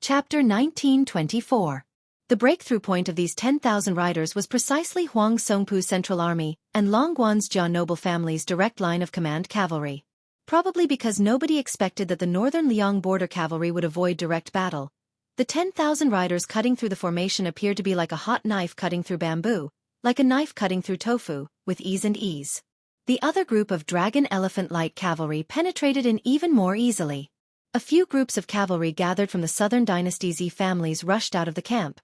Chapter 1924. The breakthrough point of these 10,000 riders was precisely Huang Songpu's Central Army and Longguan's Jia noble family's direct line of command cavalry. Probably because nobody expected that the northern Liang border cavalry would avoid direct battle, the 10,000 riders cutting through the formation appeared to be like a hot knife cutting through bamboo, like a knife cutting through tofu, with ease and ease. The other group of dragon elephant light cavalry penetrated in even more easily. A few groups of cavalry gathered from the southern dynasty Z families rushed out of the camp,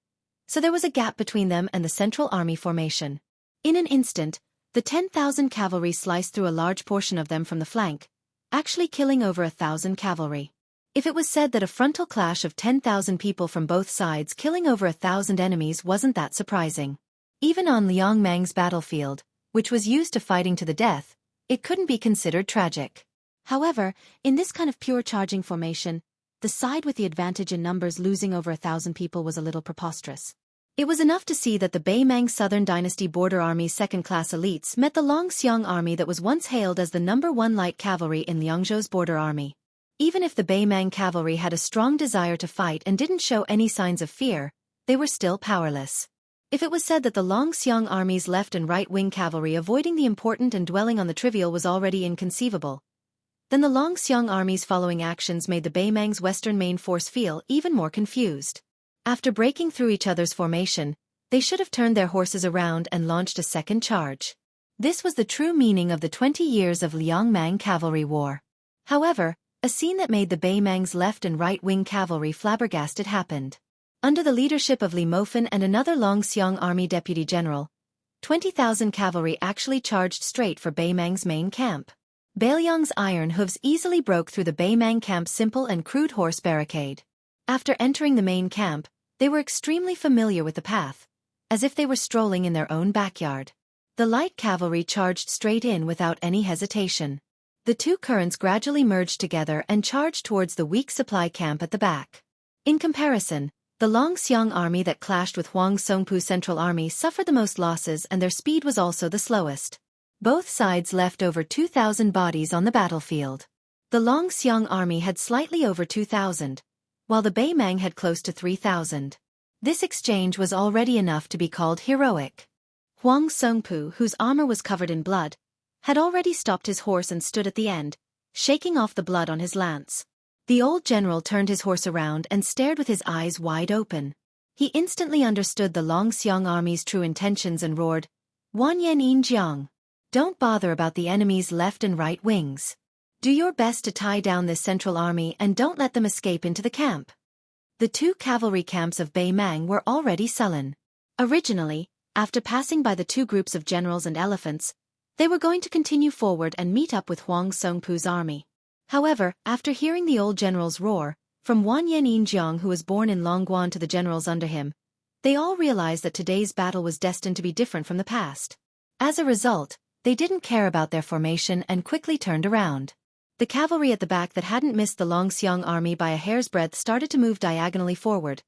so there was a gap between them and the central army formation. In an instant, the 10,000 cavalry sliced through a large portion of them from the flank, actually killing over 1,000 cavalry. If it was said that a frontal clash of 10,000 people from both sides killing over 1,000 enemies wasn't that surprising. Even on Liang Mang's battlefield, which was used to fighting to the death, it couldn't be considered tragic. However, in this kind of pure charging formation, the side with the advantage in numbers losing over 1,000 people was a little preposterous. It was enough to see that the Beimang Southern Dynasty Border Army's second-class elites met the Longxiang Army that was once hailed as the #1 light cavalry in Liangzhou's border army. Even if the Beimang cavalry had a strong desire to fight and didn't show any signs of fear, they were still powerless. If it was said that the Longxiang Army's left and right-wing cavalry avoiding the important and dwelling on the trivial was already inconceivable, then the Longxiang Army's following actions made the Beimang's western main force feel even more confused. After breaking through each other's formation, they should have turned their horses around and launched a second charge. This was the true meaning of the 20 years of Liangmang Cavalry War. However, a scene that made the Beimang's left and right-wing cavalry flabbergasted happened. Under the leadership of Li Mofan and another Longxiang Army deputy general, 20,000 cavalry actually charged straight for Beimang's main camp. Bailiang's iron hooves easily broke through the Beimang camp's simple and crude horse barricade. After entering the main camp, they were extremely familiar with the path, as if they were strolling in their own backyard. The light cavalry charged straight in without any hesitation. The two currents gradually merged together and charged towards the weak supply camp at the back. In comparison, the Longxiang Army that clashed with Huang Songpu's Central Army suffered the most losses and their speed was also the slowest. Both sides left over 2,000 bodies on the battlefield. The Longxiang Army had slightly over 2,000, while the Beimang had close to 3,000. This exchange was already enough to be called heroic. Huang Songpu, whose armor was covered in blood, had already stopped his horse and stood at the end, shaking off the blood on his lance. The old general turned his horse around and stared with his eyes wide open. He instantly understood the Longxiang Army's true intentions and roared, "Wanyan Yin Jiang! Don't bother about the enemy's left and right wings. Do your best to tie down this central army and don't let them escape into the camp." The two cavalry camps of Beimang were already sullen. Originally, after passing by the two groups of generals and elephants, they were going to continue forward and meet up with Huang Songpu's army. However, after hearing the old general's roar, from Wanyan Yinjiang who was born in Longguan to the generals under him, they all realized that today's battle was destined to be different from the past. As a result, they didn't care about their formation and quickly turned around. The cavalry at the back that hadn't missed the Longxiang Army by a hair's breadth started to move diagonally forward,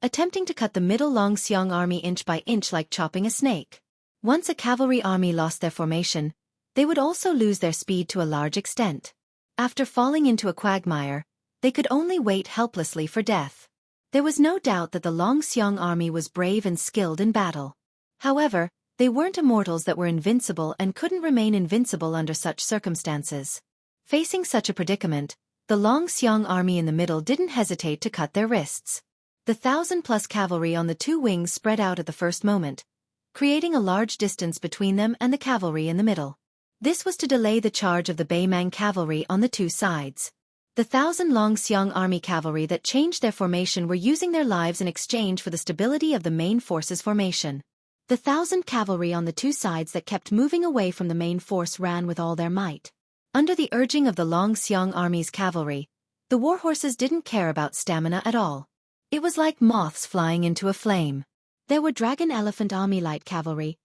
attempting to cut the middle Longxiang Army inch by inch like chopping a snake. Once a cavalry army lost their formation, they would also lose their speed to a large extent. After falling into a quagmire, they could only wait helplessly for death. There was no doubt that the Longxiang Army was brave and skilled in battle. However, they weren't immortals that were invincible and couldn't remain invincible under such circumstances. Facing such a predicament, the Longxiang Army in the middle didn't hesitate to cut their wrists. The 1,000-plus cavalry on the two wings spread out at the first moment, creating a large distance between them and the cavalry in the middle. This was to delay the charge of the Beimang cavalry on the two sides. The 1,000 Longxiang Army cavalry that changed their formation were using their lives in exchange for the stability of the main force's formation. The 1,000 cavalry on the two sides that kept moving away from the main force ran with all their might. Under the urging of the Longxiang Army's cavalry, the warhorses didn't care about stamina at all. It was like moths flying into a flame. There were Dragon Elephant Army light cavalry,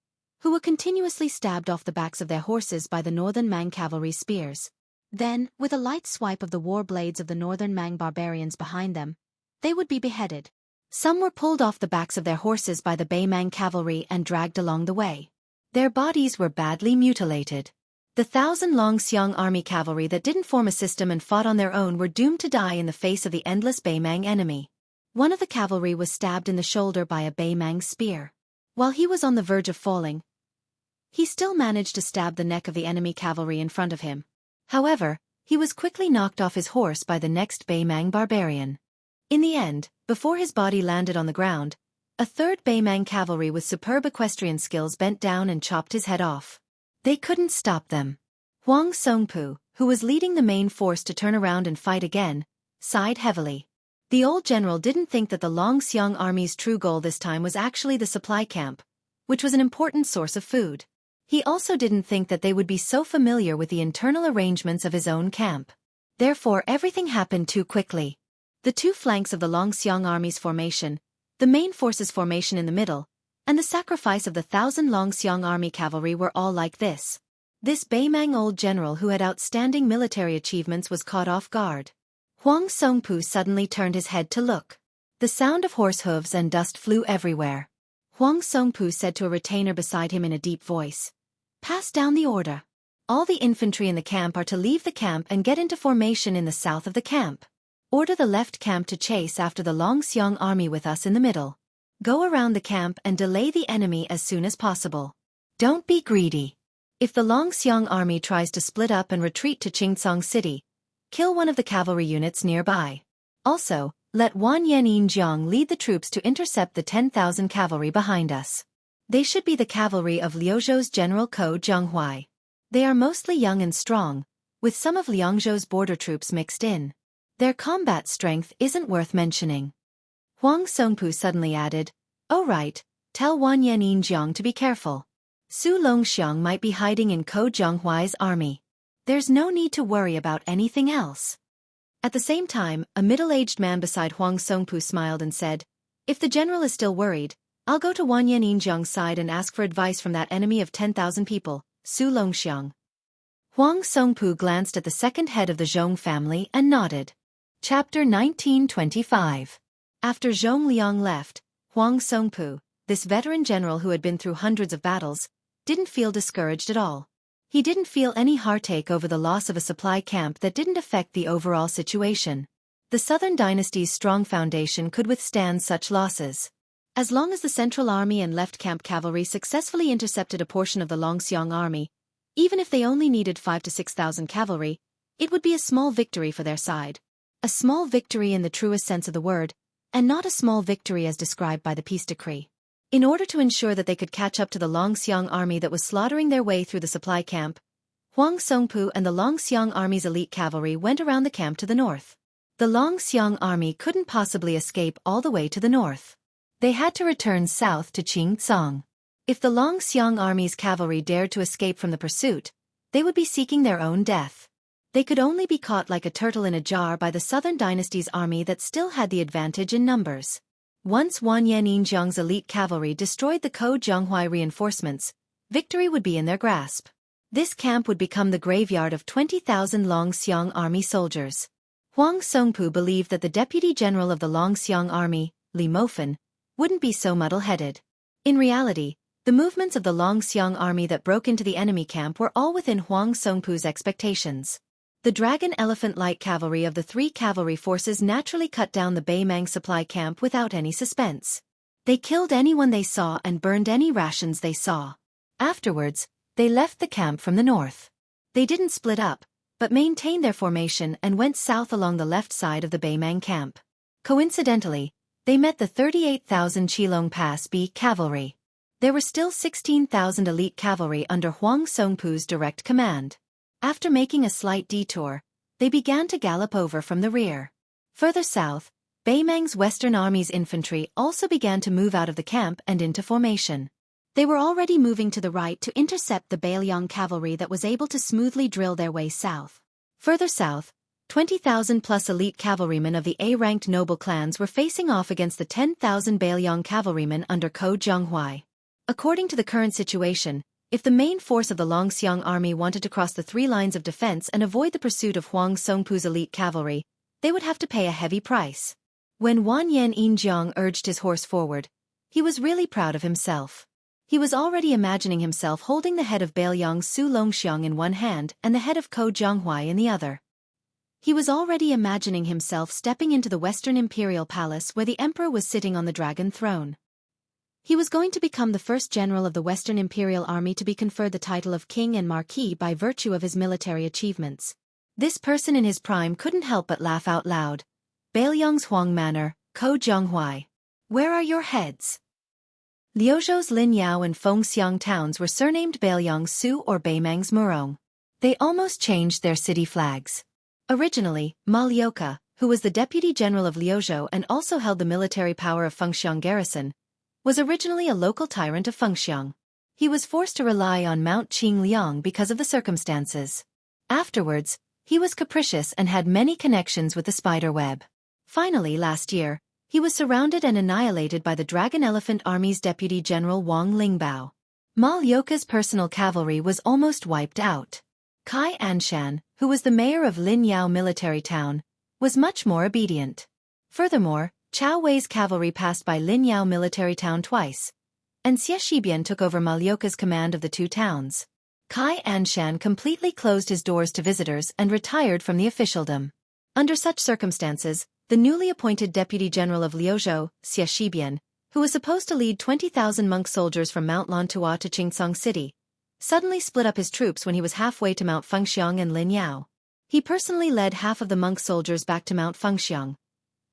who were continuously stabbed off the backs of their horses by the Northern Mang cavalry spears. Then, with a light swipe of the war blades of the Northern Mang barbarians behind them, they would be beheaded. Some were pulled off the backs of their horses by the Beimang cavalry and dragged along the way. Their bodies were badly mutilated. The 1,000 Longxiang Army cavalry that didn't form a system and fought on their own were doomed to die in the face of the endless Beimang enemy. One of the cavalry was stabbed in the shoulder by a Baimang spear. While he was on the verge of falling, he still managed to stab the neck of the enemy cavalry in front of him. However, he was quickly knocked off his horse by the next Baimang barbarian. In the end, before his body landed on the ground, a third Baimang cavalry with superb equestrian skills bent down and chopped his head off. They couldn't stop them. Huang Songpu, who was leading the main force to turn around and fight again, sighed heavily. The old general didn't think that the Longxiang army's true goal this time was actually the supply camp, which was an important source of food. He also didn't think that they would be so familiar with the internal arrangements of his own camp. Therefore everything happened too quickly. The two flanks of the Longxiang army's formation, the main force's formation in the middle, and the sacrifice of the 1,000 Longxiang army cavalry were all like this. This Baimang old general who had outstanding military achievements was caught off guard. Huang Songpu suddenly turned his head to look. The sound of horse hooves and dust flew everywhere. Huang Songpu said to a retainer beside him in a deep voice, "Pass down the order. All the infantry in the camp are to leave the camp and get into formation in the south of the camp. Order the left camp to chase after the Longxiang army with us in the middle. Go around the camp and delay the enemy as soon as possible. Don't be greedy. If the Longxiang army tries to split up and retreat to Qingcang City, kill one of the cavalry units nearby. Also, let Wanyan Yinjiang lead the troops to intercept the 10,000 cavalry behind us. They should be the cavalry of Liuzhou's General Ko Zhenghuai. They are mostly young and strong, with some of Liangzhou's border troops mixed in. Their combat strength isn't worth mentioning." Huang Songpu suddenly added, "Oh right, tell Wanyan Yinjiang to be careful. Su Longxiang might be hiding in Ko Zhenghuai's army. There's no need to worry about anything else." At the same time, a middle-aged man beside Huang Songpu smiled and said, "If the general is still worried, I'll go to Wanyan Yinjiang's side and ask for advice from that enemy of 10,000 people, Su Longxiang." Huang Songpu glanced at the second head of the Zhong family and nodded. Chapter 1925. After Zhong Liang left, Huang Songpu, this veteran general who had been through hundreds of battles, didn't feel discouraged at all. He didn't feel any heartache over the loss of a supply camp that didn't affect the overall situation. The Southern Dynasty's strong foundation could withstand such losses. As long as the Central Army and left camp cavalry successfully intercepted a portion of the Longxiang army, even if they only needed 5,000 to 6,000 cavalry, it would be a small victory for their side. A small victory in the truest sense of the word, and not a small victory as described by the peace decree. In order to ensure that they could catch up to the Longxiang army that was slaughtering their way through the supply camp, Huang Songpu and the Longxiang army's elite cavalry went around the camp to the north. The Longxiang army couldn't possibly escape all the way to the north. They had to return south to Qingcang. If the Longxiang army's cavalry dared to escape from the pursuit, they would be seeking their own death. They could only be caught like a turtle in a jar by the Southern Dynasty's army that still had the advantage in numbers. Once Wanyan Yinjiang's elite cavalry destroyed the Ko Zhenghuai reinforcements, victory would be in their grasp. This camp would become the graveyard of 20,000 Longxiang army soldiers. Huang Songpu believed that the deputy general of the Longxiang army, Li Mofen, wouldn't be so muddle-headed. In reality, the movements of the Longxiang army that broke into the enemy camp were all within Huang Songpu's expectations. The Dragon Elephant Light Cavalry of the three cavalry forces naturally cut down the Baimang supply camp without any suspense. They killed anyone they saw and burned any rations they saw. Afterwards, they left the camp from the north. They didn't split up, but maintained their formation and went south along the left side of the Baimang camp. Coincidentally, they met the 38,000 Qilong Pass B cavalry. There were still 16,000 elite cavalry under Huang Songpu's direct command. After making a slight detour, they began to gallop over from the rear. Further south, Baimang's Western Army's infantry also began to move out of the camp and into formation. They were already moving to the right to intercept the Bailiang cavalry that was able to smoothly drill their way south. Further south, 20,000-plus elite cavalrymen of the A-ranked noble clans were facing off against the 10,000 Bailiang cavalrymen under Ko Zhenghuai. According to the current situation, if the main force of the Longxiang army wanted to cross the three lines of defense and avoid the pursuit of Huang Songpu's elite cavalry, they would have to pay a heavy price. When Wanyan Yinjiang urged his horse forward, he was really proud of himself. He was already imagining himself holding the head of Bailiang's Su Longxiang in one hand and the head of Ko Zhenghuai in the other. He was already imagining himself stepping into the Western Imperial Palace where the Emperor was sitting on the dragon throne. He was going to become the first general of the Western Imperial Army to be conferred the title of King and Marquis by virtue of his military achievements. This person in his prime couldn't help but laugh out loud. Bailiang's Huang Manor, Ko Jianghuai. Where are your heads? Liuzhou's Linyao and Fengxiang towns were surnamed Bailiang's Su or Baimang's Murong. They almost changed their city flags. Originally, Ma Liuke, who was the deputy general of Liuzhou and also held the military power of Fengxiang garrison, was originally a local tyrant of Fengxiang. He was forced to rely on Mount Qingliang because of the circumstances. Afterwards, he was capricious and had many connections with the spider web. Finally, last year, he was surrounded and annihilated by the Dragon Elephant Army's deputy general Wang Lingbao. Ma Liuke's personal cavalry was almost wiped out. Kai Anshan, who was the mayor of Linyao military town, was much more obedient. Furthermore, Chao Wei's cavalry passed by Linyao military town twice, and Xie Shibian took over Ma Liuke's command of the two towns. Kai Anshan completely closed his doors to visitors and retired from the officialdom. Under such circumstances, the newly appointed deputy general of Liuzhou, Xie Shibian, who was supposed to lead 20,000 monk soldiers from Mount Lantua to Qingcang City, suddenly split up his troops when he was halfway to Mount Fengxiang and Linyao. He personally led half of the monk soldiers back to Mount Fengxiang,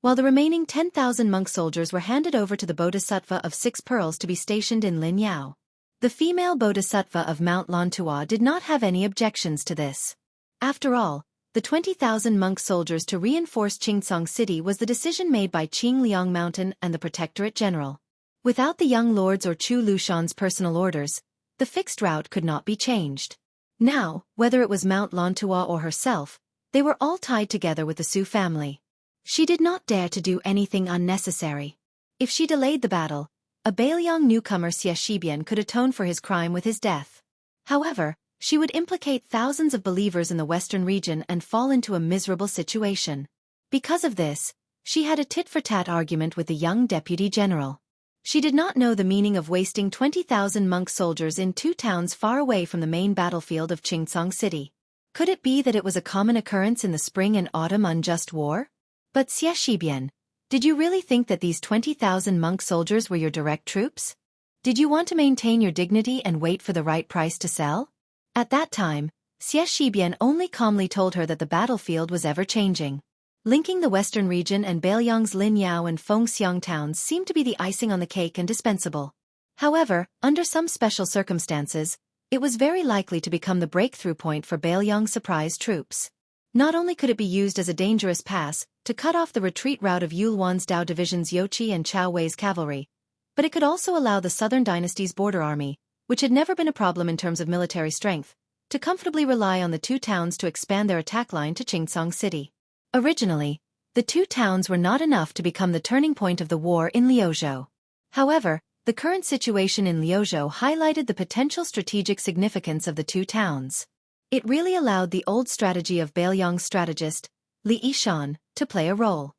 while the remaining 10,000 monk soldiers were handed over to the Bodhisattva of 6 Pearls to be stationed in Linyao. The female Bodhisattva of Mount Lantua did not have any objections to this. After all, the 20,000 monk soldiers to reinforce Qingcang City was the decision made by Qingliang Mountain and the Protectorate General. Without the young lords or Chu Lushan's personal orders, the fixed route could not be changed. Now, whether it was Mount Lantua or herself, they were all tied together with the Su family. She did not dare to do anything unnecessary. If she delayed the battle, a Bailiang newcomer Xie Shibian could atone for his crime with his death. However, she would implicate thousands of believers in the western region and fall into a miserable situation. Because of this, she had a tit-for-tat argument with the young deputy general. She did not know the meaning of wasting 20,000 monk soldiers in 2 towns far away from the main battlefield of Qingcang City. Could it be that it was a common occurrence in the spring and autumn unjust war? But Xie Shibian, did you really think that these 20,000 monk soldiers were your direct troops? Did you want to maintain your dignity and wait for the right price to sell? At that time, Xie Shibian only calmly told her that the battlefield was ever-changing. Linking the western region and Bailiang's Linyao and Fengxiang towns seemed to be the icing on the cake and dispensable. However, under some special circumstances, it was very likely to become the breakthrough point for Bailiang's surprise troops. Not only could it be used as a dangerous pass to cut off the retreat route of Yulwan's Dao division's Youqi and Chao Wei's cavalry, but it could also allow the Southern Dynasty's border army, which had never been a problem in terms of military strength, to comfortably rely on the 2 towns to expand their attack line to Qingcang City. Originally, the 2 towns were not enough to become the turning point of the war in Liuzhou. However, the current situation in Liuzhou highlighted the potential strategic significance of the 2 towns. It really allowed the old strategy of Bailiang's strategist, Li Yishan, to play a role.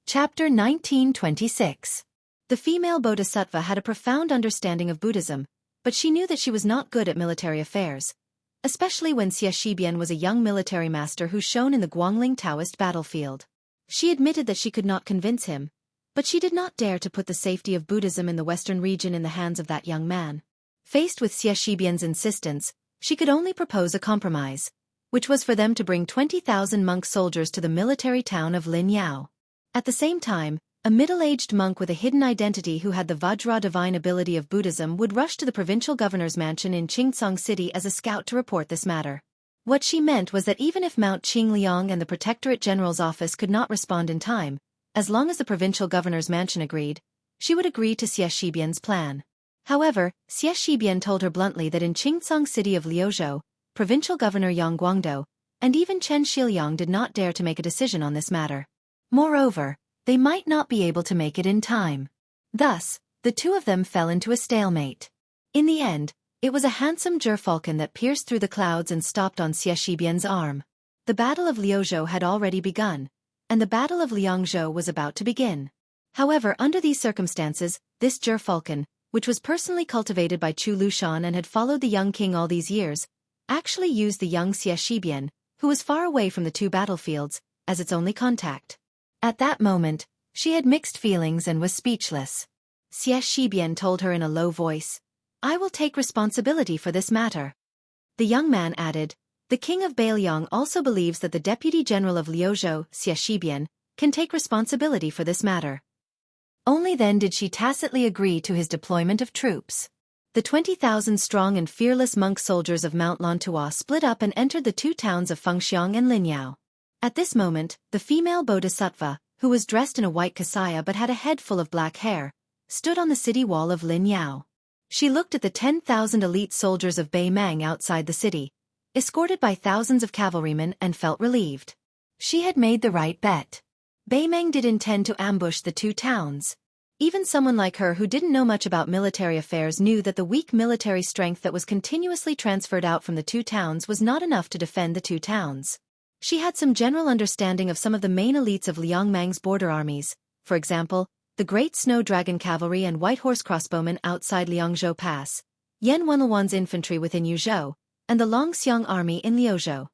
Chapter 1926. The female Bodhisattva had a profound understanding of Buddhism, but she knew that she was not good at military affairs, especially when Xie Shibian was a young military master who shone in the Guangling Taoist battlefield. She admitted that she could not convince him, but she did not dare to put the safety of Buddhism in the western region in the hands of that young man. Faced with Xie Shibian's insistence, she could only propose a compromise, which was for them to bring 20,000 monk soldiers to the military town of Linyao. At the same time, a middle-aged monk with a hidden identity who had the Vajra divine ability of Buddhism would rush to the provincial governor's mansion in Qingcang City as a scout to report this matter. What she meant was that even if Mount Qingliang and the Protectorate General's office could not respond in time, as long as the provincial governor's mansion agreed, she would agree to Xie Shibian's plan. However, Xie Shibian told her bluntly that in Qingcang City of Liuzhou, provincial governor Yang Guangdou, and even Chen Xilyang did not dare to make a decision on this matter. Moreover, they might not be able to make it in time. Thus, the 2 of them fell into a stalemate. In the end, it was a handsome gerfalcon that pierced through the clouds and stopped on Xie Shibian's arm. The Battle of Liuzhou had already begun, and the Battle of Liangzhou was about to begin. However, under these circumstances, this gerfalcon, which was personally cultivated by Chu Lushan and had followed the young king all these years, actually used the young Xie Shibian, who was far away from the 2 battlefields, as its only contact. At that moment, she had mixed feelings and was speechless. Xie Shibian told her in a low voice, "I will take responsibility for this matter." The young man added, "The king of Bailiang also believes that the deputy general of Liuzhou, Xie Shibian, can take responsibility for this matter." Only then did she tacitly agree to his deployment of troops. The 20,000 strong and fearless monk soldiers of Mount Lantua split up and entered the two towns of Fengxiang and Linyao. At this moment, the female bodhisattva, who was dressed in a white kasaya but had a head full of black hair, stood on the city wall of Linyao. She looked at the 10,000 elite soldiers of Bei Mang outside the city, escorted by thousands of cavalrymen, and felt relieved. She had made the right bet. Bei Mang did intend to ambush the two towns. Even someone like her who didn't know much about military affairs knew that the weak military strength that was continuously transferred out from the two towns was not enough to defend the two towns. She had some general understanding of some of the main elites of Liang Mang's border armies, for example, the Great Snow Dragon Cavalry and White Horse Crossbowmen outside Liangzhou Pass, Yan Wenluan's infantry within Yuzhou, and the Longxiang army in Liuzhou.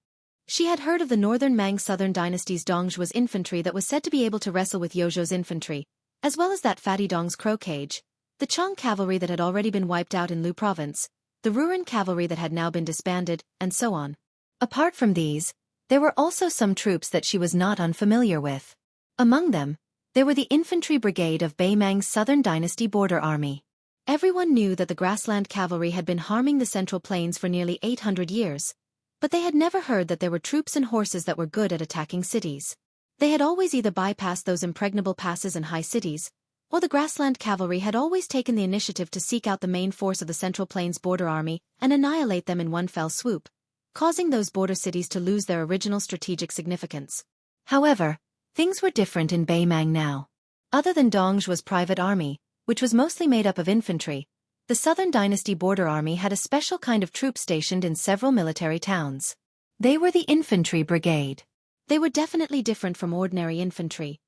She had heard of the Northern Mang Southern Dynasty's Dongzhuo's infantry that was said to be able to wrestle with Yozhou's infantry, as well as that Fatty Dong's Crow Cage, the Chang cavalry that had already been wiped out in Lu province, the Ruren cavalry that had now been disbanded, and so on. Apart from these, there were also some troops that she was not unfamiliar with. Among them, there were the infantry brigade of Bei Mang's Southern Dynasty border army. Everyone knew that the grassland cavalry had been harming the Central Plains for nearly 800 years, but they had never heard that there were troops and horses that were good at attacking cities. They had always either bypassed those impregnable passes and high cities, or the grassland cavalry had always taken the initiative to seek out the main force of the Central Plains border army and annihilate them in one fell swoop, causing those border cities to lose their original strategic significance. However, things were different in Bei Mang now. Other than Dongzhuo's private army, which was mostly made up of infantry, the Southern Dynasty border army had a special kind of troops stationed in several military towns. They were the infantry brigade. They were definitely different from ordinary infantry,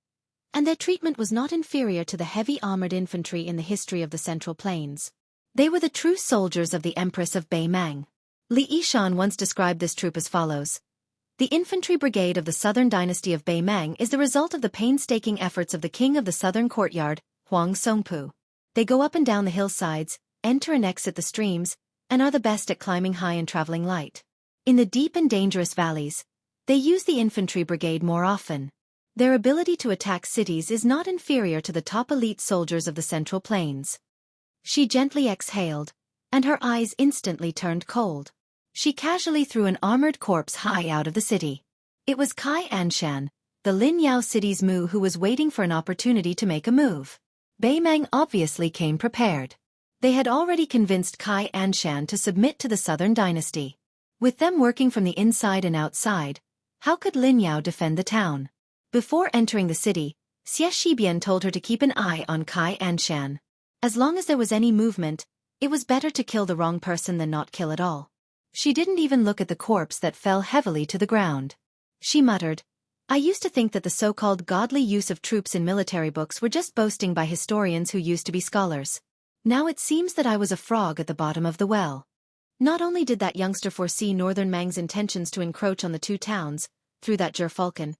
and their treatment was not inferior to the heavy armored infantry in the history of the Central Plains. They were the true soldiers of the Empress of Bei Mang. Li Yishan once described this troop as follows: "The infantry brigade of the Southern Dynasty of Bei Mang is the result of the painstaking efforts of the king of the Southern Courtyard, Huang Songpu. They go up and down the hillsides, enter and exit the streams, and are the best at climbing high and traveling light. In the deep and dangerous valleys, they use the infantry brigade more often. Their ability to attack cities is not inferior to the top elite soldiers of the Central Plains." She gently exhaled, and her eyes instantly turned cold. She casually threw an armored corpse high out of the city. It was Kai Anshan, the Linyao city's Mu, who was waiting for an opportunity to make a move. Bei Mang obviously came prepared. They had already convinced Kai Anshan to submit to the Southern Dynasty. With them working from the inside and outside, how could Linyao defend the town? Before entering the city, Xie Shibian told her to keep an eye on Kai Anshan. As long as there was any movement, it was better to kill the wrong person than not kill at all. She didn't even look at the corpse that fell heavily to the ground. She muttered, "I used to think that the so-called godly use of troops in military books were just boasting by historians who used to be scholars. Now it seems that I was a frog at the bottom of the well." Not only did that youngster foresee Northern Mang's intentions to encroach on the two towns, through that Falcon,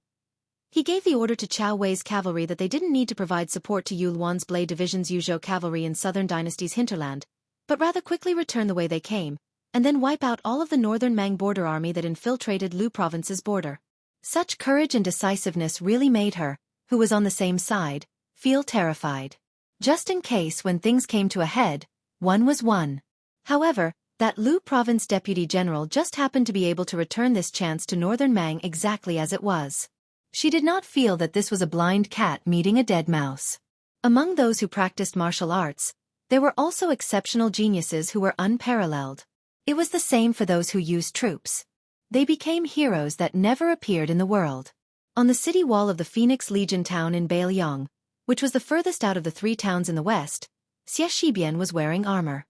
he gave the order to Chao Wei's cavalry that they didn't need to provide support to Yu Luan's Blade Division's Yuzhou cavalry in Southern Dynasty's hinterland, but rather quickly return the way they came, and then wipe out all of the Northern Mang border army that infiltrated Lu province's border. Such courage and decisiveness really made her, who was on the same side, feel terrified. Just in case when things came to a head, one was won. However, that Lu province deputy general just happened to be able to return this chance to Northern Mang exactly as it was. She did not feel that this was a blind cat meeting a dead mouse. Among those who practiced martial arts, there were also exceptional geniuses who were unparalleled. It was the same for those who used troops. They became heroes that never appeared in the world. On the city wall of the Phoenix Legion town in Bailiang, which was the furthest out of the three towns in the west, Xie Shibian was wearing armor.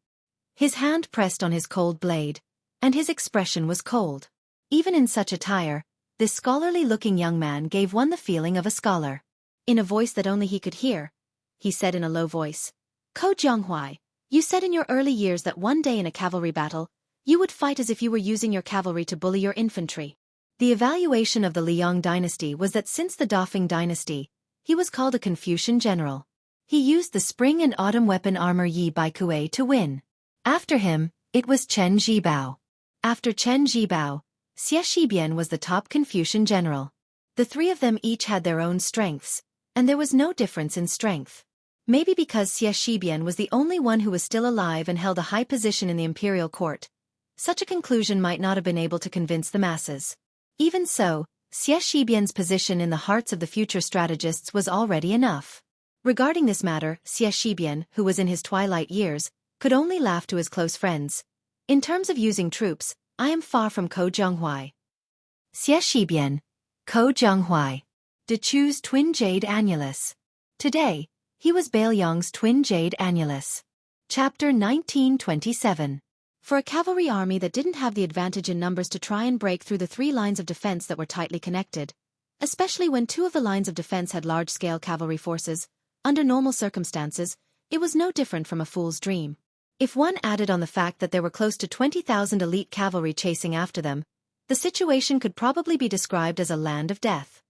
His hand pressed on his cold blade, and his expression was cold. Even in such attire, this scholarly-looking young man gave one the feeling of a scholar. In a voice that only he could hear, he said in a low voice, "Ko Jianghuai, you said in your early years that one day in a cavalry battle, you would fight as if you were using your cavalry to bully your infantry." The evaluation of the Liang dynasty was that since the Dafeng dynasty, he was called a Confucian general. He used the spring and autumn weapon armor Yi Bai Kuei to win. After him, it was Chen Zhibao. After Chen Zhibao, Xie Shibian was the top Confucian general. The three of them each had their own strengths, and there was no difference in strength. Maybe because Xie Shibian was the only one who was still alive and held a high position in the imperial court, such a conclusion might not have been able to convince the masses. Even so, Xie Shibian's position in the hearts of the future strategists was already enough. Regarding this matter, Xie Shibian, who was in his twilight years, could only laugh to his close friends. In terms of using troops, I am far from Ko Zhonghuai. Xie Shibian, Ko Zhonghuai. De Chu's twin jade annulus. Today, he was Bailiang's twin jade annulus. Chapter 1927. For a cavalry army that didn't have the advantage in numbers to try and break through the three lines of defense that were tightly connected, especially when two of the lines of defense had large-scale cavalry forces, under normal circumstances, it was no different from a fool's dream. If one added on the fact that there were close to 20,000 elite cavalry chasing after them, the situation could probably be described as a land of death.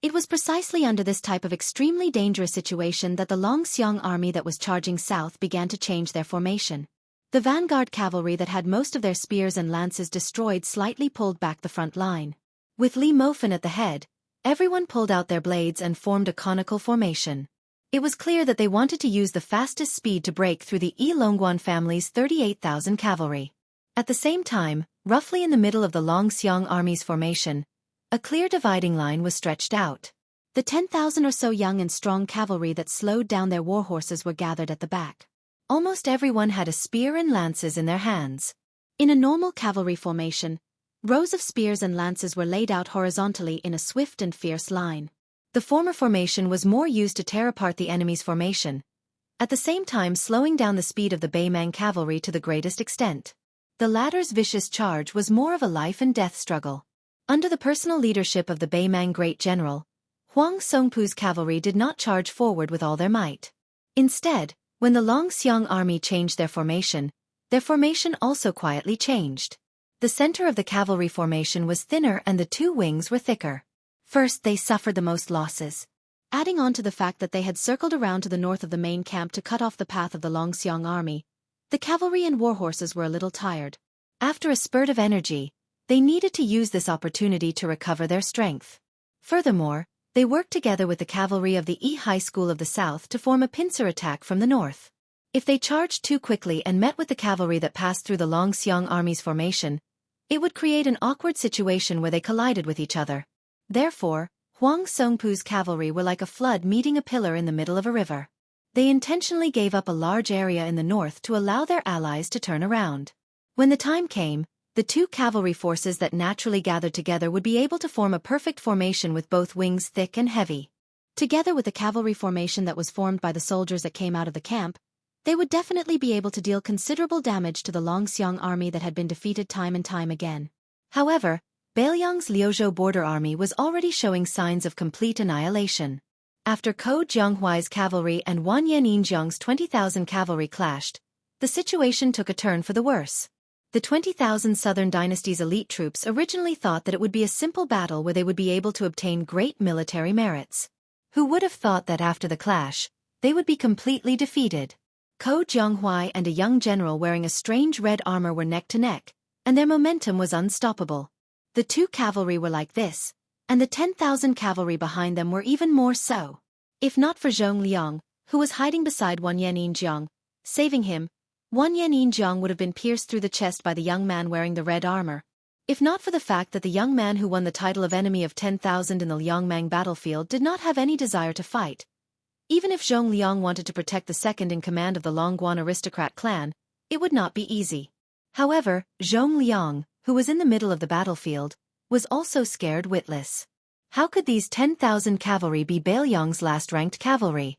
It was precisely under this type of extremely dangerous situation that the Longxiang army that was charging south began to change their formation. The vanguard cavalry that had most of their spears and lances destroyed slightly pulled back the front line. With Li Mofen at the head, everyone pulled out their blades and formed a conical formation. It was clear that they wanted to use the fastest speed to break through the Yi Longguan family's 38,000 cavalry. At the same time, roughly in the middle of the Longxiang army's formation, a clear dividing line was stretched out. The 10,000 or so young and strong cavalry that slowed down their warhorses were gathered at the back. Almost everyone had a spear and lances in their hands. In a normal cavalry formation, rows of spears and lances were laid out horizontally in a swift and fierce line. The former formation was more used to tear apart the enemy's formation, at the same time slowing down the speed of the Beimang cavalry to the greatest extent. The latter's vicious charge was more of a life-and-death struggle. Under the personal leadership of the Beimang Great General, Huang Songpu's cavalry did not charge forward with all their might. Instead, when the Longxiang army changed their formation also quietly changed. The center of the cavalry formation was thinner and the two wings were thicker. First, they suffered the most losses. Adding on to the fact that they had circled around to the north of the main camp to cut off the path of the Longxiang army, the cavalry and warhorses were a little tired. After a spurt of energy, they needed to use this opportunity to recover their strength. Furthermore, they worked together with the cavalry of the Yi High School of the South to form a pincer attack from the north. If they charged too quickly and met with the cavalry that passed through the Longxiang army's formation, it would create an awkward situation where they collided with each other. Therefore, Huang Songpu's cavalry were like a flood meeting a pillar in the middle of a river. They intentionally gave up a large area in the north to allow their allies to turn around. When the time came, the two cavalry forces that naturally gathered together would be able to form a perfect formation with both wings thick and heavy. Together with the cavalry formation that was formed by the soldiers that came out of the camp, they would definitely be able to deal considerable damage to the Longxiang army that had been defeated time and time again. However, Bailiang's Liuzhou border army was already showing signs of complete annihilation. After Ko Zhonghuai's cavalry and Wanyan Yinjiang's 20,000 cavalry clashed, the situation took a turn for the worse. The 20,000 Southern Dynasty's elite troops originally thought that it would be a simple battle where they would be able to obtain great military merits. Who would have thought that after the clash, they would be completely defeated? Ko Zhonghuai and a young general wearing a strange red armor were neck to neck, and their momentum was unstoppable. The two cavalry were like this, and the 10,000 cavalry behind them were even more so. If not for Zhong Liang, who was hiding beside Wanyan Yinjiang, saving him, Wanyan Yinjiang would have been pierced through the chest by the young man wearing the red armor. If not for the fact that the young man who won the title of Enemy of 10,000 in the Liangmang battlefield did not have any desire to fight. Even if Zhong Liang wanted to protect the second in command of the Longguan aristocrat clan, it would not be easy. However, Zhong Liang, who was in the middle of the battlefield, was also scared witless. How could these 10,000 cavalry be Bailiang's last-ranked cavalry?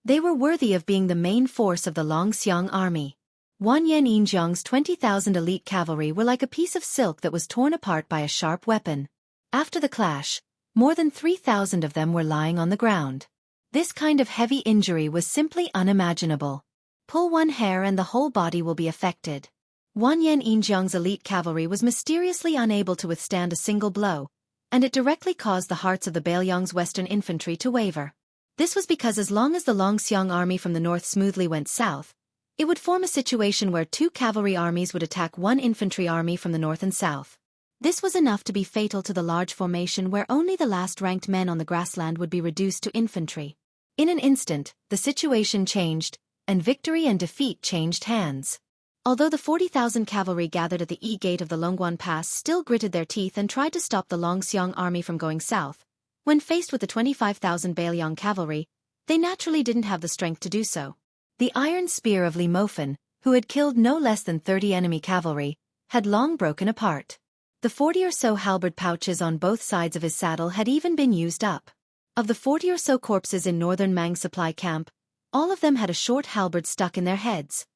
They were worthy of being the main force of the Longxiang army. Wanyan Yinjiang's 20,000 elite cavalry were like a piece of silk that was torn apart by a sharp weapon. After the clash, more than 3,000 of them were lying on the ground. This kind of heavy injury was simply unimaginable. Pull one hair and the whole body will be affected. Wanyan Injiang's elite cavalry was mysteriously unable to withstand a single blow, and it directly caused the hearts of the Bailiang's western infantry to waver. This was because as long as the Longxiang army from the north smoothly went south, it would form a situation where two cavalry armies would attack one infantry army from the north and south. This was enough to be fatal to the large formation where only the last-ranked men on the grassland would be reduced to infantry. In an instant, the situation changed, and victory and defeat changed hands. Although the 40,000 cavalry gathered at the E-gate of the Longguan Pass still gritted their teeth and tried to stop the Longxiang army from going south, when faced with the 25,000 Bailiang cavalry, they naturally didn't have the strength to do so. The iron spear of Li Mofen, who had killed no less than 30 enemy cavalry, had long broken apart. The 40 or so halberd pouches on both sides of his saddle had even been used up. Of the 40 or so corpses in northern Mang supply camp, all of them had a short halberd stuck in their heads.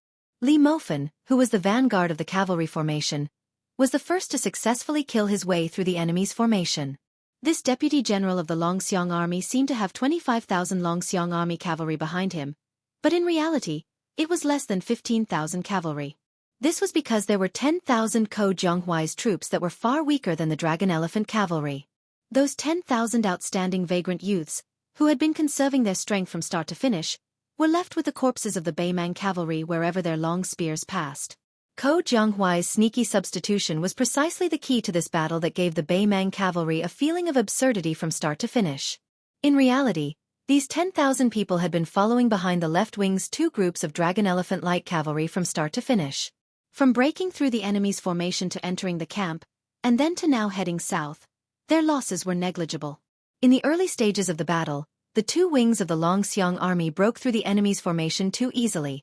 Li Mofen, who was the vanguard of the cavalry formation, was the first to successfully kill his way through the enemy's formation. This deputy general of the Longxiang army seemed to have 25,000 Longxiang army cavalry behind him, but in reality, it was less than 15,000 cavalry. This was because there were 10,000 Ko Jianghuai's troops that were far weaker than the Dragon Elephant cavalry. Those 10,000 outstanding vagrant youths, who had been conserving their strength from start to finish, were left with the corpses of the Baimang cavalry wherever their long spears passed. Ko Jianghuai's sneaky substitution was precisely the key to this battle that gave the Baimang cavalry a feeling of absurdity from start to finish. In reality, these 10,000 people had been following behind the left wing's two groups of Dragon Elephant light cavalry from start to finish. From breaking through the enemy's formation to entering the camp, and then to now heading south, their losses were negligible. In the early stages of the battle, the two wings of the Longxiang army broke through the enemy's formation too easily,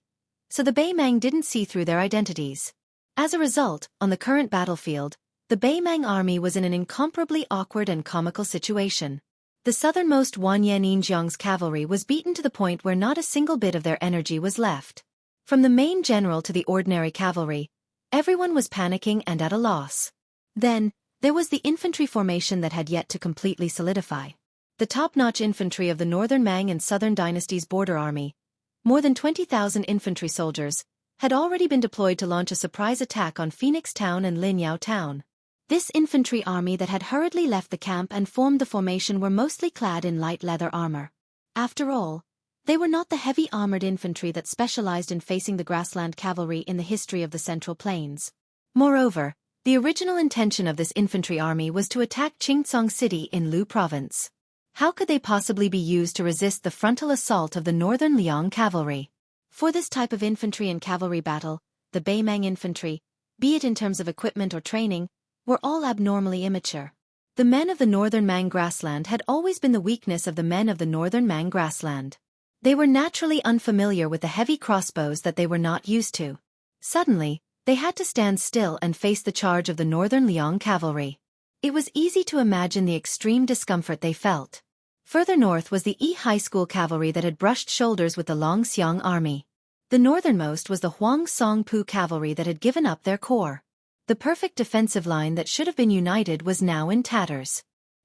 so the Baimang didn't see through their identities. As a result, on the current battlefield, the Baimang army was in an incomparably awkward and comical situation. The southernmost Wanyan Injiang's cavalry was beaten to the point where not a single bit of their energy was left. From the main general to the ordinary cavalry, everyone was panicking and at a loss. Then, there was the infantry formation that had yet to completely solidify. The top-notch infantry of the Northern Mang and Southern Dynasty's border army, more than 20,000 infantry soldiers, had already been deployed to launch a surprise attack on Phoenix Town and Linyao Town. This infantry army that had hurriedly left the camp and formed the formation were mostly clad in light leather armor. After all, they were not the heavy armored infantry that specialized in facing the grassland cavalry in the history of the Central Plains. Moreover, the original intention of this infantry army was to attack Qingcong City in Lu Province. How could they possibly be used to resist the frontal assault of the Northern Liang cavalry? For this type of infantry and cavalry battle, the Baimang infantry, be it in terms of equipment or training, were all abnormally immature. The men of the Northern Mang grassland had always been the weakness of the men of the Northern Mang grassland. They were naturally unfamiliar with the heavy crossbows that they were not used to. Suddenly, they had to stand still and face the charge of the Northern Liang cavalry. It was easy to imagine the extreme discomfort they felt. Further north was the Yi High School cavalry that had brushed shoulders with the Longxiang army. The northernmost was the Huang Songpu cavalry that had given up their corps. The perfect defensive line that should have been united was now in tatters.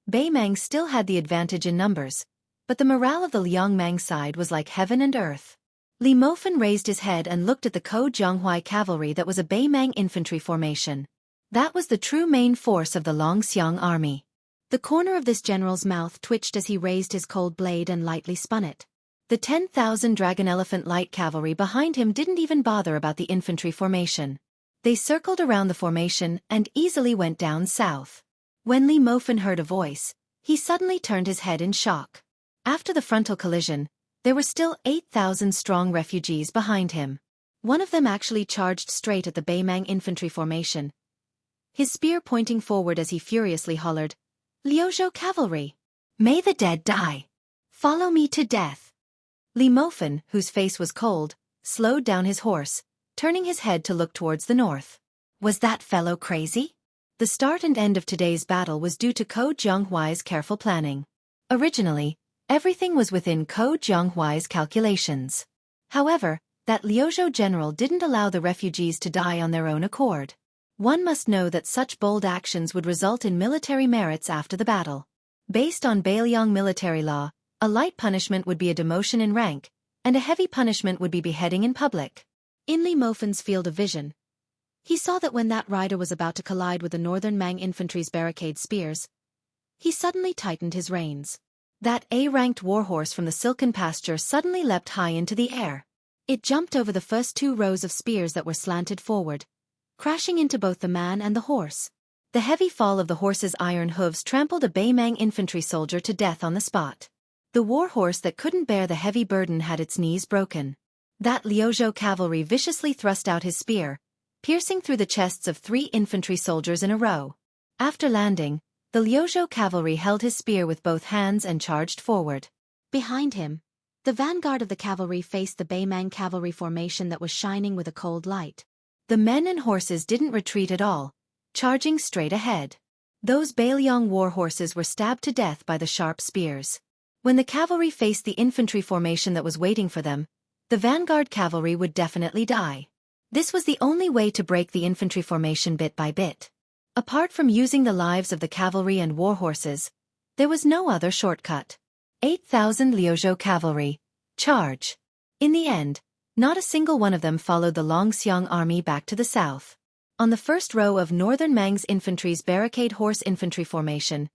Baimang still had the advantage in numbers, but the morale of the Liangmang side was like heaven and earth. Li Mofen raised his head and looked at the Ko Jianghuai cavalry that was a Baimang infantry formation. That was the true main force of the Longxiang army. The corner of this general's mouth twitched as he raised his cold blade and lightly spun it. The 10,000 Dragon Elephant light cavalry behind him didn't even bother about the infantry formation. They circled around the formation and easily went down south. When Li Mofen heard a voice, he suddenly turned his head in shock. After the frontal collision, there were still 8,000 strong refugees behind him. One of them actually charged straight at the Baimang infantry formation, his spear pointing forward as he furiously hollered, "Liuzhou cavalry! May the dead die! Follow me to death!" Li Mofen, whose face was cold, slowed down his horse, turning his head to look towards the north. Was that fellow crazy? The start and end of today's battle was due to Ko Jianghuai's careful planning. Originally, everything was within Ko Jianghuai's calculations. However, that Liuzhou general didn't allow the refugees to die on their own accord. One must know that such bold actions would result in military merits after the battle. Based on Bailiang military law, a light punishment would be a demotion in rank, and a heavy punishment would be beheading in public. In Li Mofen's field of vision, He saw that when that rider was about to collide with the Northern Mang infantry's barricade spears, he suddenly tightened his reins. That A-ranked warhorse from the silken pasture suddenly leapt high into the air. It jumped over the first 2 rows of spears that were slanted forward, crashing into both the man and the horse. The heavy fall of the horse's iron hooves trampled a Baimang infantry soldier to death on the spot. The warhorse that couldn't bear the heavy burden had its knees broken. That Liuzhou cavalry viciously thrust out his spear, piercing through the chests of 3 infantry soldiers in a row. After landing, the Liuzhou cavalry held his spear with both hands and charged forward. Behind him, the vanguard of the cavalry faced the Baimang cavalry formation that was shining with a cold light. The men and horses didn't retreat at all, charging straight ahead. Those Bailiang war horses were stabbed to death by the sharp spears. When the cavalry faced the infantry formation that was waiting for them, the vanguard cavalry would definitely die. This was the only way to break the infantry formation bit by bit. Apart from using the lives of the cavalry and war horses, there was no other shortcut. 8,000 Liuzhou cavalry. Charge. In the end, not a single one of them followed the Longxiang army back to the south. On the first row of Northern Mang's infantry's barricade horse infantry formation,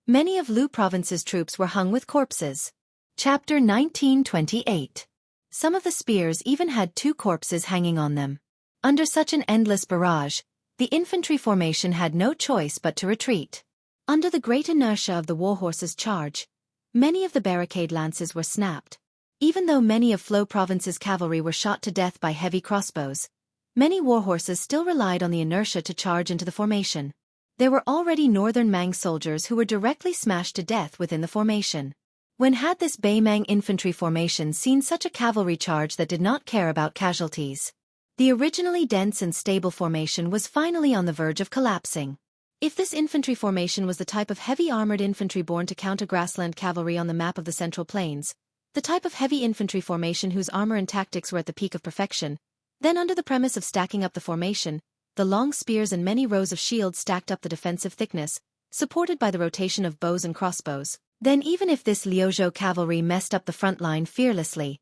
many of Lu province's troops were hung with corpses. Chapter 1928. Some of the spears even had 2 corpses hanging on them. Under such an endless barrage, the infantry formation had no choice but to retreat. Under the great inertia of the warhorses' charge, many of the barricade lances were snapped. Even though many of Flo province's cavalry were shot to death by heavy crossbows, many warhorses still relied on the inertia to charge into the formation. There were already Northern Mang soldiers who were directly smashed to death within the formation. When had this Baimang infantry formation seen such a cavalry charge that did not care about casualties? The originally dense and stable formation was finally on the verge of collapsing. If this infantry formation was the type of heavy armored infantry born to counter grassland cavalry on the map of the Central Plains, the type of heavy infantry formation whose armor and tactics were at the peak of perfection, then under the premise of stacking up the formation, the long spears and many rows of shields stacked up the defensive thickness, supported by the rotation of bows and crossbows, then even if this Liuzhou cavalry messed up the front line fearlessly,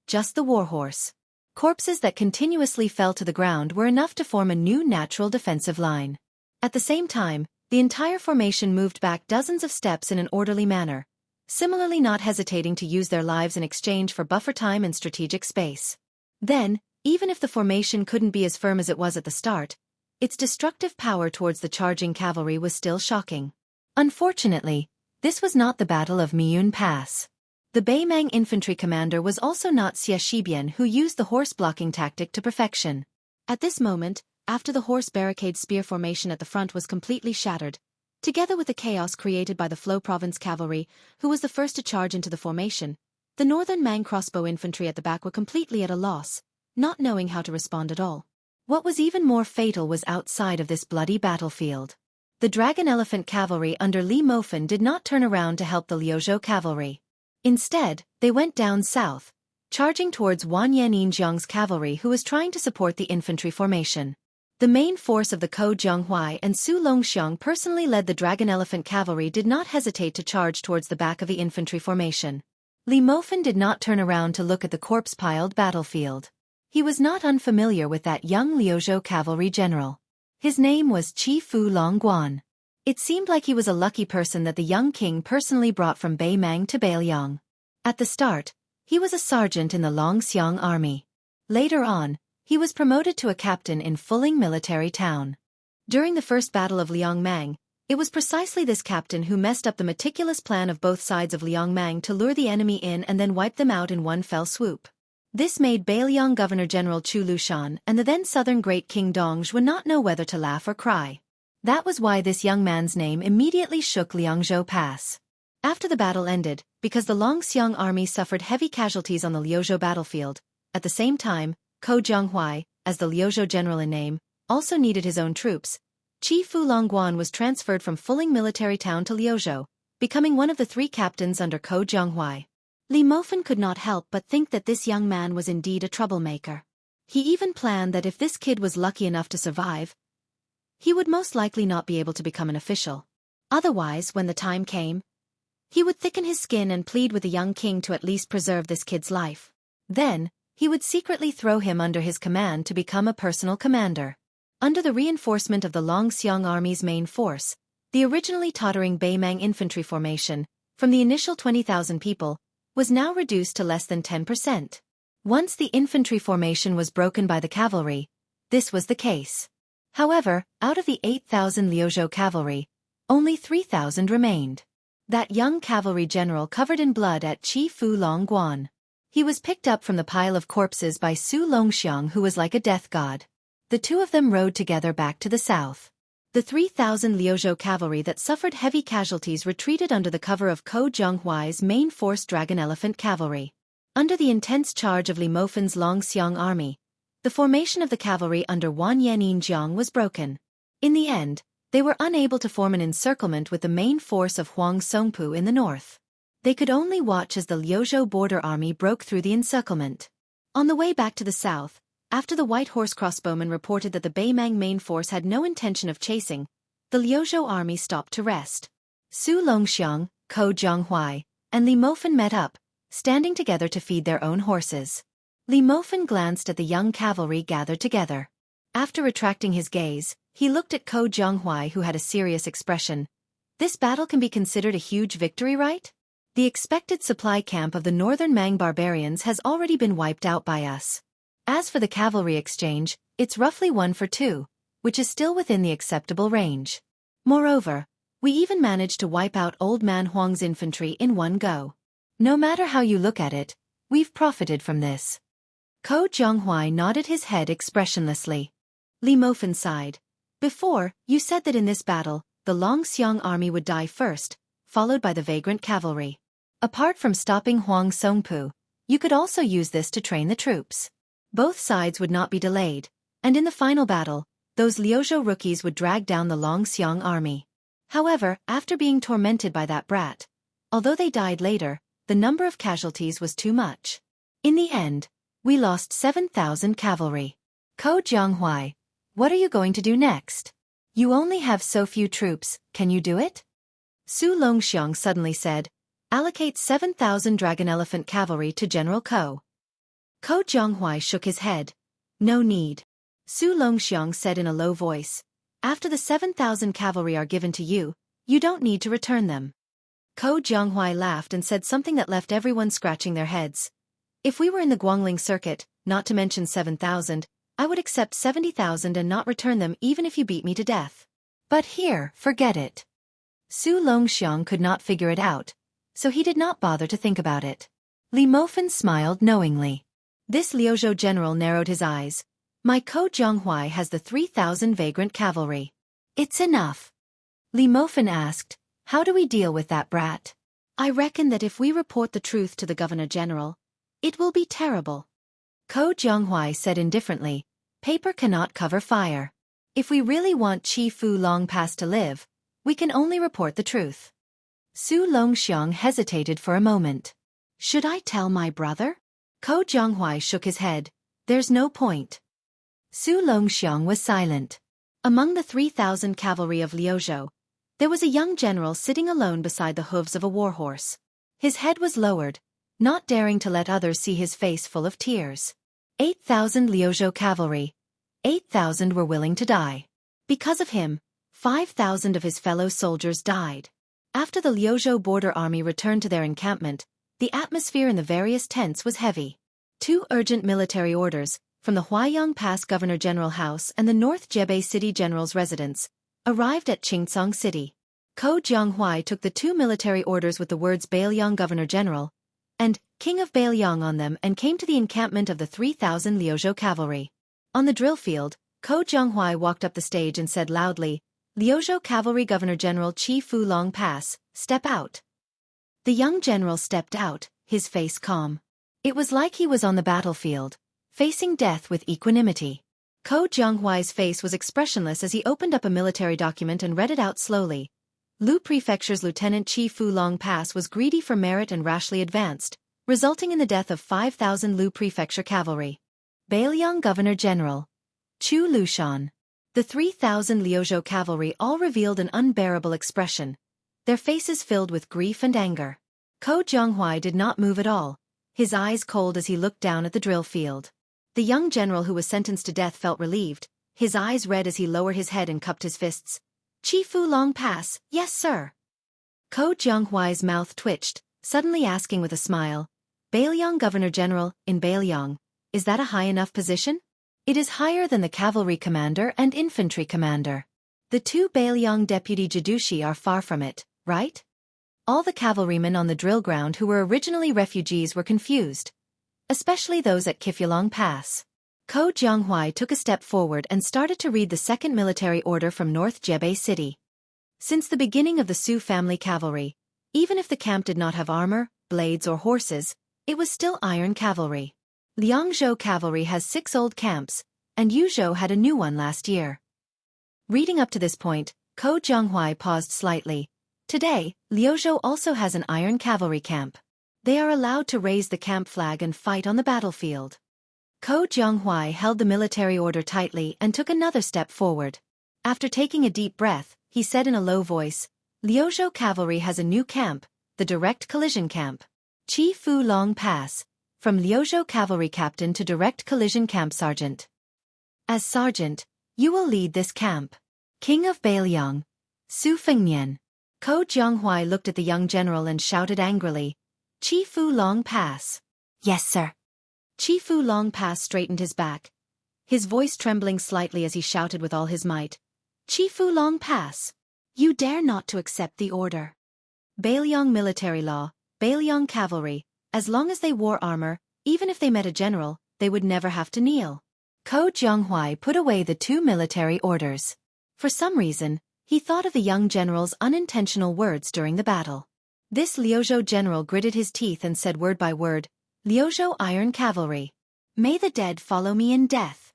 just the warhorse corpses that continuously fell to the ground were enough to form a new natural defensive line. At the same time, the entire formation moved back dozens of steps in an orderly manner, similarly not hesitating to use their lives in exchange for buffer time and strategic space. Then, even if the formation couldn't be as firm as it was at the start, its destructive power towards the charging cavalry was still shocking. Unfortunately, this was not the Battle of Miyun Pass. The Baimang infantry commander was also not Xie Shibian, who used the horse-blocking tactic to perfection. At this moment, after the horse barricade spear formation at the front was completely shattered, together with the chaos created by the Flo province cavalry, who was the first to charge into the formation, the Northern Mang crossbow infantry at the back were completely at a loss, not knowing how to respond at all. What was even more fatal was outside of this bloody battlefield. The Dragon Elephant cavalry under Li Mofen did not turn around to help the Liuzhou cavalry. Instead, they went down south, charging towards Wanyan Yinjiang's cavalry, who was trying to support the infantry formation. The main force of the Ko Jianghuai and Su Longxiang personally led the Dragon Elephant cavalry did not hesitate to charge towards the back of the infantry formation. Li Mofen did not turn around to look at the corpse-piled battlefield. He was not unfamiliar with that young Liuzhou cavalry general. His name was Chi Fu Longguan. It seemed like he was a lucky person that the young king personally brought from Baimang to Bailiang. At the start, he was a sergeant in the Longxiang army. Later on, he was promoted to a captain in Fuling military town. During the first battle of Liangmang, it was precisely this captain who messed up the meticulous plan of both sides of Liangmang to lure the enemy in and then wipe them out in one fell swoop. This made Bailiang Governor-General Chu Lushan and the then southern Great King Dongzhi would not know whether to laugh or cry. That was why this young man's name immediately shook Liangzhou Pass. After the battle ended, because the Longxiang army suffered heavy casualties on the Liuzhou battlefield, at the same time, Ko Jianghuai, as the Liuzhou general in name, also needed his own troops. Chi Fu Longguan was transferred from Fuling military town to Liuzhou, becoming one of the 3 captains under Ko Jianghuai. Li Mofen could not help but think that this young man was indeed a troublemaker. He even planned that if this kid was lucky enough to survive, he would most likely not be able to become an official. Otherwise, when the time came, he would thicken his skin and plead with the young king to at least preserve this kid's life. Then, he would secretly throw him under his command to become a personal commander. Under the reinforcement of the Longxiang Army's main force, the originally tottering Baimang infantry formation, from the initial 20,000 people, was now reduced to less than 10%. Once the infantry formation was broken by the cavalry, this was the case. However, out of the 8,000 Liuzhou cavalry, only 3,000 remained. That young cavalry general covered in blood at Qi Fu Longguan. He was picked up from the pile of corpses by Su Longxiang, who was like a death god. The two of them rode together back to the south. The 3,000 Liuzhou cavalry that suffered heavy casualties retreated under the cover of Ko Zhonghuai's main force Dragon Elephant Cavalry. Under the intense charge of Li Mofen's Longxiang army, the formation of the cavalry under Wan Yanin Jiang was broken. In the end, they were unable to form an encirclement with the main force of Huang Songpu in the north. They could only watch as the Liuzhou border army broke through the encirclement. On the way back to the south, after the White Horse crossbowmen reported that the Baimang main force had no intention of chasing, the Liuzhou army stopped to rest. Su Longxiang, Ko Zhonghuai, and Li Mofen met up, standing together to feed their own horses. Li Mofen glanced at the young cavalry gathered together. After retracting his gaze, he looked at Ko Zhonghuai, who had a serious expression. This battle can be considered a huge victory, right? The expected supply camp of the northern Mang barbarians has already been wiped out by us. As for the cavalry exchange, it's roughly 1 for 2, which is still within the acceptable range. Moreover, we even managed to wipe out Old Man Huang's infantry in one go. No matter how you look at it, we've profited from this. Ko Zhonghuai nodded his head expressionlessly. Li Mofen sighed. Before, you said that in this battle, the Longxiang army would die first, followed by the vagrant cavalry. Apart from stopping Huang Songpu, you could also use this to train the troops. Both sides would not be delayed, and in the final battle, those Liuzhou rookies would drag down the Longxiang army. However, after being tormented by that brat, although they died later, the number of casualties was too much. In the end, we lost 7,000 cavalry. Ko Zhonghuai, what are you going to do next? You only have so few troops, can you do it? Su Longxiang suddenly said, allocate 7,000 Dragon Elephant cavalry to General Ko. Ko Zhonghuai shook his head. No need. Su Longxiang said in a low voice, after the 7,000 cavalry are given to you, you don't need to return them. Ko Zhonghuai laughed and said something that left everyone scratching their heads. If we were in the Guangling circuit, not to mention 7,000, I would accept 70,000 and not return them even if you beat me to death. But here, forget it. Su Longxiang could not figure it out, so he did not bother to think about it. Li Mofen smiled knowingly. This Liuzhou general narrowed his eyes. My Ko Zhonghuai has the 3,000 vagrant cavalry. It's enough. Li Mofen asked, how do we deal with that brat? I reckon that if we report the truth to the Governor-General, it will be terrible. Ko Zhonghuai said indifferently, paper cannot cover fire. If we really want Qi Fu Long Pass to live, we can only report the truth. Su Longxiang hesitated for a moment. Should I tell my brother? Ko Zhonghuai shook his head. There's no point. Su Longxiang was silent. Among the 3,000 cavalry of Liuzhou, there was a young general sitting alone beside the hooves of a warhorse. His head was lowered, not daring to let others see his face full of tears. 8,000 Liuzhou cavalry. 8,000 were willing to die. Because of him, 5,000 of his fellow soldiers died. After the Liuzhou border army returned to their encampment, the atmosphere in the various tents was heavy. 2 urgent military orders, from the Huaiyang Pass Governor-General House and the North Jebei City General's residence, arrived at Qingcang City. Ko Zhonghuai took the 2 military orders with the words Bailiang Governor-General and King of Bailiang on them and came to the encampment of the 3,000 Liuzhou cavalry. On the drill field, Ko Zhonghuai walked up the stage and said loudly, Liuzhou Cavalry Governor-General Qi Fu Long Pass, step out. The young general stepped out, his face calm. It was like he was on the battlefield, facing death with equanimity. Ko Zhonghuai's face was expressionless as he opened up a military document and read it out slowly. Lu Prefecture's Lieutenant Qi Fu Long Pass was greedy for merit and rashly advanced, resulting in the death of 5,000 Lu Prefecture cavalry. Bailiang Governor-General Chu Lushan. The 3,000 Liuzhou cavalry all revealed an unbearable expression, their faces filled with grief and anger. Ko Zhonghuai did not move at all, his eyes cold as he looked down at the drill field. The young general who was sentenced to death felt relieved, his eyes red as he lowered his head and cupped his fists. "Chifu Long Pass, yes sir." Ko Jianghuai's mouth twitched, suddenly asking with a smile, "Bailiang Governor General, in Bailiang, is that a high enough position?" "It is higher than the cavalry commander and infantry commander. The two Bailiang deputy Jidushi are far from it, right?" All the cavalrymen on the drill ground who were originally refugees were confused, especially those at Kifyalong Pass. Ko Jianghuai took a step forward and started to read the second military order from North Jebei City. Since the beginning of the Su family cavalry, even if the camp did not have armor, blades or horses, it was still iron cavalry. Liangzhou cavalry has 6 old camps, and Yuzhou had a new one last year. Reading up to this point, Ko Jianghuai paused slightly. Today, Liuzhou also has an iron cavalry camp. They are allowed to raise the camp flag and fight on the battlefield. Ko Jianghuai held the military order tightly and took another step forward. After taking a deep breath, he said in a low voice, "Liuzhou cavalry has a new camp, the direct collision camp. Chi Fu Long Pass, from Liuzhou cavalry captain to direct collision camp sergeant. As sergeant, you will lead this camp. King of Bailiang, Su Fengnian." Ko Jianghuai looked at the young general and shouted angrily, "Chi Fu Long Pass." "Yes, sir." Chi Fu Long Pass straightened his back, his voice trembling slightly as he shouted with all his might, "Chi Fu Long Pass, you dare not to accept the order. Bailiang military law, Bailiang cavalry, as long as they wore armor, even if they met a general, they would never have to kneel." Ko Jianghuai put away the 2 military orders. For some reason, he thought of the young general's unintentional words during the battle. This Liuzhou general gritted his teeth and said word by word, "Liuzhou iron cavalry. May the dead follow me in death."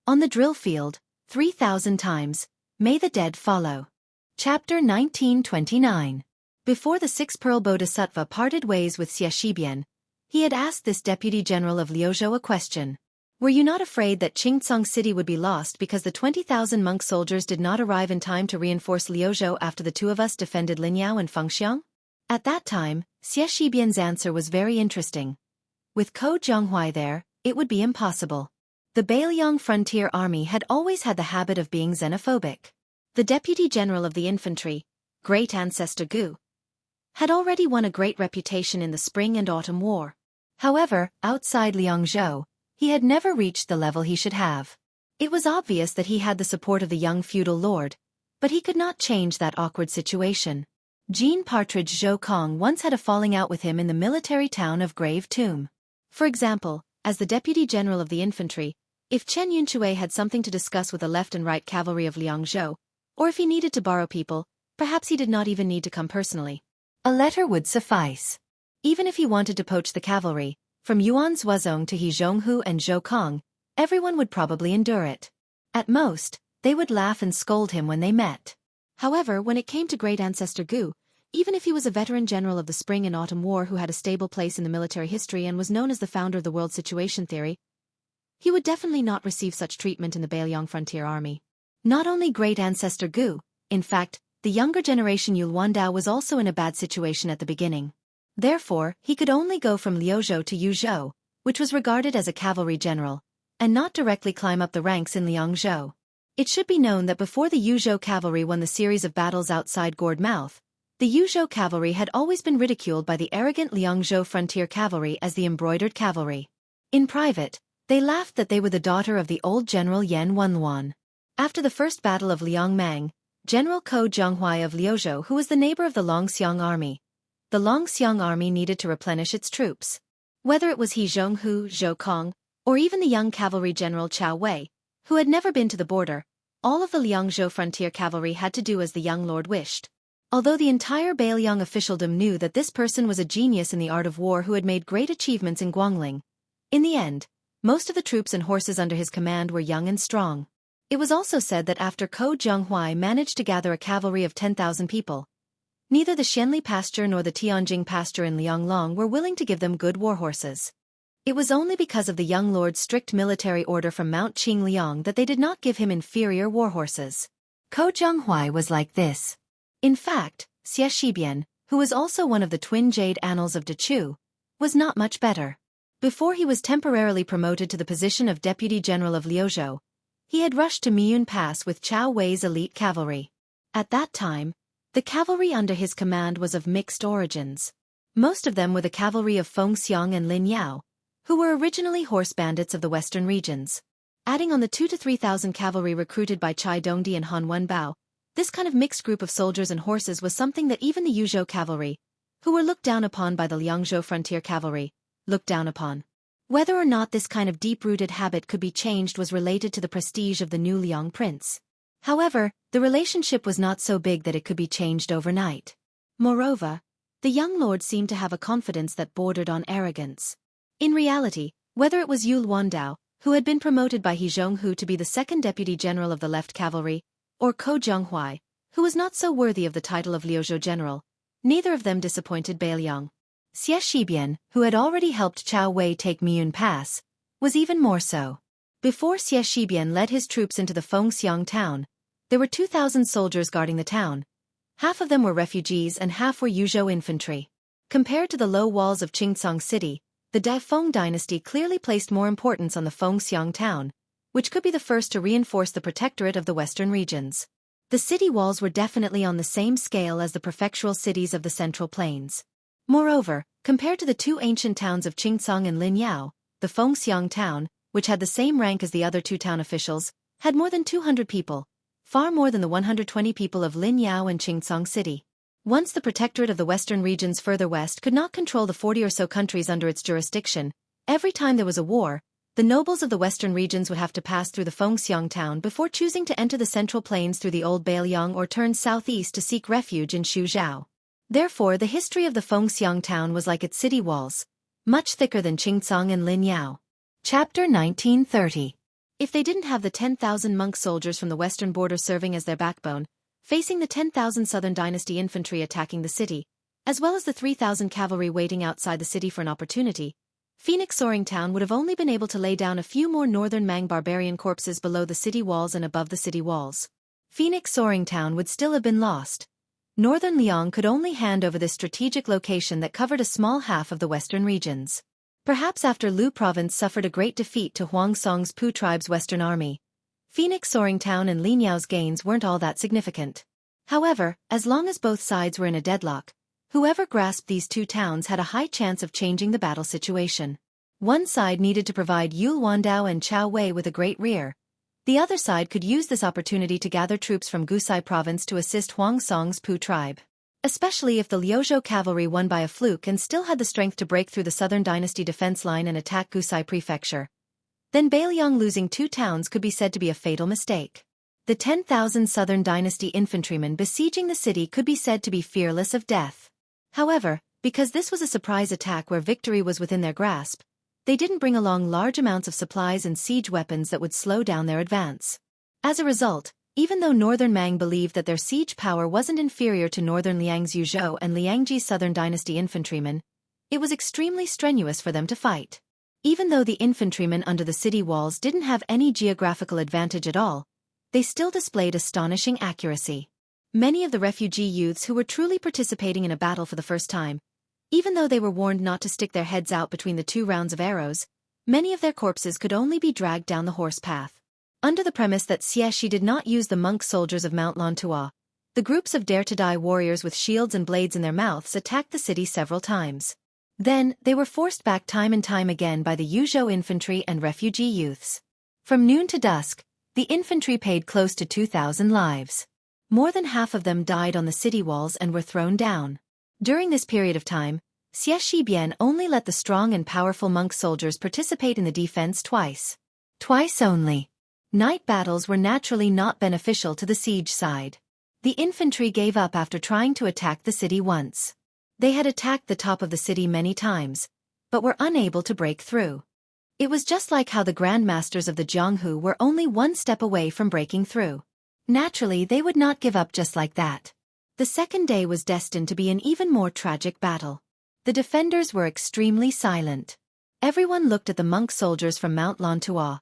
On the drill field, 3,000 times, "May the dead follow." Chapter 1929. Before the 6 Pearl Bodhisattva parted ways with Xie Shibian, he had asked this deputy general of Liuzhou a question. "Were you not afraid that Qingcang City would be lost because the 20,000 monk soldiers did not arrive in time to reinforce Liuzhou after the 2 of us defended Linyao and Fengxiang?" At that time, Xie Shibian's answer was very interesting. With Ko Jianghuai there, it would be impossible. The Bailiang frontier army had always had the habit of being xenophobic. The deputy general of the infantry, great ancestor Gu, had already won a great reputation in the Spring and Autumn War. However, outside Liangzhou, he had never reached the level he should have. It was obvious that he had the support of the young feudal lord, but he could not change that awkward situation. Jean Partridge Zhou Kong once had a falling out with him in the military town of Grave Tomb. For example, as the deputy general of the infantry, if Chen Yunshui had something to discuss with the left and right cavalry of Liangzhou, or if he needed to borrow people, perhaps he did not even need to come personally. A letter would suffice. Even if he wanted to poach the cavalry, from Yuan Zuozong to He Zhonghu and Zhou Kong, everyone would probably endure it. At most, they would laugh and scold him when they met. However, when it came to great ancestor Gu, even if he was a veteran general of the Spring and Autumn War who had a stable place in the military history and was known as the founder of the world situation theory, he would definitely not receive such treatment in the Bailiang frontier army. Not only great ancestor Gu, in fact, the younger generation Yulwandao was also in a bad situation at the beginning. Therefore, he could only go from Liuzhou to Yuzhou, which was regarded as a cavalry general, and not directly climb up the ranks in Liangzhou. It should be known that before the Yuzhou cavalry won the series of battles outside Gourd Mouth, the Yuzhou cavalry had always been ridiculed by the arrogant Liangzhou frontier cavalry as the embroidered cavalry. In private, they laughed that they were the daughter of the old general Yan Wenluan. After the first battle of Liangmang, General Ko Jianghuai of Liuzhou, who was the neighbor of the Longxiang army, the Longxiang army needed to replenish its troops. Whether it was He Zhonghu, Zhou Kong, or even the young cavalry general Chao Wei, who had never been to the border, all of the Liangzhou frontier cavalry had to do as the young lord wished. Although the entire Bailiang officialdom knew that this person was a genius in the art of war who had made great achievements in Guangling, in the end, most of the troops and horses under his command were young and strong. It was also said that after Ko Jianghuai managed to gather a cavalry of 10,000 people, neither the Xianli pasture nor the Tianjing pasture in Lianglong were willing to give them good war horses. It was only because of the young lord's strict military order from Mount Qingliang that they did not give him inferior war horses. Ko Jianghuai was like this. In fact, Xie Shibian, who was also one of the twin jade annals of Dechu, was not much better. Before he was temporarily promoted to the position of deputy general of Liuzhou, He had rushed to Miyun Pass with Chao Wei's elite cavalry. At that time, the cavalry under his command was of mixed origins. Most of them were the cavalry of Feng Xiang and Lin Yao, who were originally horse bandits of the western regions. Adding on the 2,000 to 3,000 cavalry recruited by Chai Dongdi and Han Wenbao, this kind of mixed group of soldiers and horses was something that even the Yuzhou cavalry, who were looked down upon by the Liangzhou frontier cavalry, looked down upon. Whether or not this kind of deep-rooted habit could be changed was related to the prestige of the new Liang prince. However, the relationship was not so big that it could be changed overnight. Moreover, the young lord seemed to have a confidence that bordered on arrogance. In reality, whether it was Yu Luandao, who had been promoted by He Zhonghu to be the second deputy general of the left cavalry, or Ko Zhonghuai, who was not so worthy of the title of Liuzhou general, neither of them disappointed Beiliang. Xie Shibian, who had already helped Chao Wei take Miyun Pass, was even more so. Before Xie Shibian led his troops into the Fengxiang town, there were 2,000 soldiers guarding the town. Half of them were refugees and half were Yuzhou infantry. Compared to the low walls of Qingcang City, the Daifeng dynasty clearly placed more importance on the Fengxiang town, which could be the first to reinforce the protectorate of the western regions. The city walls were definitely on the same scale as the prefectural cities of the Central Plains. Moreover, compared to the two ancient towns of Qingcang and Linyao, the Fengxiang town, which had the same rank as the other two town officials, had more than 200 people, far more than the 120 people of Linyao and Qingcang City. Once the protectorate of the western regions further west could not control the 40 or so countries under its jurisdiction, every time there was a war, the nobles of the western regions would have to pass through the Fengxiang town before choosing to enter the Central Plains through the old Beiliang or turn southeast to seek refuge in Xuzhou. Therefore, the history of the Fengxiang town was like its city walls, much thicker than Qingcang and Linyao. Chapter 1930. If they didn't have the 10,000 monk soldiers from the western border serving as their backbone, facing the 10,000 southern dynasty infantry attacking the city, as well as the 3,000 cavalry waiting outside the city for an opportunity, Phoenix Soaring Town would have only been able to lay down a few more northern Mang barbarian corpses below the city walls and above the city walls. Phoenix Soaring Town would still have been lost. Northern Liang could only hand over this strategic location that covered a small half of the western regions. Perhaps after Lu province suffered a great defeat to Huang Song's Pu tribe's western army, Phoenix Soaring Town and Linyao's gains weren't all that significant. However, as long as both sides were in a deadlock, whoever grasped these two towns had a high chance of changing the battle situation. One side needed to provide Yu Luandao and Chao Wei with a great rear. The other side could use this opportunity to gather troops from Gusai province to assist Huang Song's Pu tribe. Especially if the Liuzhou cavalry won by a fluke and still had the strength to break through the southern dynasty defense line and attack Gusai prefecture. Then Beiliang losing two towns could be said to be a fatal mistake. The 10,000 southern dynasty infantrymen besieging the city could be said to be fearless of death. However, because this was a surprise attack where victory was within their grasp, they didn't bring along large amounts of supplies and siege weapons that would slow down their advance. As a result, even though Northern Mang believed that their siege power wasn't inferior to Northern Liang's Yuzhou and Liangji's southern dynasty infantrymen, it was extremely strenuous for them to fight. Even though the infantrymen under the city walls didn't have any geographical advantage at all, they still displayed astonishing accuracy. Many of the refugee youths who were truly participating in a battle for the first time, even though they were warned not to stick their heads out between the 2 rounds of arrows, many of their corpses could only be dragged down the horse path. Under the premise that Xie did not use the monk soldiers of Mount Lantua, the groups of dare-to-die warriors with shields and blades in their mouths attacked the city several times. Then, they were forced back time and time again by the Yuzhou infantry and refugee youths. From noon to dusk, the infantry paid close to 2,000 lives. More than half of them died on the city walls and were thrown down. During this period of time, Xie Shibian only let the strong and powerful monk soldiers participate in the defense twice. Twice only. Night battles were naturally not beneficial to the siege side. The infantry gave up after trying to attack the city once. They had attacked the top of the city many times, but were unable to break through. It was just like how the grandmasters of the Jianghu were only one step away from breaking through. Naturally, they would not give up just like that. The second day was destined to be an even more tragic battle. The defenders were extremely silent. Everyone looked at the monk soldiers from Mount Lantua,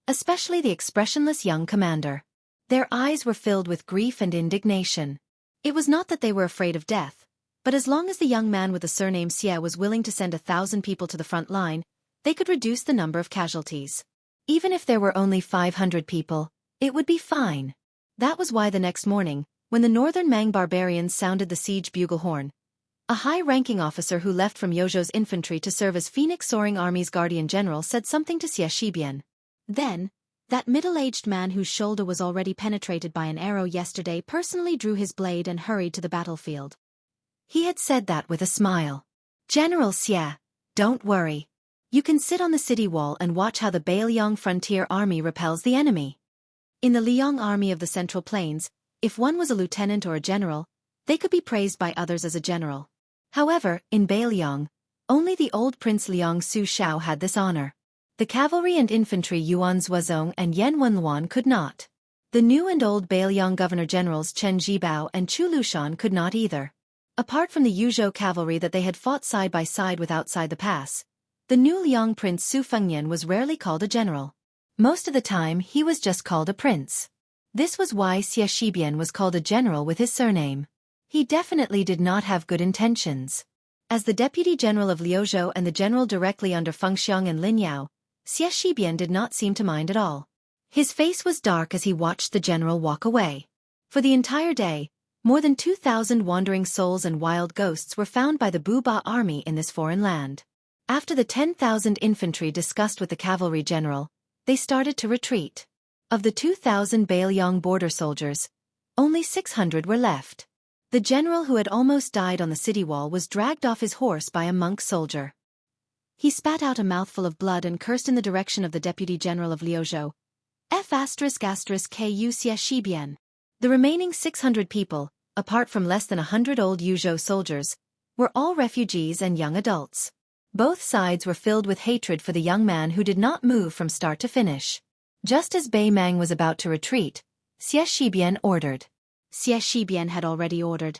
especially the expressionless young commander. Their eyes were filled with grief and indignation. It was not that they were afraid of death, but as long as the young man with the surname Xie was willing to send 1,000 people to the front line, they could reduce the number of casualties. Even if there were only 500 people, It would be fine. That was why the next morning, when the northern Mang barbarians sounded the siege bugle horn, a high-ranking officer who left from Yozhou's infantry to serve as Phoenix Soaring Army's guardian general said something to Xie Shibian. Then, that middle-aged man whose shoulder was already penetrated by an arrow yesterday personally drew his blade and hurried to the battlefield. He had said that with a smile. General Xie, don't worry. You can sit on the city wall and watch how the Bailiang Frontier Army repels the enemy. In the Liang Army of the Central Plains, if one was a lieutenant or a general, they could be praised by others as a general. However, in Bailiang, only the old Prince Liang Su Shao had this honor. The cavalry and infantry Yuan Zuozong and Yan Wenluan could not. The new and old Bailiang governor-generals Chen Zhibao and Chu Lushan could not either. Apart from the Yuzhou cavalry that they had fought side by side with outside the pass, the new Liang Prince Su Fengnian was rarely called a general. Most of the time he was just called a prince. This was why Xie Shibian was called a general with his surname. He definitely did not have good intentions. As the deputy general of Liuzhou and the general directly under Feng Xiang and Lin Yao, Xie Shibian did not seem to mind at all. His face was dark as he watched the general walk away. For the entire day, more than 2,000 wandering souls and wild ghosts were found by the Buba army in this foreign land. After the 10,000 infantry discussed with the cavalry general, they started to retreat. Of the 2,000 Bailiang border soldiers, only 600 were left. The general who had almost died on the city wall was dragged off his horse by a monk soldier. He spat out a mouthful of blood and cursed in the direction of the deputy general of Liuzhou. F***ku Xie Shibian. The remaining 600 people, apart from less than 100 old Yuzhou soldiers, were all refugees and young adults. Both sides were filled with hatred for the young man who did not move from start to finish. Just as Bai Mang was about to retreat, Xie Shibian ordered. Xie Shibian had already ordered.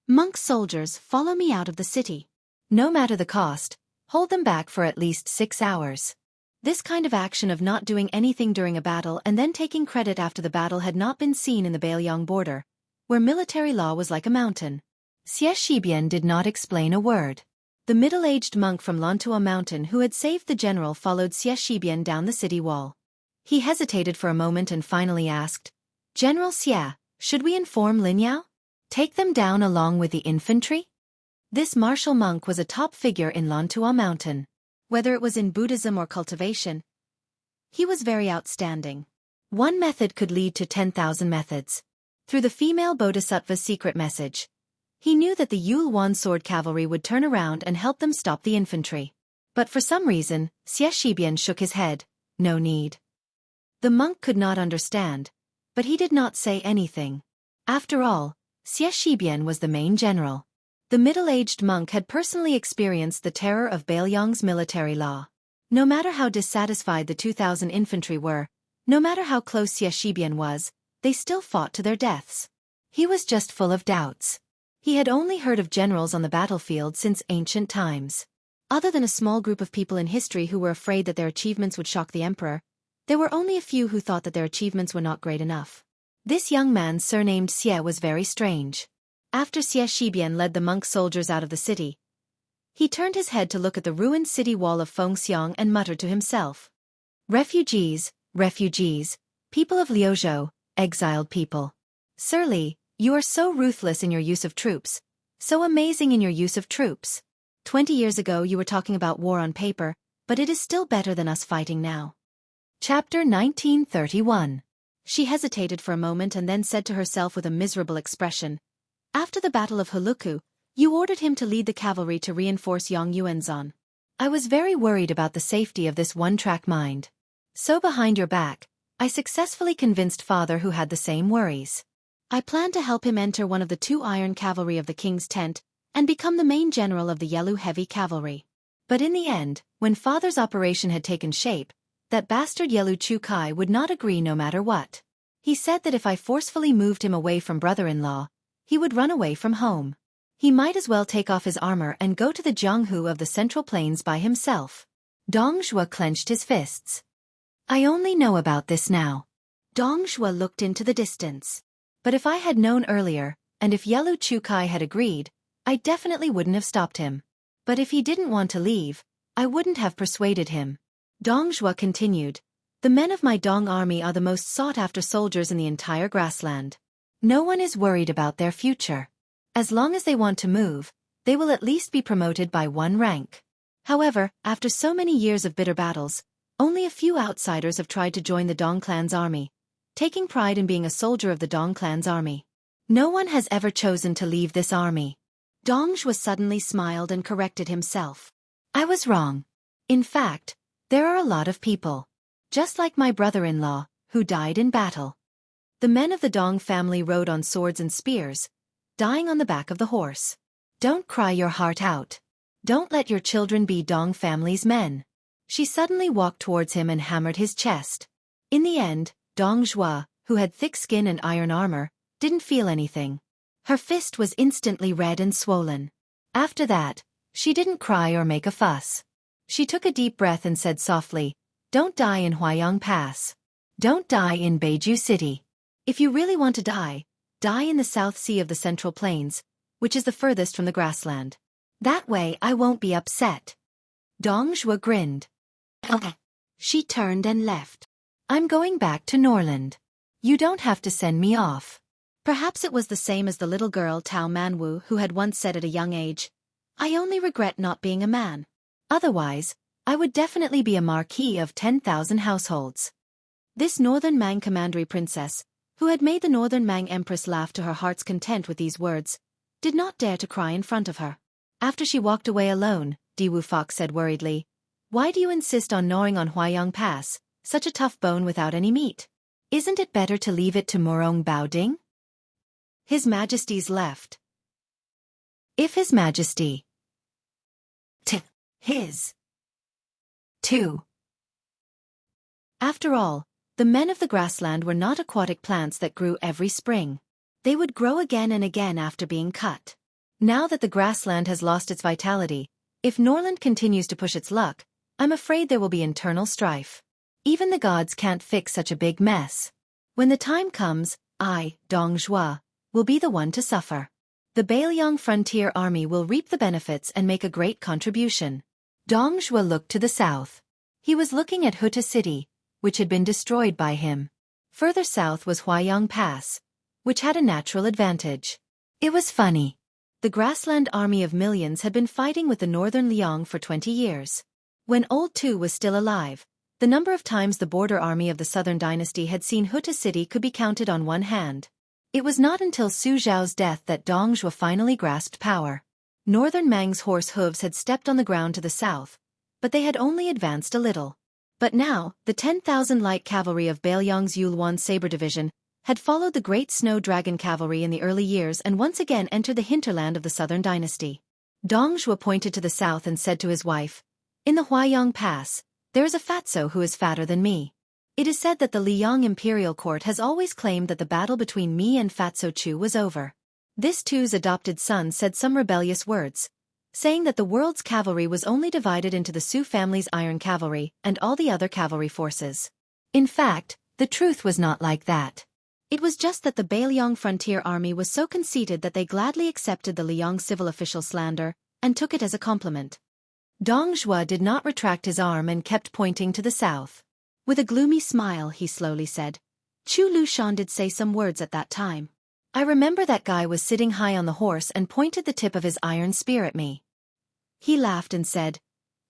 Monk soldiers, follow me out of the city. No matter the cost, hold them back for at least 6 hours. This kind of action of not doing anything during a battle and then taking credit after the battle had not been seen in the Bailiang border, where military law was like a mountain. Xie Shibian did not explain a word. The middle-aged monk from Lantua Mountain who had saved the general followed Xie Shibian down the city wall. He hesitated for a moment and finally asked, General Xie, should we inform Lin Yao? Take them down along with the infantry? This martial monk was a top figure in Lantua Mountain. Whether it was in Buddhism or cultivation, he was very outstanding. One method could lead to 10,000 methods. Through the female Bodhisattva's secret message, he knew that the Yulwan sword cavalry would turn around and help them stop the infantry. But for some reason, Xie Shibian shook his head. No need. The monk could not understand, but he did not say anything. After all, Xie Shibian was the main general. The middle-aged monk had personally experienced the terror of Bailiang's military law. No matter how dissatisfied the 2,000 infantry were, no matter how close Xie Shibian was, they still fought to their deaths. He was just full of doubts. He had only heard of generals on the battlefield since ancient times. Other than a small group of people in history who were afraid that their achievements would shock the emperor, there were only a few who thought that their achievements were not great enough. This young man surnamed Xie was very strange. After Xie Shibian led the monk soldiers out of the city, he turned his head to look at the ruined city wall of Fengxiang and muttered to himself. Refugees, refugees, people of Liuzhou, exiled people. Sir Li, you are so ruthless in your use of troops, so amazing in your use of troops. 20 years ago you were talking about war on paper, but it is still better than us fighting now. Chapter 1931. She hesitated for a moment and then said to herself with a miserable expression, After the Battle of Huluku, you ordered him to lead the cavalry to reinforce Yang Yuanzan. I was very worried about the safety of this one-track mind. So behind your back, I successfully convinced father who had the same worries. I planned to help him enter one of the 2 iron cavalry of the king's tent and become the main general of the Yelu heavy cavalry. But in the end, when father's operation had taken shape, that bastard Yelu Chu Kai would not agree no matter what. He said that if I forcefully moved him away from brother-in-law, he would run away from home. He might as well take off his armor and go to the Jianghu of the Central Plains by himself. Dong Zhuo clenched his fists. I only know about this now. Dong Zhuo looked into the distance. But if I had known earlier, and if Yelu Chu Kai had agreed, I definitely wouldn't have stopped him. But if he didn't want to leave, I wouldn't have persuaded him. Dong Zhuo continued, The men of my Dong army are the most sought-after soldiers in the entire grassland. No one is worried about their future. As long as they want to move, they will at least be promoted by 1 rank. However, after so many years of bitter battles, only a few outsiders have tried to join the Dong clan's army, taking pride in being a soldier of the Dong clan's army. No one has ever chosen to leave this army. Dongjua suddenly smiled and corrected himself. I was wrong. In fact, there are a lot of people, just like my brother-in-law, who died in battle. The men of the Dong family rode on swords and spears, dying on the back of the horse. Don't cry your heart out. Don't let your children be Dong family's men. She suddenly walked towards him and hammered his chest. In the end, Dongjua, who had thick skin and iron armor, didn't feel anything. Her fist was instantly red and swollen. After that, she didn't cry or make a fuss. She took a deep breath and said softly, "Don't die in Huayang Pass. Don't die in Beiju City. If you really want to die, die in the South Sea of the Central Plains, which is the furthest from the grassland. That way I won't be upset." Dongjua grinned. She turned and left. I'm going back to Norland. You don't have to send me off. Perhaps it was the same as the little girl Tao Manwu who had once said at a young age, I only regret not being a man. Otherwise, I would definitely be a marquis of 10,000 households. This Northern Mang commandery princess, who had made the Northern Mang empress laugh to her heart's content with these words, did not dare to cry in front of her. After she walked away alone, Diwu Fox said worriedly, Why do you insist on gnawing on Huayang Pass, such a tough bone without any meat? Isn't it better to leave it to Murong Baoding? His Majesty's left. If His Majesty. His. Too. After all, the men of the grassland were not aquatic plants that grew every spring. They would grow again and again after being cut. Now that the grassland has lost its vitality, if Norland continues to push its luck, I'm afraid there will be internal strife. Even the gods can't fix such a big mess. When the time comes, I, Dongjua, will be the one to suffer. The Bailiang Frontier Army will reap the benefits and make a great contribution. Dongjua looked to the south. He was looking at Huta City, which had been destroyed by him. Further south was Huayang Pass, which had a natural advantage. It was funny. The grassland army of millions had been fighting with the northern Liang for 20 years. When Old Tu was still alive, the number of times the border army of the southern dynasty had seen Huta City could be counted on one hand. It was not until Su Zhao's death that Dongjua finally grasped power. Northern Mang's horse hooves had stepped on the ground to the south, but they had only advanced a little. But now, the 10,000 light cavalry of Bailiang's Yulwan Saber Division had followed the great Snow Dragon cavalry in the early years and once again entered the hinterland of the southern dynasty. Dongjua pointed to the south and said to his wife, In the Huayang Pass, there is a fatso who is fatter than me. It is said that the Liang Imperial Court has always claimed that the battle between me and Fatso Chu was over. This Tu's adopted son said some rebellious words, saying that the world's cavalry was only divided into the Su family's iron cavalry and all the other cavalry forces. In fact, the truth was not like that. It was just that the Bailiang Frontier Army was so conceited that they gladly accepted the Liang civil official slander and took it as a compliment. Dongjua did not retract his arm and kept pointing to the south. With a gloomy smile, he slowly said, Chu Lushan did say some words at that time. I remember that guy was sitting high on the horse and pointed the tip of his iron spear at me. He laughed and said,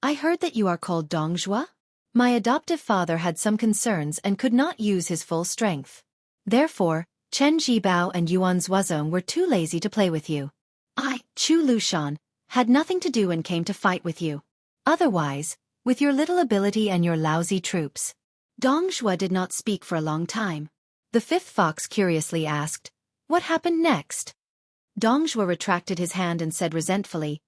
I heard that you are called Dongjua? My adoptive father had some concerns and could not use his full strength. Therefore, Chen Jibao and Yuan Zuozong were too lazy to play with you. I, Chu Lushan, had nothing to do and came to fight with you. Otherwise, with your little ability and your lousy troops. Dongjua did not speak for a long time. The fifth fox curiously asked, What happened next? Dongjua retracted his hand and said resentfully,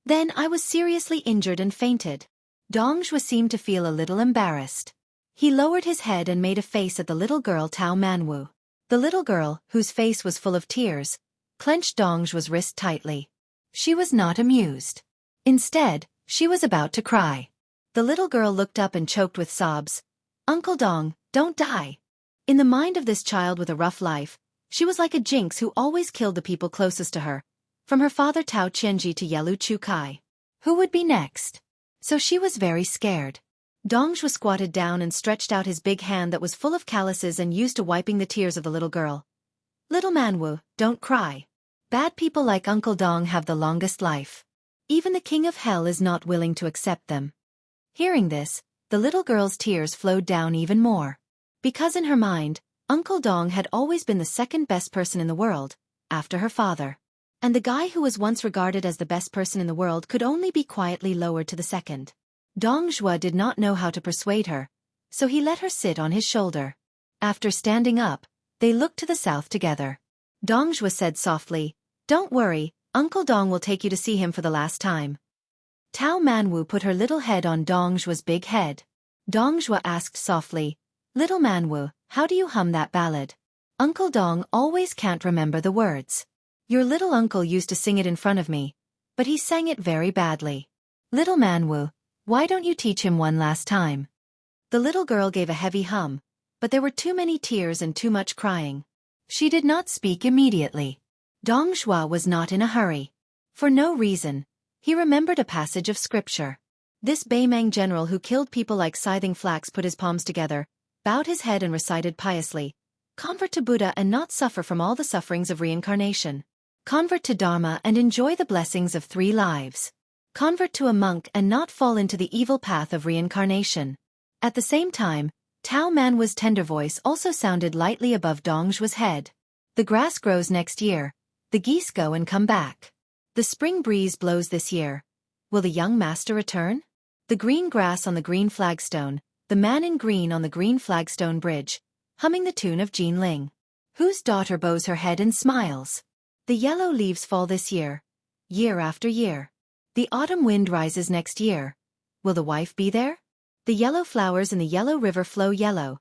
Then I was seriously injured and fainted. Dongjua seemed to feel a little embarrassed. He lowered his head and made a face at the little girl Tao Manwu. The little girl, whose face was full of tears, clenched Dongjua's wrist tightly. She was not amused. Instead, she was about to cry. The little girl looked up and choked with sobs. Uncle Dong, don't die. In the mind of this child with a rough life, she was like a jinx who always killed the people closest to her, from her father Tao Qianji to Yelu Chu Kai. Who would be next? So she was very scared. Dongzhuo squatted down and stretched out his big hand that was full of calluses and used to wiping the tears of the little girl. Little Manwu, don't cry. Bad people like Uncle Dong have the longest life. Even the king of hell is not willing to accept them. Hearing this, the little girl's tears flowed down even more. Because in her mind, Uncle Dong had always been the second best person in the world, after her father. And the guy who was once regarded as the best person in the world could only be quietly lowered to the second. Dongzhuo did not know how to persuade her, so he let her sit on his shoulder. After standing up, they looked to the south together. Dongzhuo said softly, "Don't worry, Uncle Dong will take you to see him for the last time." Tao Manwu put her little head on Dongzhuo's big head. Dongzhuo asked softly, "Little Manwu, how do you hum that ballad? Uncle Dong always can't remember the words. Your little uncle used to sing it in front of me, but he sang it very badly. Little Manwu, why don't you teach him one last time?" The little girl gave a heavy hum, but there were too many tears and too much crying. She did not speak immediately. Dongzhuo was not in a hurry. For no reason, he remembered a passage of scripture. This Beimang general who killed people like scything flax put his palms together, bowed his head and recited piously, "Convert to Buddha and not suffer from all the sufferings of reincarnation. Convert to Dharma and enjoy the blessings of 3 lives. Convert to a monk and not fall into the evil path of reincarnation." At the same time, Tao Manwu's tender voice also sounded lightly above Dongzhuo's head. "The grass grows next year. The geese go and come back. The spring breeze blows this year. Will the young master return? The green grass on the green flagstone, the man in green on the green flagstone bridge, humming the tune of Jean Ling. Whose daughter bows her head and smiles? The yellow leaves fall this year, year after year. The autumn wind rises next year. Will the wife be there? The yellow flowers in the yellow river flow yellow.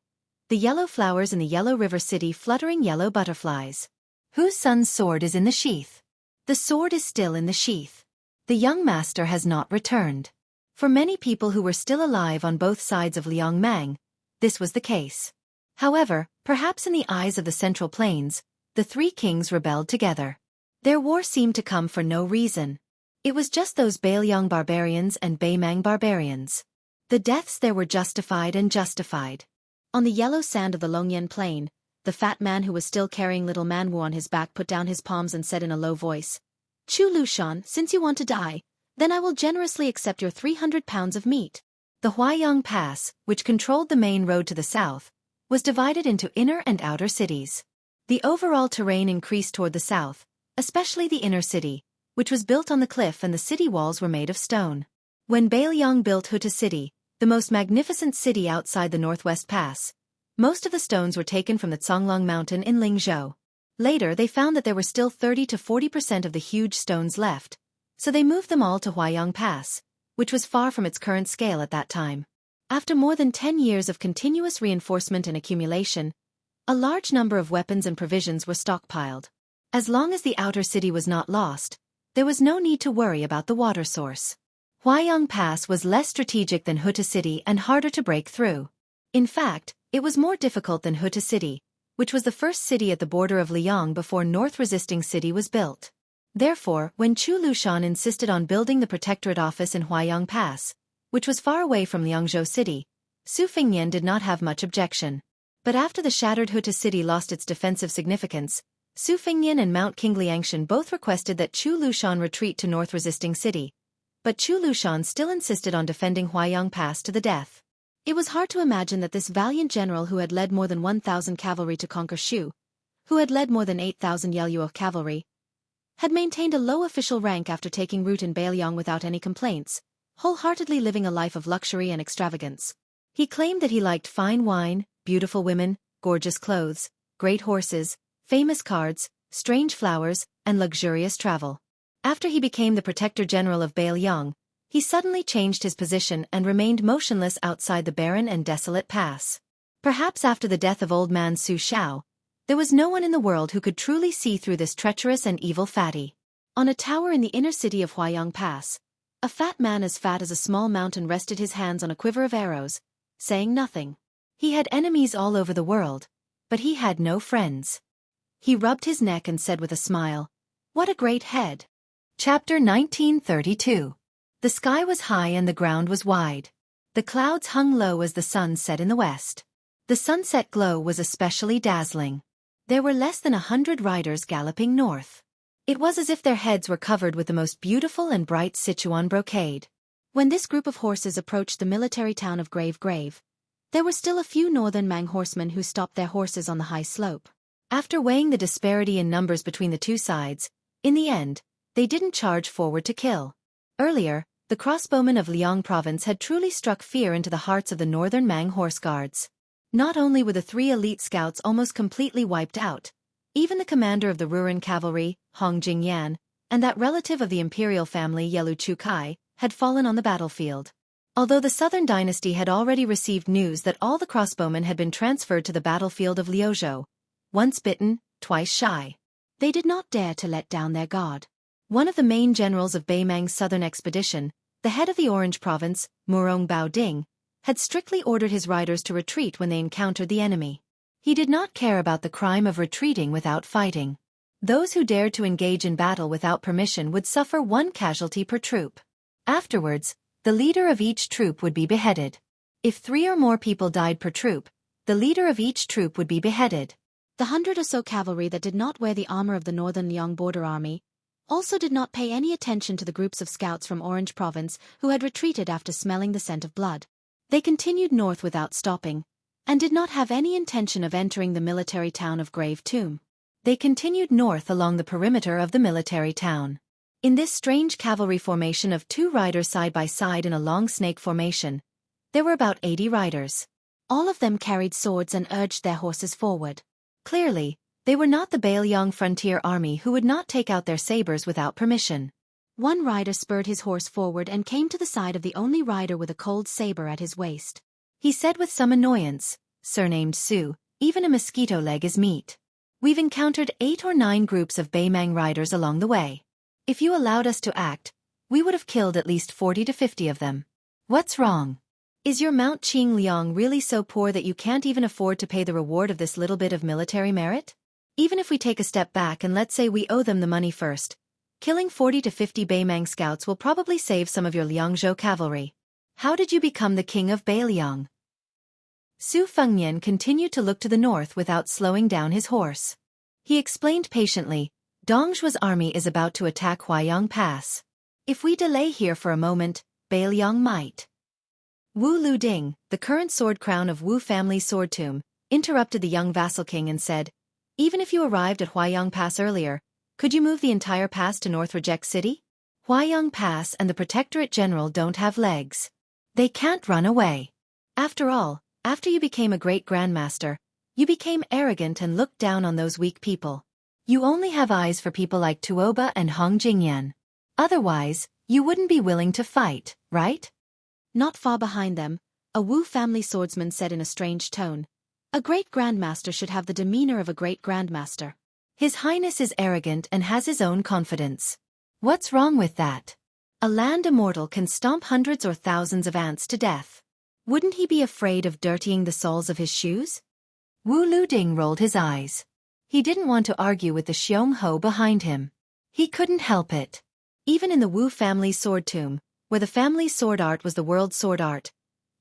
The yellow flowers in the yellow river city fluttering yellow butterflies. Whose son's sword is in the sheath? The sword is still in the sheath. The young master has not returned." For many people who were still alive on both sides of Liangmang, this was the case. However, perhaps in the eyes of the Central Plains, the 3 kings rebelled together. Their war seemed to come for no reason. It was just those Bailiang barbarians and Beimang barbarians. The deaths there were justified and justified. On the yellow sand of the Longyan plain, the fat man who was still carrying little Manwu on his back put down his palms and said in a low voice, "Chu Lushan, since you want to die, then I will generously accept your 300 pounds of meat." The Huaiyang Pass, which controlled the main road to the south, was divided into inner and outer cities. The overall terrain increased toward the south, especially the inner city, which was built on the cliff and the city walls were made of stone. When Bailiang built Huta City, the most magnificent city outside the Northwest Pass, most of the stones were taken from the Conglong Mountain in Lingzhou. Later they found that there were still 30 to 40% of the huge stones left, so they moved them all to Huaiyang Pass, which was far from its current scale at that time. After more than 10 years of continuous reinforcement and accumulation, a large number of weapons and provisions were stockpiled. As long as the outer city was not lost, there was no need to worry about the water source. Huaiyang Pass was less strategic than Huta City and harder to break through. In fact, it was more difficult than Huta City, which was the first city at the border of Liang before North Resisting City was built. Therefore, when Chu Lushan insisted on building the protectorate office in Huaiyang Pass, which was far away from Liangzhou City, Su Fingyan did not have much objection. But after the shattered Huta City lost its defensive significance, Su Fingyan and Mount King Liangshan both requested that Chu Lushan retreat to North Resisting City. But Chu Lushan still insisted on defending Huaiyang Pass to the death. It was hard to imagine that this valiant general who had led more than 1,000 cavalry to conquer Shu, who had led more than 8,000 Yaluo cavalry, had maintained a low official rank after taking root in Bailiang without any complaints, wholeheartedly living a life of luxury and extravagance. He claimed that he liked fine wine, beautiful women, gorgeous clothes, great horses, famous cards, strange flowers, and luxurious travel. After he became the Protector General of Bailiang, he suddenly changed his position and remained motionless outside the barren and desolate pass. Perhaps after the death of old man Su Shao, there was no one in the world who could truly see through this treacherous and evil fatty. On a tower in the inner city of Huaiyang Pass, a fat man as fat as a small mountain rested his hands on a quiver of arrows, saying nothing. He had enemies all over the world, but he had no friends. He rubbed his neck and said with a smile, "What a great head." Chapter 1932. The sky was high and the ground was wide. The clouds hung low as the sun set in the west. The sunset glow was especially dazzling. There were less than 100 riders galloping north. It was as if their heads were covered with the most beautiful and bright Sichuan brocade. When this group of horses approached the military town of Grave, there were still a few northern Mang horsemen who stopped their horses on the high slope. After weighing the disparity in numbers between the two sides, in the end, they didn't charge forward to kill. Earlier, the crossbowmen of Liang province had truly struck fear into the hearts of the northern Mang horse guards. Not only were the 3 elite scouts almost completely wiped out, even the commander of the Ruran cavalry, Hong Jingyan, and that relative of the imperial family Yelu Chukai, had fallen on the battlefield. Although the southern dynasty had already received news that all the crossbowmen had been transferred to the battlefield of Liuzhou, once bitten, twice shy, they did not dare to let down their guard. One of the main generals of Beimang's southern expedition, the head of the Orange province, Murong Baoding, had strictly ordered his riders to retreat when they encountered the enemy. He did not care about the crime of retreating without fighting. Those who dared to engage in battle without permission would suffer 1 casualty per troop. Afterwards, the leader of each troop would be beheaded. If 3 or more people died per troop, the leader of each troop would be beheaded. The 100 or so cavalry that did not wear the armor of the northern Liang border army also did not pay any attention to the groups of scouts from Orange province who had retreated after smelling the scent of blood. They continued north without stopping, and did not have any intention of entering the military town of Grave Tomb. They continued north along the perimeter of the military town. In this strange cavalry formation of 2 riders side by side in a long snake formation, there were about 80 riders. All of them carried swords and urged their horses forward. Clearly, they were not the Bailiang frontier army who would not take out their sabers without permission. One rider spurred his horse forward and came to the side of the only rider with a cold saber at his waist. He said with some annoyance, "Surnamed Su, even a mosquito leg is meat. We've encountered 8 or 9 groups of Beimang riders along the way. If you allowed us to act, we would have killed at least 40 to 50 of them. What's wrong? Is your Mount Qing Liang really so poor that you can't even afford to pay the reward of this little bit of military merit? Even if we take a step back and let's say we owe them the money first, killing 40 to 50 Beimang scouts will probably save some of your Liangzhou cavalry. How did you become the king of Beiliang?" Su Fengnian continued to look to the north without slowing down his horse. He explained patiently, "Dongzhuo's army is about to attack Huaiyang Pass. If we delay here for a moment, Beiliang might." Wu Luding, the current sword crown of Wu family's sword tomb, interrupted the young vassal king and said, "Even if you arrived at Huaiyang Pass earlier, could you move the entire pass to North Reject City? Huaiyang Pass and the Protectorate General don't have legs. They can't run away. After all, after you became a great grandmaster, you became arrogant and looked down on those weak people. You only have eyes for people like Tuoba and Hong Jingyan. Otherwise, you wouldn't be willing to fight, right?" Not far behind them, a Wu family swordsman said in a strange tone, "A great grandmaster should have the demeanor of a great grandmaster. His Highness is arrogant and has his own confidence. What's wrong with that? A land immortal can stomp hundreds or thousands of ants to death. Wouldn't he be afraid of dirtying the soles of his shoes?" Wu Luding rolled his eyes. He didn't want to argue with the Xiong Ho behind him. He couldn't help it. Even in the Wu family's sword tomb, where the family's sword art was the world's sword art,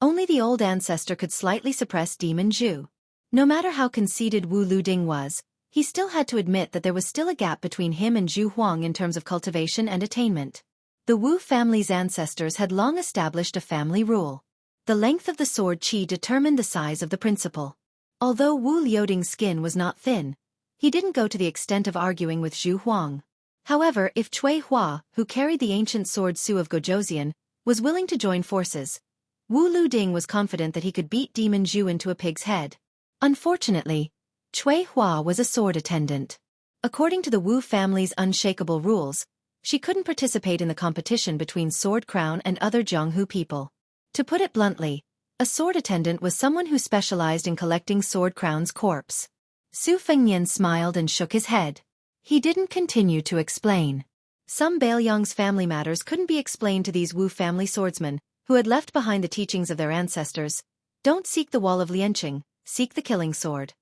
only the old ancestor could slightly suppress Demon Zhu. No matter how conceited Wu Luding was, he still had to admit that there was still a gap between him and Zhu Huang in terms of cultivation and attainment. The Wu family's ancestors had long established a family rule. The length of the sword qi determined the size of the principal. Although Wu Liuding's skin was not thin, he didn't go to the extent of arguing with Zhu Huang. However, if Cui Hua, who carried the ancient sword Su of Gojoseon, was willing to join forces, Wu Luding was confident that he could beat Demon Zhu into a pig's head. Unfortunately, Cui Hua was a sword attendant. According to the Wu family's unshakable rules, she couldn't participate in the competition between Sword Crown and other Jianghu people. To put it bluntly, a sword attendant was someone who specialized in collecting Sword Crown's corpse. Su Fengnian smiled and shook his head. He didn't continue to explain. Some Bailiang's family matters couldn't be explained to these Wu family swordsmen, who had left behind the teachings of their ancestors. Don't seek the wall of Lianqing, seek the killing sword.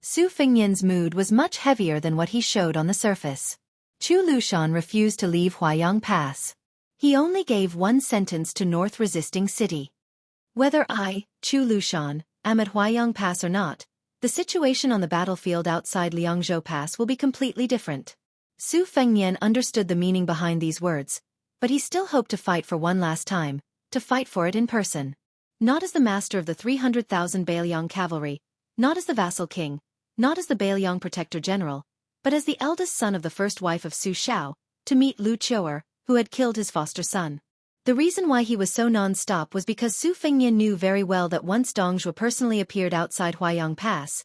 Su Fengnian's mood was much heavier than what he showed on the surface. Chu Lushan refused to leave Huaiyang Pass. He only gave one sentence to North Resisting City. Whether I, Chu Lushan, am at Huayang Pass or not, the situation on the battlefield outside Liangzhou Pass will be completely different. Su Fengnian understood the meaning behind these words, but he still hoped to fight for one last time, to fight for it in person. Not as the master of the 300,000 Bailiang cavalry, not as the vassal king, not as the Bailiang protector general, but as the eldest son of the first wife of Su Xiao, to meet Lu Qiu'er, who had killed his foster son. The reason why he was so non-stop was because Su Fengnian knew very well that once Dongzhuo personally appeared outside Huayang Pass,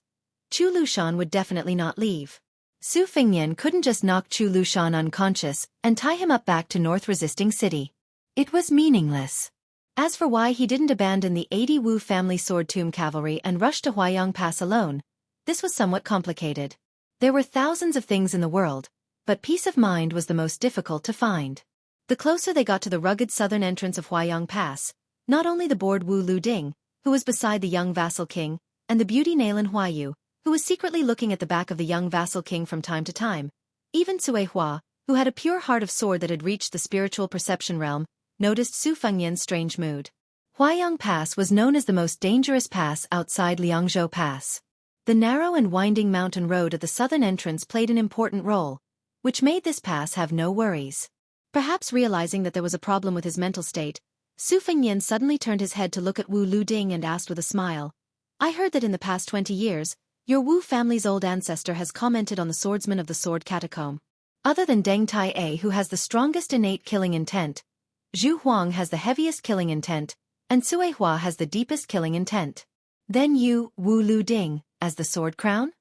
Chu Lushan would definitely not leave. Su Fengnian couldn't just knock Chu Lushan unconscious and tie him up back to North Resisting City. It was meaningless. As for why he didn't abandon the 80 Wu family sword tomb cavalry and rush to Huayang Pass alone, this was somewhat complicated. There were thousands of things in the world, but peace of mind was the most difficult to find. The closer they got to the rugged southern entrance of Huayang Pass, not only the bored Wu Luding, who was beside the young vassal king, and the beauty Nalan Huayu, who was secretly looking at the back of the young vassal king from time to time, even Cui Hua, who had a pure heart of sword that had reached the spiritual perception realm, noticed Su Fengnian's strange mood. Huayang Pass was known as the most dangerous pass outside Liangzhou Pass. The narrow and winding mountain road at the southern entrance played an important role, which made this pass have no worries. Perhaps realizing that there was a problem with his mental state, Su Fengnian suddenly turned his head to look at Wu Luding and asked with a smile, "I heard that in the past 20 years, your Wu family's old ancestor has commented on the swordsman of the sword catacomb. Other than Deng Tai-A, who has the strongest innate killing intent, Zhu Huang has the heaviest killing intent, and Cui Hua has the deepest killing intent. Then you, Wu Luding, as the sword crown?"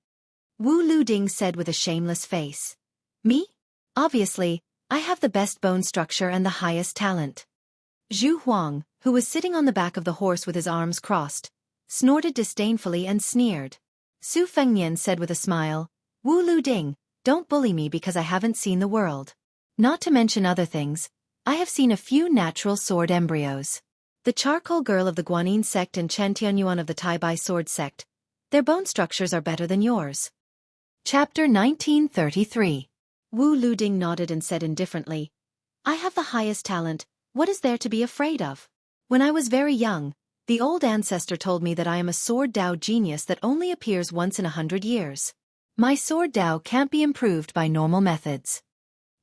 Wu Luding said with a shameless face. "Me? Obviously, I have the best bone structure and the highest talent." Zhu Huang, who was sitting on the back of the horse with his arms crossed, snorted disdainfully and sneered. Su Fengnian said with a smile, "Wu Luding, don't bully me because I haven't seen the world. Not to mention other things, I have seen a few natural sword embryos. The charcoal girl of the Guanyin sect and Chen Tianyuan of the Tai-Bai sword sect. Their bone structures are better than yours." Chapter 1933. Wu Luding nodded and said indifferently, "I have the highest talent, what is there to be afraid of? When I was very young, the old ancestor told me that I am a sword Dao genius that only appears once in 100 years. My sword Dao can't be improved by normal methods."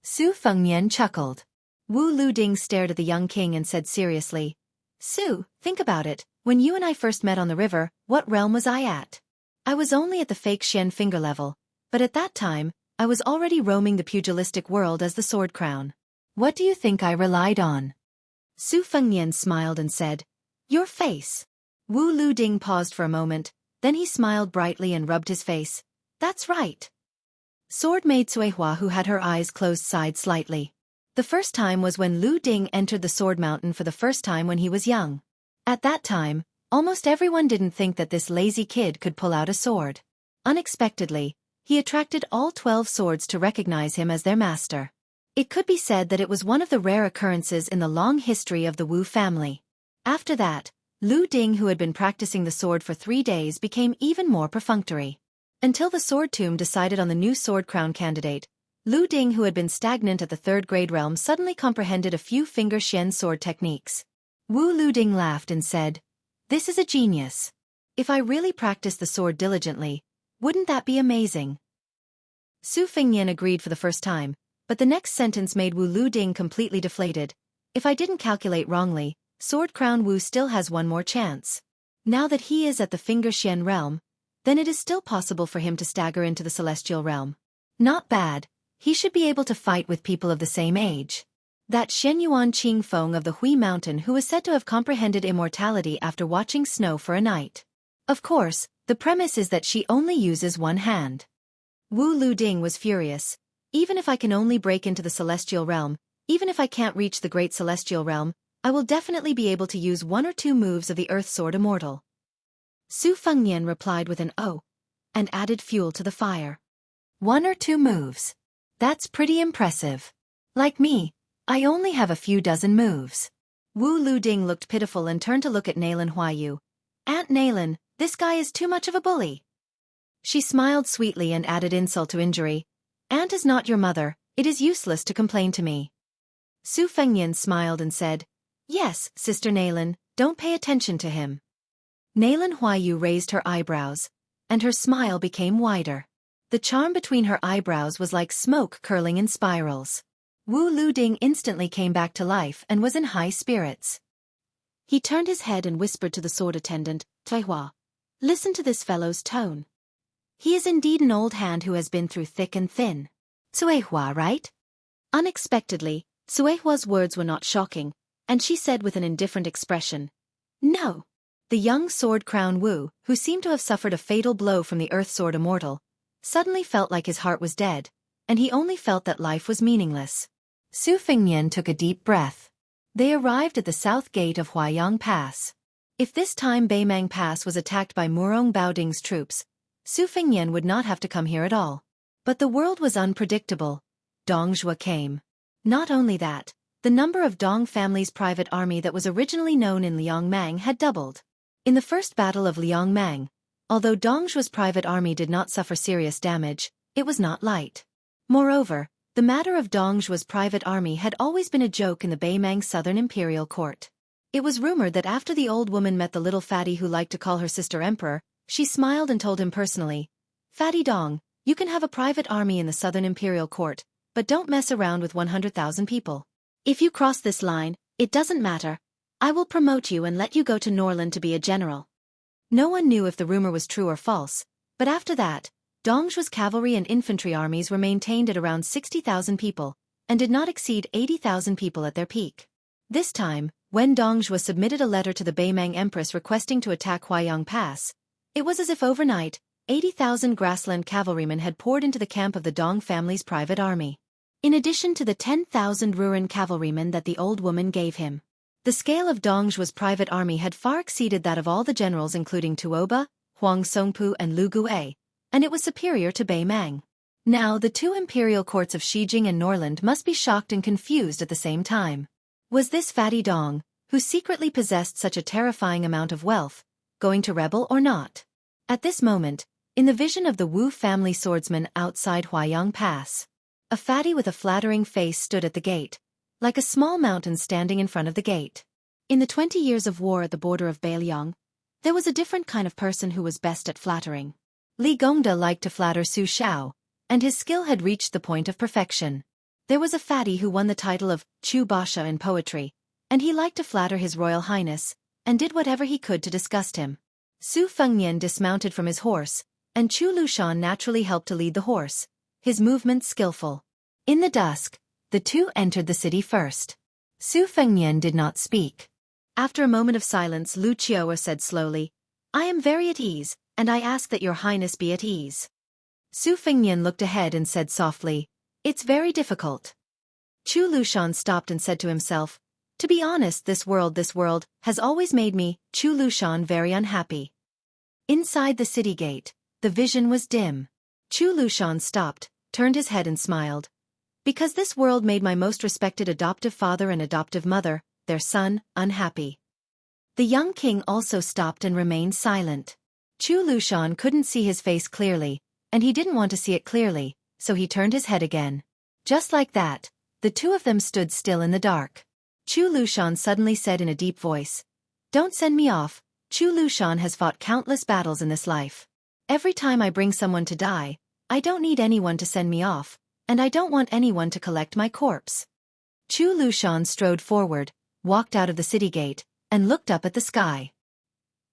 Su Fengnian chuckled. Wu Luding stared at the young king and said seriously, "Su, think about it, when you and I first met on the river, what realm was I at? I was only at the fake Xian finger level, but at that time, I was already roaming the pugilistic world as the sword crown. What do you think I relied on?" Su Fengnian smiled and said, "Your face." Wu Luding paused for a moment, then he smiled brightly and rubbed his face. "That's right." Sword maid Cui Hua, who had her eyes closed, sighed slightly. The first time was when Lu Ding entered the sword mountain for the first time when he was young. At that time, almost everyone didn't think that this lazy kid could pull out a sword. Unexpectedly, he attracted all 12 swords to recognize him as their master. It could be said that it was one of the rare occurrences in the long history of the Wu family. After that, Lu Ding, who had been practicing the sword for 3 days, became even more perfunctory. Until the sword tomb decided on the new sword crown candidate, Lu Ding, who had been stagnant at the 3rd grade realm, suddenly comprehended a few finger Xian sword techniques. Wu Luding laughed and said, "This is a genius. If I really practice the sword diligently, wouldn't that be amazing?" Su Fengnian agreed for the first time, but the next sentence made Wu Luding completely deflated. "If I didn't calculate wrongly, Sword Crown Wu still has one more chance. Now that he is at the Finger Xian realm, then it is still possible for him to stagger into the Celestial realm. Not bad, he should be able to fight with people of the same age." That Shenyuan Qingfeng of the Hui Mountain, who was said to have comprehended immortality after watching snow for a night. Of course, the premise is that she only uses one hand. Wu Luding was furious. "Even if I can only break into the Celestial realm, even if I can't reach the Great Celestial realm, I will definitely be able to use 1 or 2 moves of the Earth Sword Immortal." Su Fengnian replied with an "oh," and added fuel to the fire. 1 or 2 moves. That's pretty impressive. Like me, I only have a few dozen moves. Wu Luding looked pitiful and turned to look at Nalan Huayu. "Aunt Nalan, this guy is too much of a bully." She smiled sweetly and added insult to injury. "Aunt is not your mother, it is useless to complain to me." Su Fengnian smiled and said, "Yes, Sister Nalan, Don't pay attention to him. Nalan Huayu raised her eyebrows, and her smile became wider. The charm between her eyebrows was like smoke curling in spirals. Wu Luding instantly came back to life and was in high spirits. He turned his head and whispered to the sword attendant, Tuihua, listen to this fellow's tone. He is indeed an old hand who has been through thick and thin. Tuihua, right? Unexpectedly, Tuihua's words were not shocking, and she said with an indifferent expression, no. The young sword crown Wu, who seemed to have suffered a fatal blow from the earth sword immortal, suddenly felt like his heart was dead, and he only felt that life was meaningless. Su Fengnian took a deep breath. They arrived at the south gate of Huayang Pass. If this time Beimang Pass was attacked by Murong Baoding's troops, Su Fengnian would not have to come here at all. But the world was unpredictable. Dongzhua came. Not only that, the number of Dong family's private army that was originally known in Liangmang had doubled. In the first battle of Liangmang, although Dongzhua's private army did not suffer serious damage, it was not light. Moreover, the matter of Dongzhua's private army had always been a joke in the Beimang Southern Imperial Court. It was rumored that after the old woman met the little fatty who liked to call her sister emperor, she smiled and told him personally, Fatty Dong, you can have a private army in the Southern Imperial Court, but don't mess around with 100,000 people. If you cross this line, it doesn't matter. I will promote you and let you go to Norland to be a general. No one knew if the rumor was true or false, but after that, Dongzhua's cavalry and infantry armies were maintained at around 60,000 people, and did not exceed 80,000 people at their peak. This time, when Dongzhua submitted a letter to the Beimang Empress requesting to attack Huayang Pass, it was as if overnight, 80,000 grassland cavalrymen had poured into the camp of the Dong family's private army. In addition to the 10,000 Ruren cavalrymen that the old woman gave him. The scale of Dongzhua's private army had far exceeded that of all the generals including Tuoba, Huang Songpu and Lu Guo, and it was superior to Beimang. Now the two imperial courts of Xijing and Norland must be shocked and confused at the same time. Was this fatty Dong, who secretly possessed such a terrifying amount of wealth, going to rebel or not? At this moment, in the vision of the Wu family swordsman outside Huayang Pass, a fatty with a flattering face stood at the gate, like a small mountain standing in front of the gate. In the 20 years of war at the border of Beiliang, there was a different kind of person who was best at flattering. Li Gongda liked to flatter Su Shao, and his skill had reached the point of perfection. There was a fatty who won the title of Chu Basha in poetry, and he liked to flatter His Royal Highness, and did whatever he could to disgust him. Su Fengnian dismounted from his horse, and Chu Lushan naturally helped to lead the horse, his movements skillful. In the dusk, the two entered the city first. Su Fengnian did not speak. After a moment of silence, Lu Qiuhua said slowly, I am very at ease, and I ask that your highness be at ease. Su Fengnian looked ahead and said softly, it's very difficult. Chu Lushan stopped and said to himself, to be honest, this world has always made me, Chu Lushan, very unhappy. Inside the city gate, the vision was dim. Chu Lushan stopped, turned his head and smiled. Because this world made my most respected adoptive father and adoptive mother, their son, unhappy. The young king also stopped and remained silent. Chu Lushan couldn't see his face clearly, and he didn't want to see it clearly, so he turned his head again. Just like that, the two of them stood still in the dark. Chu Lushan suddenly said in a deep voice, don't send me off. Chu Lushan has fought countless battles in this life. Every time I bring someone to die, I don't need anyone to send me off, and I don't want anyone to collect my corpse. Chu Lushan strode forward, walked out of the city gate, and looked up at the sky.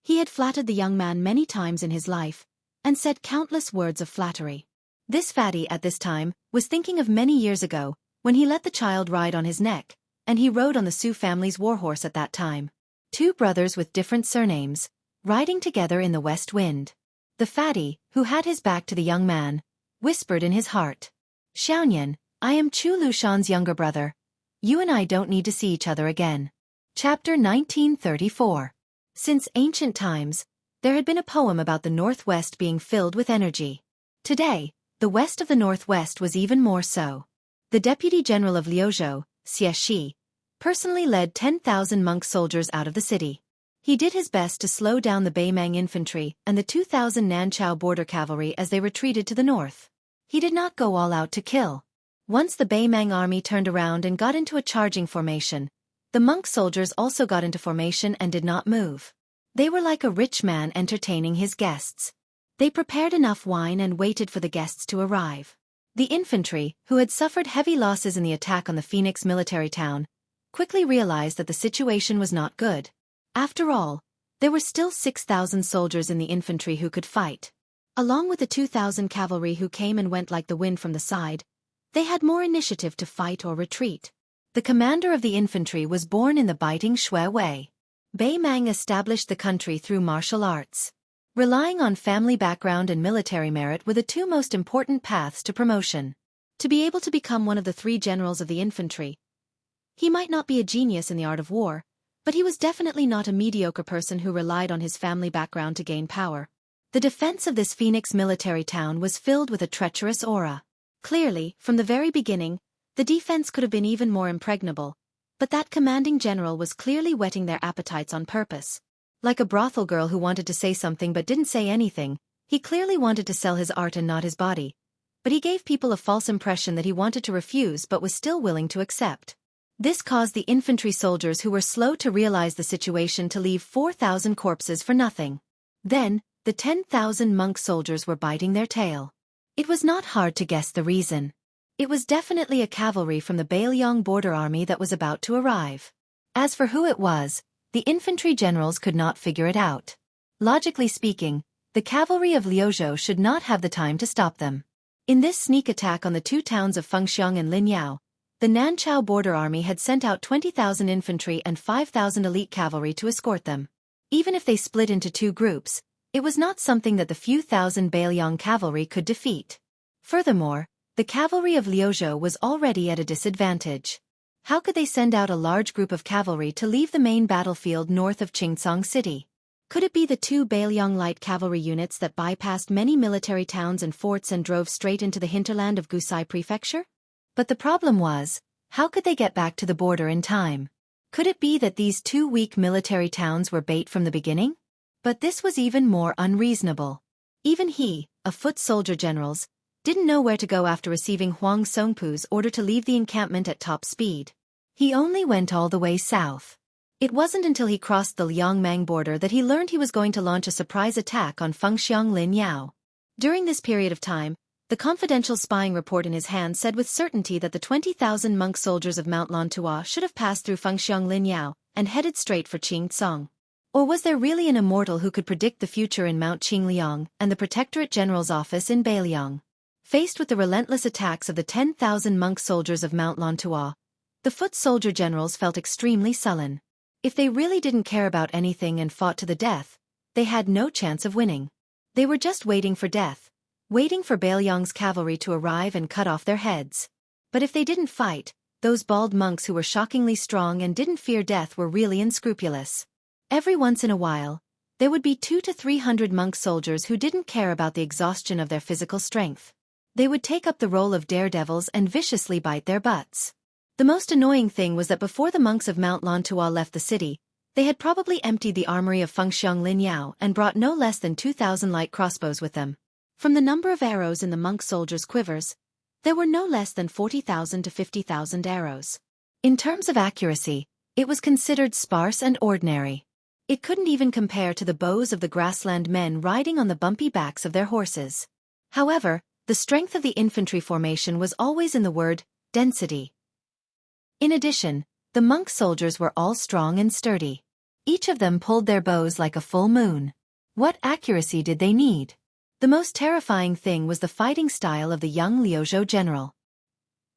He had flattered the young man many times in his life, and said countless words of flattery. This fatty at this time was thinking of many years ago, when he let the child ride on his neck, and he rode on the Su family's warhorse at that time. Two brothers with different surnames, riding together in the west wind. The fatty, who had his back to the young man, whispered in his heart, Xiaonian, I am Chu Lushan's younger brother. You and I don't need to see each other again. Chapter 1934. Since ancient times, there had been a poem about the Northwest being filled with energy. Today, the west of the Northwest was even more so. The Deputy General of Liuzhou, Xie Shi, personally led 10,000 monk soldiers out of the city. He did his best to slow down the Beimang infantry and the 2,000 Nanchao border cavalry as they retreated to the north. He did not go all out to kill. Once the Beimang army turned around and got into a charging formation, The monk soldiers also got into formation and did not move. They were like a rich man entertaining his guests. They prepared enough wine and waited for the guests to arrive. The infantry, who had suffered heavy losses in the attack on the Phoenix military town, quickly realized that the situation was not good. After all, there were still 6,000 soldiers in the infantry who could fight. Along with the 2,000 cavalry who came and went like the wind from the side, they had more initiative to fight or retreat. The commander of the infantry was born in the biting Shui way. Bei Mang established the country through martial arts. Relying on family background and military merit were the two most important paths to promotion. To be able to become one of the 3 generals of the infantry, he might not be a genius in the art of war, but he was definitely not a mediocre person who relied on his family background to gain power. The defense of this Phoenix military town was filled with a treacherous aura. Clearly, from the very beginning, the defense could have been even more impregnable, but that commanding general was clearly whetting their appetites on purpose. Like a brothel girl who wanted to say something but didn't say anything, he clearly wanted to sell his art and not his body. But he gave people a false impression that he wanted to refuse but was still willing to accept. This caused the infantry soldiers who were slow to realize the situation to leave 4,000 corpses for nothing. Then, the 10,000 monk soldiers were biting their tail. It was not hard to guess the reason. It was definitely a cavalry from the Bailiang border army that was about to arrive. As for who it was, the infantry generals could not figure it out. Logically speaking, the cavalry of Liuzhou should not have the time to stop them. In this sneak attack on the 2 towns of Fengxiang and Linyao, the Nanchao border army had sent out 20,000 infantry and 5,000 elite cavalry to escort them. Even if they split into 2 groups, it was not something that the few thousand Bailiang cavalry could defeat. Furthermore, the cavalry of Liuzhou was already at a disadvantage. How could they send out a large group of cavalry to leave the main battlefield north of Qingcang City? Could it be the 2 Bailiang light cavalry units that bypassed many military towns and forts and drove straight into the hinterland of Gusai Prefecture? But the problem was, how could they get back to the border in time? Could it be that these 2 weak military towns were bait from the beginning? But this was even more unreasonable. Even he, a foot soldier generals, didn't know where to go after receiving Huang Songpu's order to leave the encampment at top speed. He only went all the way south. It wasn't until he crossed the Liangmang border that he learned he was going to launch a surprise attack on Fengxiang Linyao. During this period of time, the confidential spying report in his hand said with certainty that the 20,000 monk soldiers of Mount Lantua should have passed through Fengxiang Linyao and headed straight for Qingcang. Or was there really an immortal who could predict the future in Mount Qingliang and the Protectorate General's office in Bailiang? Faced with the relentless attacks of the 10,000 monk soldiers of Mount Lantua, the foot soldier generals felt extremely sullen. If they really didn't care about anything and fought to the death, they had no chance of winning. They were just waiting for death, waiting for Bailiang's cavalry to arrive and cut off their heads. But if they didn't fight, those bald monks who were shockingly strong and didn't fear death were really unscrupulous. Every once in a while, there would be 200 to 300 monk soldiers who didn't care about the exhaustion of their physical strength. They would take up the role of daredevils and viciously bite their butts. The most annoying thing was that before the monks of Mount Lantua left the city, they had probably emptied the armory of Fengxiang Linyao and brought no less than 2,000 light crossbows with them. From the number of arrows in the monk soldiers' quivers, there were no less than 40,000 to 50,000 arrows. In terms of accuracy, it was considered sparse and ordinary. It couldn't even compare to the bows of the grassland men riding on the bumpy backs of their horses. However, the strength of the infantry formation was always in the word, density. In addition, the monk soldiers were all strong and sturdy. Each of them pulled their bows like a full moon. What accuracy did they need? The most terrifying thing was the fighting style of the young Liuzhou general.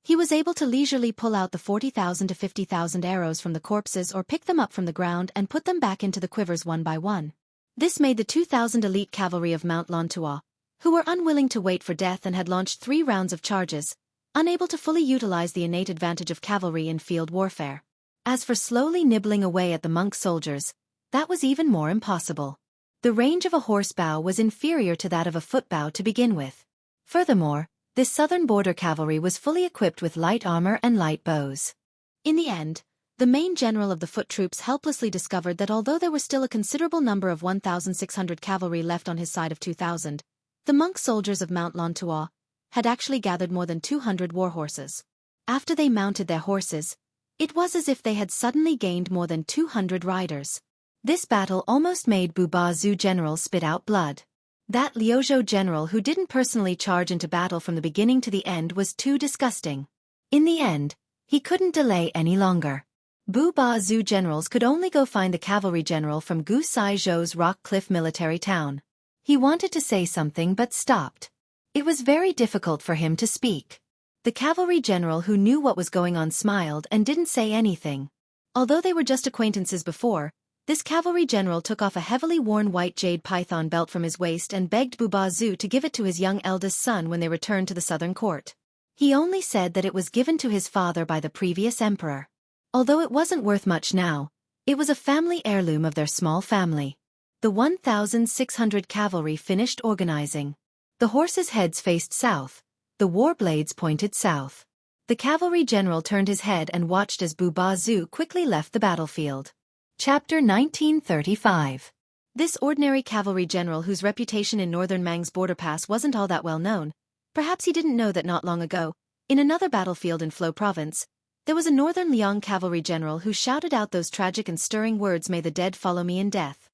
He was able to leisurely pull out the 40,000 to 50,000 arrows from the corpses or pick them up from the ground and put them back into the quivers one by one. This made the 2,000 elite cavalry of Mount Lantua, who were unwilling to wait for death and had launched 3 rounds of charges, unable to fully utilize the innate advantage of cavalry in field warfare. As for slowly nibbling away at the monk soldiers, that was even more impossible. The range of a horse bow was inferior to that of a foot bow to begin with. Furthermore, this southern border cavalry was fully equipped with light armor and light bows. In the end, the main general of the foot troops helplessly discovered that although there was still a considerable number of 1,600 cavalry left on his side of 2,000, the monk soldiers of Mount Lantua had actually gathered more than 200 war horses. After they mounted their horses, It was as if they had suddenly gained more than 200 riders. This battle almost made Zhu general spit out blood. That Liuzhou general who didn't personally charge into battle from the beginning to the end was too disgusting. In the end, he couldn't delay any longer. Zhu generals could only go find the cavalry general from Gu Sai Zhou's Rock Cliff military town. He wanted to say something but stopped. It was very difficult for him to speak. The cavalry general who knew what was going on smiled and didn't say anything. Although they were just acquaintances before, this cavalry general took off a heavily worn white jade python belt from his waist and begged Zhu to give it to his young eldest son when they returned to the southern court. He only said that it was given to his father by the previous emperor. Although it wasn't worth much now, it was a family heirloom of their small family. The 1,600 cavalry finished organizing. The horses' heads faced south, the war blades pointed south. The cavalry general turned his head and watched as Zhu quickly left the battlefield. Chapter 1935. This ordinary cavalry general whose reputation in northern Mang's border pass wasn't all that well known, perhaps he didn't know that not long ago, in another battlefield in Flo province, there was a northern Liang cavalry general who shouted out those tragic and stirring words, "May the dead follow me in death."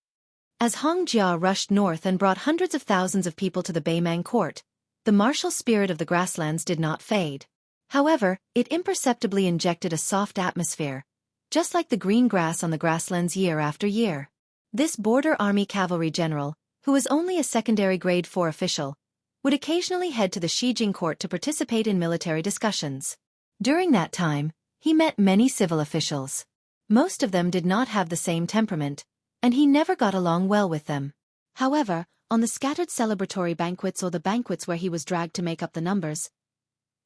As Hong Jia rushed north and brought hundreds of thousands of people to the Beimang court, the martial spirit of the grasslands did not fade. However, it imperceptibly injected a soft atmosphere, just like the green grass on the grasslands year after year. This border army cavalry general, who was only a secondary grade 4 official, would occasionally head to the Shijing court to participate in military discussions. During that time, he met many civil officials. Most of them did not have the same temperament, and he never got along well with them. However, on the scattered celebratory banquets or the banquets where he was dragged to make up the numbers,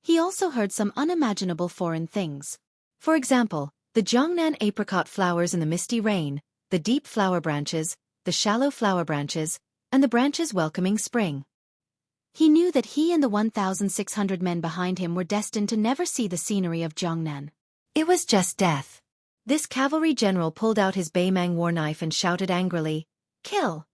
he also heard some unimaginable foreign things. For example, the Jiangnan apricot flowers in the misty rain, the deep flower branches, the shallow flower branches, and the branches welcoming spring. He knew that he and the 1,600 men behind him were destined to never see the scenery of Jiangnan. It was just death. This cavalry general pulled out his Beimang war knife and shouted angrily, "Kill!"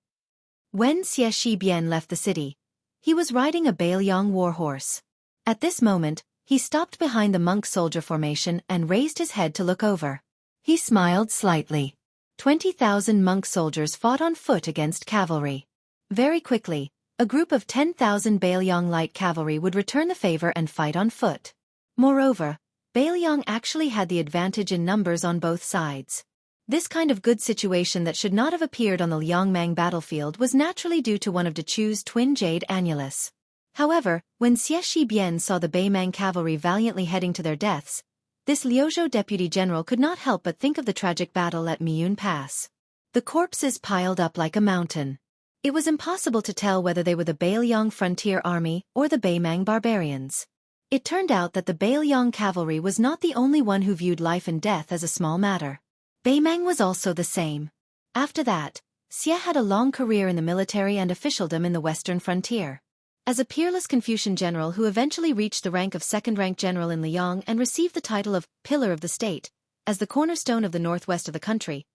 When Xie Shibian left the city, he was riding a Beiliang war horse. At this moment, he stopped behind the monk soldier formation and raised his head to look over. He smiled slightly. 20,000 monk soldiers fought on foot against cavalry. Very quickly, a group of 10,000 Beiliang light cavalry would return the favor and fight on foot. Moreover, Beiliang actually had the advantage in numbers on both sides. This kind of good situation that should not have appeared on the Liangmang battlefield was naturally due to one of Dechu's twin jade annulus. However, when Xie Shibian saw the Beimang cavalry valiantly heading to their deaths, this Liuzhou deputy general could not help but think of the tragic battle at Miyun Pass. The corpses piled up like a mountain. It was impossible to tell whether they were the Beiliang frontier army or the Beimang barbarians. It turned out that the Beiliang cavalry was not the only one who viewed life and death as a small matter. Beimang was also the same. After that, Xie had a long career in the military and officialdom in the western frontier. As a peerless Confucian general who eventually reached the rank of second-rank general in Liang and received the title of Pillar of the State, as the cornerstone of the northwest of the country,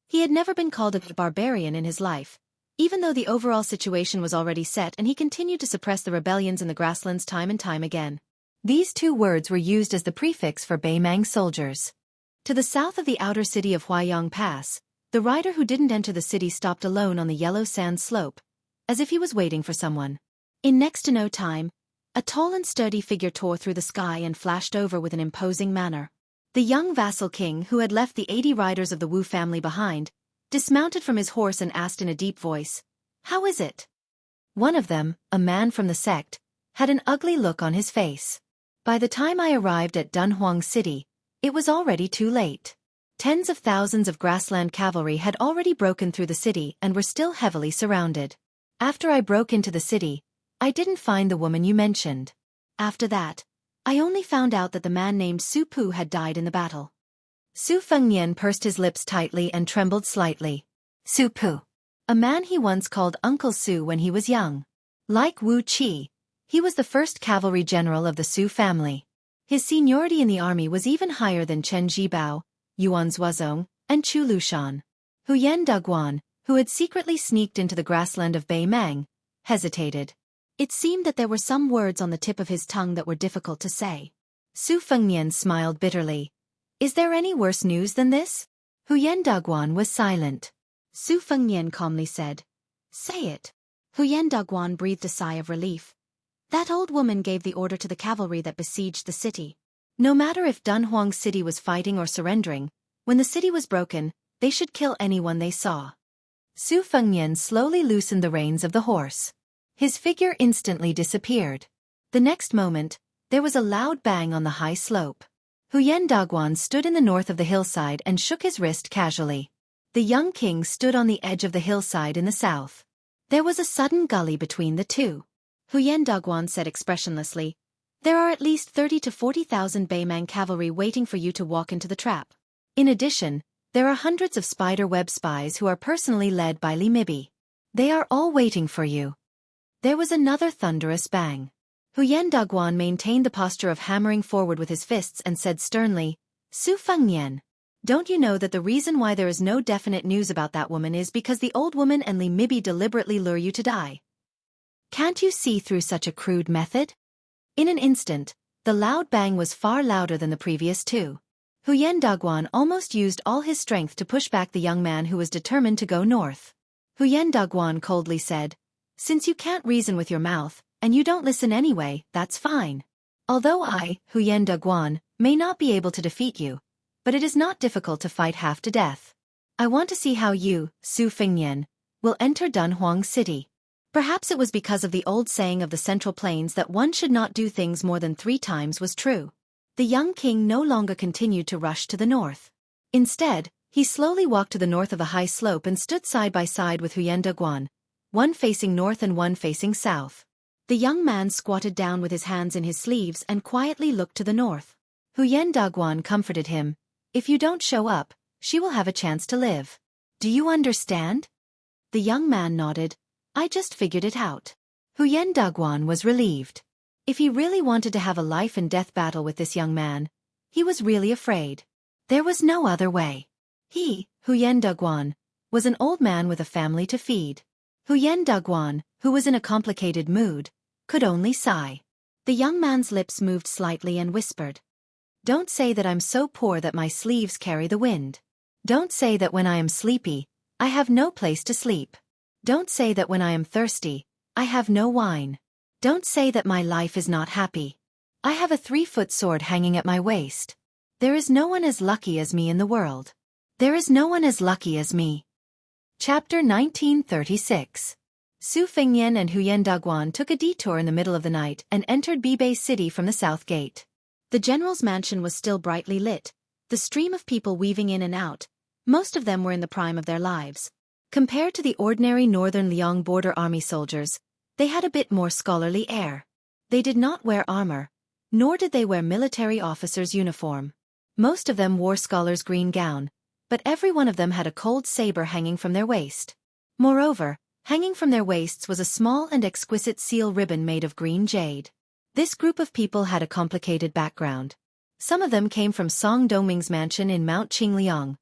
he had never been called a barbarian in his life, even though the overall situation was already set and he continued to suppress the rebellions in the grasslands time and time again. These two words were used as the prefix for Beimang soldiers. To the south of the outer city of Huaiyang Pass, the rider who didn't enter the city stopped alone on the yellow sand slope, as if he was waiting for someone. In next to no time, a tall and sturdy figure tore through the sky and flashed over with an imposing manner. The young vassal king who had left the 80 riders of the Wu family behind, dismounted from his horse and asked in a deep voice, "How is it?" One of them, a man from the sect, had an ugly look on his face. By the time I arrived at Dunhuang City, it was already too late. Tens of thousands of grassland cavalry had already broken through the city and were still heavily surrounded. After I broke into the city, I didn't find the woman you mentioned. After that, I only found out that the man named Su Pu had died in the battle. Su Fengnian pursed his lips tightly and trembled slightly. Su Pu. A man he once called Uncle Su when he was young. Like Wu Qi, he was the first cavalry general of the Su family. His seniority in the army was even higher than Chen Jibao, Yuan Zuozong, and Chu Lushan. Huyen Duguan, who had secretly sneaked into the grassland of Beimang, hesitated. It seemed that there were some words on the tip of his tongue that were difficult to say. Su Fengnian smiled bitterly. Is there any worse news than this? Huyen Dagwan was silent. Su Fengnian calmly said, "Say it." Huyen Dagwan breathed a sigh of relief. That old woman gave the order to the cavalry that besieged the city. No matter if Dunhuang City was fighting or surrendering, when the city was broken, they should kill anyone they saw. Su Fengnian slowly loosened the reins of the horse. His figure instantly disappeared. The next moment, there was a loud bang on the high slope. Huyen Dagwan stood in the north of the hillside and shook his wrist casually. The young king stood on the edge of the hillside in the south. There was a sudden gully between the two. Huyen Dagwan said expressionlessly, "There are at least 30 to 40,000 Beimang cavalry waiting for you to walk into the trap. In addition, there are hundreds of spider-web spies who are personally led by Li Mibi. They are all waiting for you." There was another thunderous bang. Huyen Dagwan maintained the posture of hammering forward with his fists and said sternly, "Su Fengnian, don't you know that the reason why there is no definite news about that woman is because the old woman and Li Mibi deliberately lure you to die? Can't you see through such a crude method?" In an instant, the loud bang was far louder than the previous two. Huyen Dagwan almost used all his strength to push back the young man who was determined to go north. Huyen Dagwan coldly said, "Since you can't reason with your mouth, and you don't listen anyway, that's fine. Although I, Huyen Dagwan, may not be able to defeat you, but it is not difficult to fight half to death. I want to see how you, Su Fengnian, will enter Dunhuang City." Perhaps it was because of the old saying of the Central Plains that one should not do things more than 3 times was true. The young king no longer continued to rush to the north. Instead, he slowly walked to the north of a high slope and stood side by side with Huyen Dagwan, one facing north and one facing south. The young man squatted down with his hands in his sleeves and quietly looked to the north. Huyen Dagwan comforted him, "If you don't show up, she will have a chance to live. Do you understand?" The young man nodded. "I just figured it out." Huyen Dagwan was relieved. If he really wanted to have a life-and-death battle with this young man, he was really afraid. There was no other way. He, Huyen Dagwan, was an old man with a family to feed. Huyen Dagwan, who was in a complicated mood, could only sigh. The young man's lips moved slightly and whispered, "Don't say that I'm so poor that my sleeves carry the wind. Don't say that when I am sleepy, I have no place to sleep. Don't say that when I am thirsty, I have no wine. Don't say that my life is not happy. I have a 3-foot sword hanging at my waist. There is no one as lucky as me in the world. There is no one as lucky as me." Chapter 1936. Su Fengnian and Huyen Dagwan took a detour in the middle of the night and entered Bibei City from the south gate. The general's mansion was still brightly lit, the stream of people weaving in and out. Most of them were in the prime of their lives. Compared to the ordinary Northern Liang border army soldiers, they had a bit more scholarly air. They did not wear armor, nor did they wear military officer's uniform. Most of them wore scholar's green gown, but every one of them had a cold saber hanging from their waist. Moreover, hanging from their waists was a small and exquisite seal ribbon made of green jade. This group of people had a complicated background. Some of them came from Song Dongming's mansion in Mount Qingliang,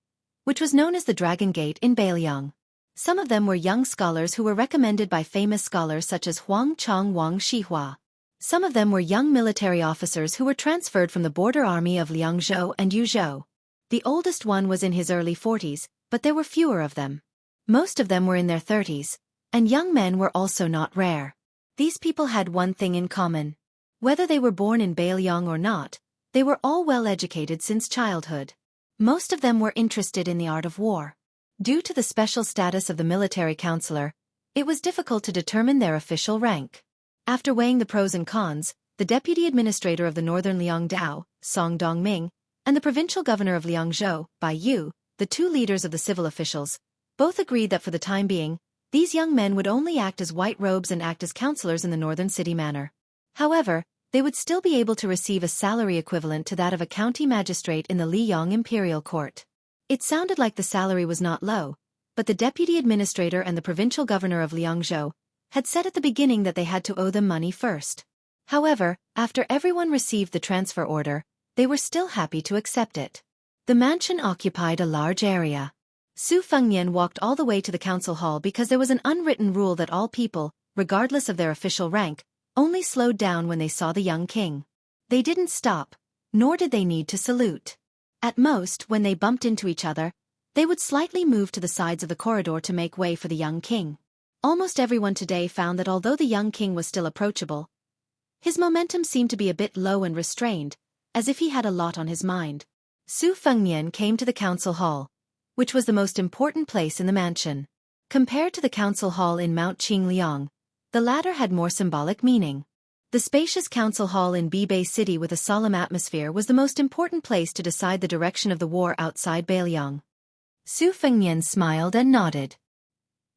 which was known as the Dragon Gate in Beiliang. Some of them were young scholars who were recommended by famous scholars such as Huang Chong Wang Shihua. Some of them were young military officers who were transferred from the border army of Liangzhou and Yuzhou. The oldest one was in his early 40s, but there were fewer of them. Most of them were in their 30s, and young men were also not rare. These people had one thing in common. Whether they were born in Beiliang or not, they were all well educated since childhood. Most of them were interested in the art of war. Due to the special status of the military counselor, it was difficult to determine their official rank. After weighing the pros and cons, the deputy administrator of the northern Liangdao, Song Dongming, and the provincial governor of Liangzhou, Bai Yu, the 2 leaders of the civil officials, both agreed that for the time being, these young men would only act as white robes and act as counselors in the northern city manor. However, they would still be able to receive a salary equivalent to that of a county magistrate in the Liyang Imperial Court. It sounded like the salary was not low, but the deputy administrator and the provincial governor of Liangzhou had said at the beginning that they had to owe them money first. However, after everyone received the transfer order, they were still happy to accept it. The mansion occupied a large area. Su Fengnian walked all the way to the council hall because there was an unwritten rule that all people, regardless of their official rank, only slowed down when they saw the young king. They didn't stop, nor did they need to salute. At most, when they bumped into each other, they would slightly move to the sides of the corridor to make way for the young king. Almost everyone today found that although the young king was still approachable, his momentum seemed to be a bit low and restrained, as if he had a lot on his mind. Su Fengnian came to the council hall, which was the most important place in the mansion. Compared to the council hall in Mount Qingliang, the latter had more symbolic meaning. The spacious council hall in Bebei City with a solemn atmosphere was the most important place to decide the direction of the war outside Beiliang. Su Fengnian smiled and nodded.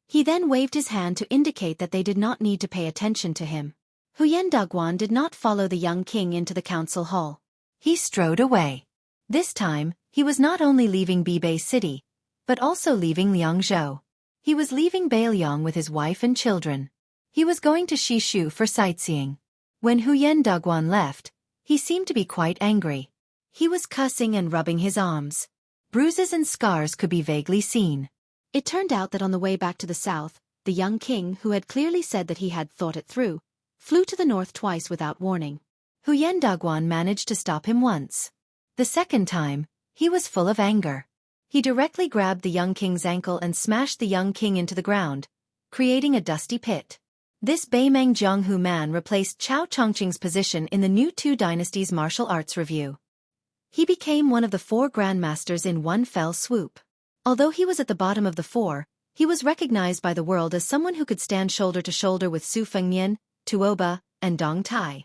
He then waved his hand to indicate that they did not need to pay attention to him. Huyen Dugwan did not follow the young king into the council hall. He strode away. This time, he was not only leaving Bebei City, but also leaving Liangzhou. He was leaving Beiliang with his wife and children. He was going to Shishu for sightseeing. When Huyen Dugwan left, he seemed to be quite angry. He was cussing and rubbing his arms. Bruises and scars could be vaguely seen. It turned out that on the way back to the south, the young king, who had clearly said that he had thought it through, flew to the north twice without warning. Huyen Dugwan managed to stop him once. The second time, he was full of anger. He directly grabbed the young king's ankle and smashed the young king into the ground, creating a dusty pit. This Beimeng Jianghu man replaced Chao Chongqing's position in the new Two Dynasties martial arts review. He became one of the 4 grandmasters in one fell swoop. Although he was at the bottom of the 4, he was recognized by the world as someone who could stand shoulder to shoulder with Su Fengnian, Tuoba, and Dong Tai.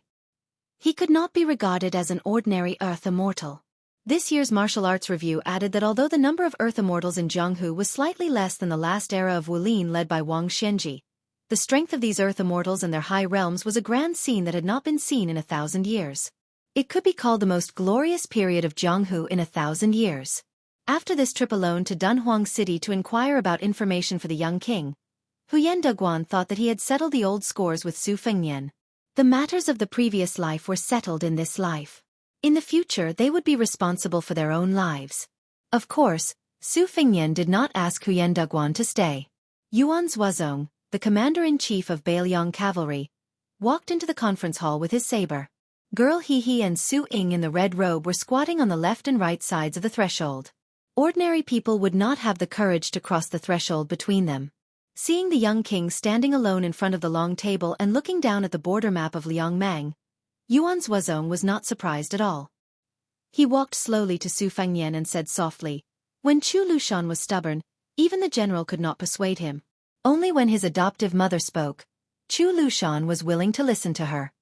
He could not be regarded as an ordinary Earth Immortal. This year's martial arts review added that although the number of Earth Immortals in Jianghu was slightly less than the last era of Wulin led by Wang Xianji, the strength of these Earth Immortals and their high realms was a grand scene that had not been seen in 1,000 years. It could be called the most glorious period of Jianghu in 1,000 years. After this trip alone to Dunhuang City to inquire about information for the young king, Huyen Dugwan thought that he had settled the old scores with Su Fengnian. The matters of the previous life were settled in this life. In the future they would be responsible for their own lives. Of course, Su Fengnian did not ask Huyen Dugwan to stay. Yuan Zuozong, the commander-in-chief of Beiliang Cavalry, walked into the conference hall with his saber. Girl He and Su Ying in the red robe were squatting on the left and right sides of the threshold. Ordinary people would not have the courage to cross the threshold between them. Seeing the young king standing alone in front of the long table and looking down at the border map of Liangmang, Yuan Zuozong was not surprised at all. He walked slowly to Su Fengnian and said softly, "When Chu Lushan was stubborn, even the general could not persuade him. Only when his adoptive mother spoke, Chu Lushan was willing to listen to her."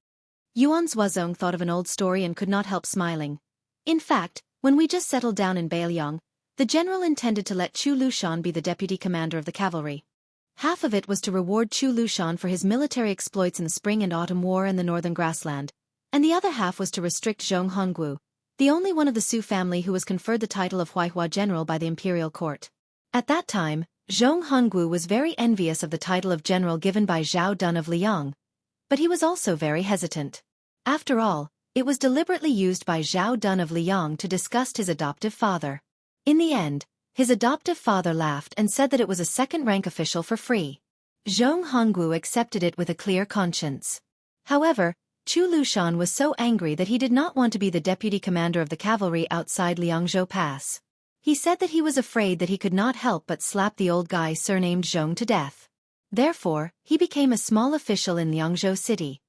Yuan Zuozong thought of an old story and could not help smiling. In fact, when we just settled down in Beiliang, the general intended to let Chu Lushan be the deputy commander of the cavalry. Half of it was to reward Chu Lushan for his military exploits in the Spring and Autumn War in the Northern Grassland, and the other half was to restrict Zhong Honggu, the only one of the Su family who was conferred the title of Huaihua General by the imperial court. At that time, Zhong Honggu was very envious of the title of general given by Zhao Dun of Liang, but he was also very hesitant. After all, it was deliberately used by Zhao Dun of Liang to disgust his adoptive father. In the end, his adoptive father laughed and said that it was a second-rank official for free. Zhong Honggu accepted it with a clear conscience. However, Chu Lushan was so angry that he did not want to be the deputy commander of the cavalry outside Liangzhou Pass. He said that he was afraid that he could not help but slap the old guy surnamed Zhong to death. Therefore, he became a small official in Liangzhou City.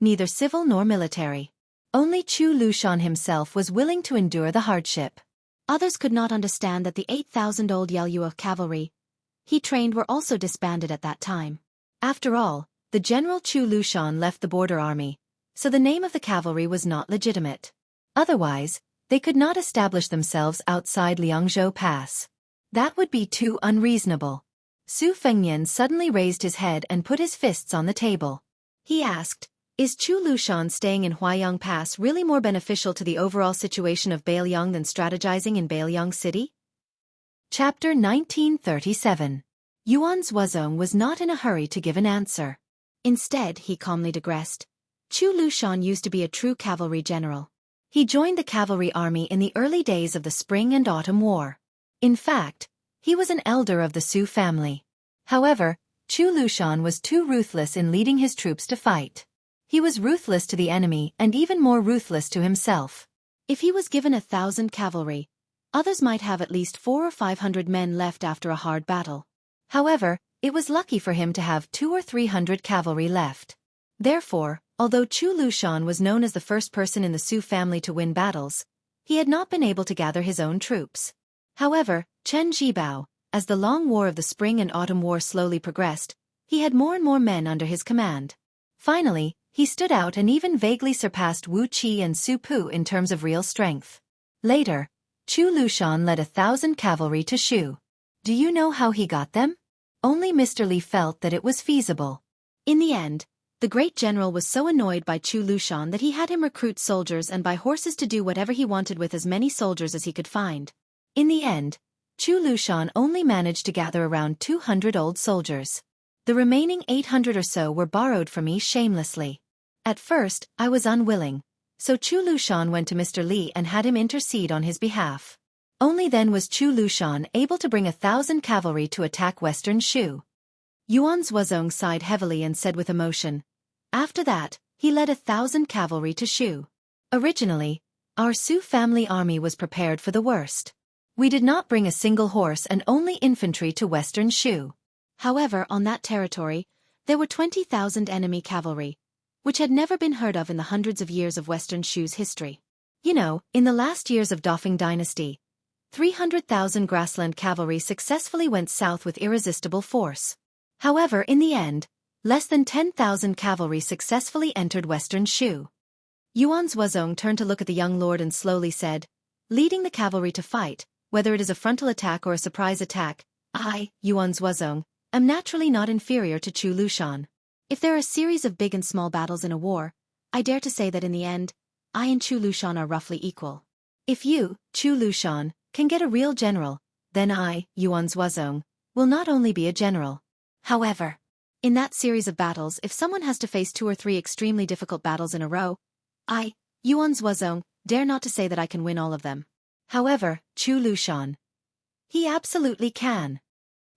Neither civil nor military. Only Chu Lushan himself was willing to endure the hardship. Others could not understand that the 8,000-old Yelua cavalry he trained were also disbanded at that time. After all, the General Chu Lushan left the border army, so the name of the cavalry was not legitimate. Otherwise, they could not establish themselves outside Liangzhou Pass. That would be too unreasonable. Su Fengnian suddenly raised his head and put his fists on the table. He asked, "Is Chu Lushan staying in Huaiyang Pass really more beneficial to the overall situation of Beiliang than strategizing in Beiliang City?" Chapter 1937. Yuan Zuozong was not in a hurry to give an answer. Instead, he calmly digressed. Chu Lushan used to be a true cavalry general. He joined the cavalry army in the early days of the Spring and Autumn War. In fact, he was an elder of the Su family. However, Chu Lushan was too ruthless in leading his troops to fight. He was ruthless to the enemy and even more ruthless to himself. If he was given 1,000 cavalry, Others might have at least 400 or 500 men left after a hard battle. However, it was lucky for him to have 200 or 300 cavalry left. Therefore, although Chu Lushan was known as the first person in the Su family to win battles, he had not been able to gather his own troops. However, Chen Jibao, as the long war of the Spring and Autumn War slowly progressed, he had more and more men under his command. Finally, he stood out and even vaguely surpassed Wu Qi and Su Pu in terms of real strength. Later, Chu Lushan led 1,000 cavalry to Shu. Do you know how he got them? Only Mr. Li felt that it was feasible. In the end, the great general was so annoyed by Chu Lushan that he had him recruit soldiers and buy horses to do whatever he wanted with as many soldiers as he could find. In the end, Chu Lushan only managed to gather around 200 old soldiers. The remaining 800 or so were borrowed from me shamelessly. At first, I was unwilling, so Chu Lushan went to Mr. Li and had him intercede on his behalf. Only then was Chu Lushan able to bring 1,000 cavalry to attack western Shu. Yuan Zhuozong sighed heavily and said with emotion. After that, he led 1,000 cavalry to Shu. Originally, our Su family army was prepared for the worst. We did not bring a single horse and only infantry to western Shu. However, on that territory, there were 20,000 enemy cavalry, which had never been heard of in the hundreds of years of western Shu's history. You know, in the last years of Dafeng dynasty, 300,000 grassland cavalry successfully went south with irresistible force. However, in the end, less than 10,000 cavalry successfully entered western Shu. Yuan Zhuozong turned to look at the young lord and slowly said, leading the cavalry to fight, whether it is a frontal attack or a surprise attack, I, Yuan Zhuozong, am naturally not inferior to Chu Lushan. If there are a series of big and small battles in a war, I dare to say that in the end, I and Chu Lushan are roughly equal. If you, Chu Lushan, can get a real general, then I, Yuan Zhuozong, will not only be a general. However, in that series of battles, if someone has to face 2 or 3 extremely difficult battles in a row, I, Yuan Zhuozong, dare not to say that I can win all of them. However, Chu Lushan, he absolutely can.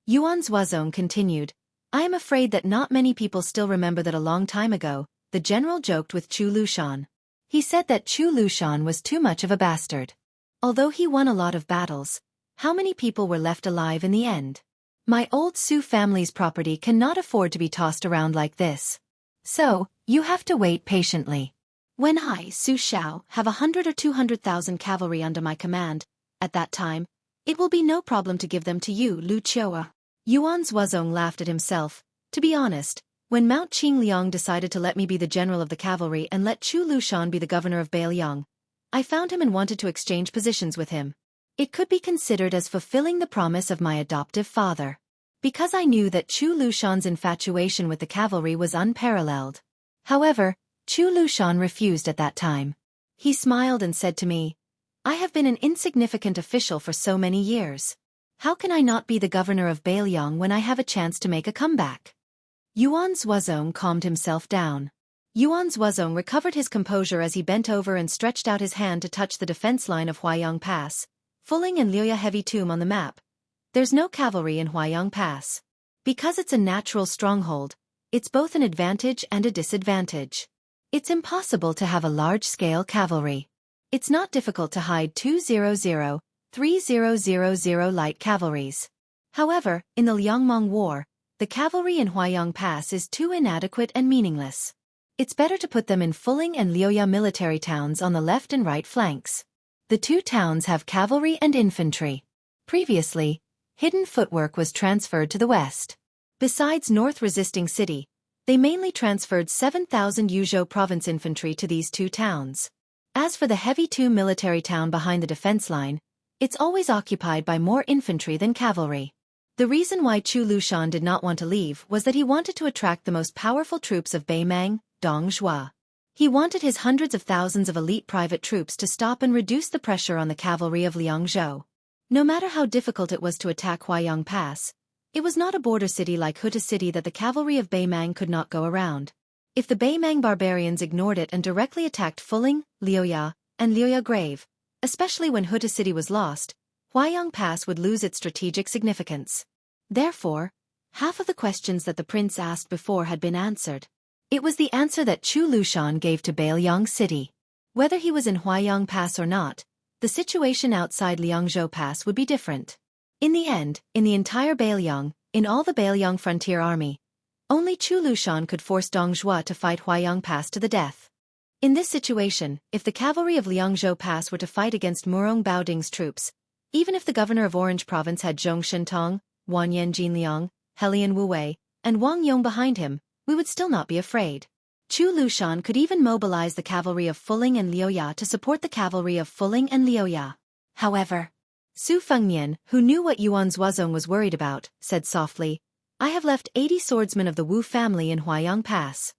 Yuan Zhuozong continued, I am afraid that not many people still remember that a long time ago, the general joked with Chu Lushan. He said that Chu Lushan was too much of a bastard. Although he won a lot of battles, how many people were left alive in the end? My old Su family's property cannot afford to be tossed around like this. So, you have to wait patiently. When I, Su Shao, have 100 or 200,000 cavalry under my command, at that time, it will be no problem to give them to you, Lu Chua. Yuan Zhuozong laughed at himself. To be honest, when Mount Qingliang decided to let me be the general of the cavalry and let Chu Lushan be the governor of Beiliang, I found him and wanted to exchange positions with him. It could be considered as fulfilling the promise of my adoptive father. Because I knew that Chu Lushan's infatuation with the cavalry was unparalleled. However, Chu Lushan refused at that time. He smiled and said to me, I have been an insignificant official for so many years. How can I not be the governor of Beiliang when I have a chance to make a comeback? Yuan Zhuozong calmed himself down. Yuan Zhuozong recovered his composure as he bent over and stretched out his hand to touch the defense line of Huaiyang Pass, Fuling and Liuya Heavy Tomb on the map. There's no cavalry in Huaiyang Pass. Because it's a natural stronghold, it's both an advantage and a disadvantage. It's impossible to have a large-scale cavalry. It's not difficult to hide 200, 3000 light cavalries. However, in the Liangmong War, the cavalry in Huaiyang Pass is too inadequate and meaningless. It's better to put them in Fuling and Liuya military towns on the left and right flanks. The two towns have cavalry and infantry. Previously, hidden footwork was transferred to the west. Besides North Resisting City, they mainly transferred 7,000 Yuzhou province infantry to these two towns. As for the Heavy Tomb military town behind the defense line, it's always occupied by more infantry than cavalry. The reason why Chu Lushan did not want to leave was that he wanted to attract the most powerful troops of Beimang, Dongzhua. He wanted his hundreds of thousands of elite private troops to stop and reduce the pressure on the cavalry of Liangzhou. No matter how difficult it was to attack Huaiyang Pass, it was not a border city like Huta City that the cavalry of Beimang could not go around. If the Beimang barbarians ignored it and directly attacked Fuling, Liuya, and Liuya Grave, especially when Huta City was lost, Huaiyang Pass would lose its strategic significance. Therefore, half of the questions that the prince asked before had been answered. It was the answer that Chu Lushan gave to Beiliang City. Whether he was in Huaiyang Pass or not, the situation outside Liangzhou Pass would be different. In the end, in the entire Bailiang, in all the Bailiang frontier army, only Chu Lushan could force Dong Zhuo to fight Huayang Pass to the death. In this situation, if the cavalry of Liangzhou Pass were to fight against Murong Baoding's troops, even if the governor of Orange Province had Zhong Shentong, Wanyan Jinliang, Helian Wuwei, and Wang Yong behind him, we would still not be afraid. Chu Lushan could even mobilize the cavalry of Fuling and Liuya to support the cavalry of Fuling and Liuya. However, Su Fengnian, who knew what Yuan Zuozong was worried about, said softly, "I have left 80 swordsmen of the Wu family in Huayang Pass."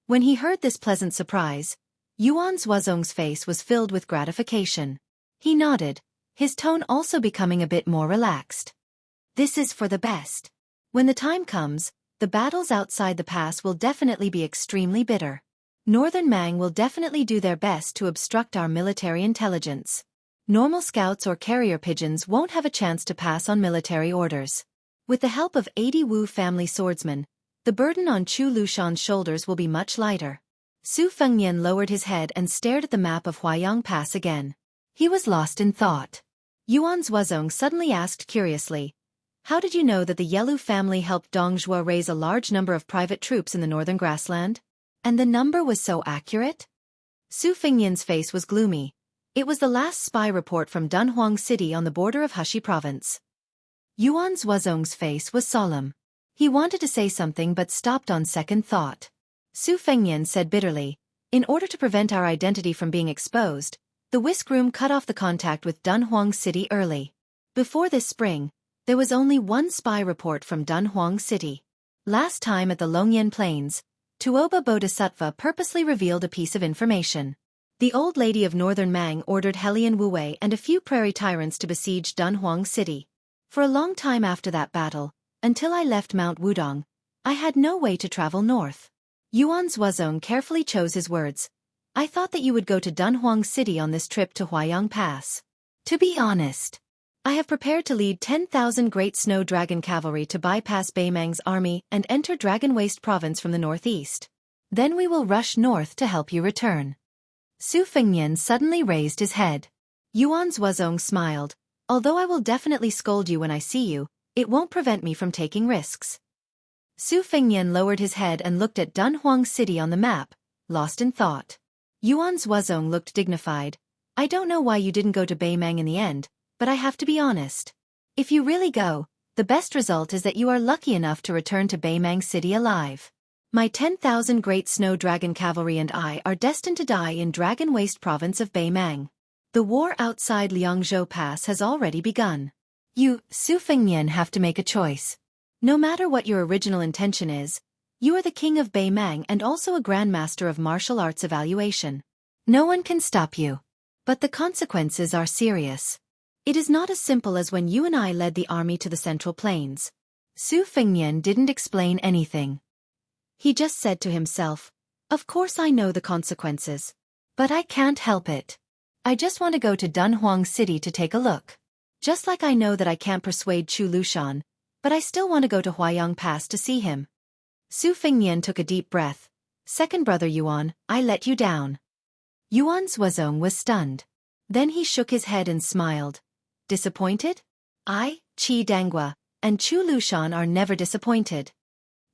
When he heard this pleasant surprise, Yuan Zuozong's face was filled with gratification. He nodded, his tone also becoming a bit more relaxed. "This is for the best. When the time comes, the battles outside the pass will definitely be extremely bitter. Northern Mang will definitely do their best to obstruct our military intelligence. Normal scouts or carrier pigeons won't have a chance to pass on military orders. With the help of 80 Wu family swordsmen, the burden on Chu Lushan's shoulders will be much lighter." Su Fengnian lowered his head and stared at the map of Huayang Pass again. He was lost in thought. Yuan Zuozong suddenly asked curiously, "How did you know that the Yelu family helped Dong Zhuo raise a large number of private troops in the northern grassland? And the number was so accurate?" Su Fengnian's face was gloomy. It was the last spy report from Dunhuang City on the border of Heshi Province. Yuan Zuozong's face was solemn. He wanted to say something but stopped on second thought. Su Fengnian said bitterly, "In order to prevent our identity from being exposed, the whisk room cut off the contact with Dunhuang City early. Before this spring, there was only one spy report from Dunhuang City. Last time at the Longyan Plains, Tuoba Bodhisattva purposely revealed a piece of information. The old lady of Northern Mang ordered Helian Wuwei and a few prairie tyrants to besiege Dunhuang City. For a long time after that battle, until I left Mount Wudong, I had no way to travel north." Yuan Zuozong carefully chose his words. "I thought that you would go to Dunhuang City on this trip to Huayang Pass. To be honest, I have prepared to lead 10,000 Great Snow Dragon Cavalry to bypass Beimang's army and enter Dragon Waste Province from the northeast. Then we will rush north to help you return." Su Fengnian suddenly raised his head. Yuan Zuozong smiled, "Although I will definitely scold you when I see you, it won't prevent me from taking risks." Su Fengnian lowered his head and looked at Dunhuang City on the map, lost in thought. Yuan Zuozong looked dignified. "I don't know why you didn't go to Beimang in the end, but I have to be honest. If you really go, the best result is that you are lucky enough to return to Beimang City alive. My 10,000 Great Snow Dragon Cavalry and I are destined to die in Dragon Waste Province of Beimang. The war outside Liangzhou Pass has already begun. You, Su Fengnian, have to make a choice. No matter what your original intention is, you are the king of Beimang and also a grandmaster of martial arts evaluation. No one can stop you. But the consequences are serious. It is not as simple as when you and I led the army to the Central Plains." Su Fengnian didn't explain anything. He just said to himself, "Of course I know the consequences. But I can't help it. I just want to go to Dunhuang City to take a look. Just like I know that I can't persuade Chu Lushan, but I still want to go to Huayang Pass to see him." Su Fengnian took a deep breath. "Second brother Yuan, I let you down." Yuan Zuozong was stunned. Then he shook his head and smiled. "Disappointed? I, Qi Dangua, and Chu Lushan are never disappointed."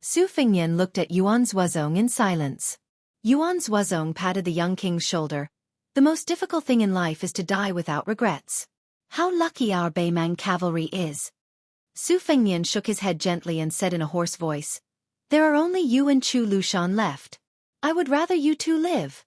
Su Fengnian looked at Yuan Zuozong in silence. Yuan Zuozong patted the young king's shoulder. "The most difficult thing in life is to die without regrets. How lucky our Beimang cavalry is." Su Fengnian shook his head gently and said in a hoarse voice, "There are only you and Chu Lushan left. I would rather you two live."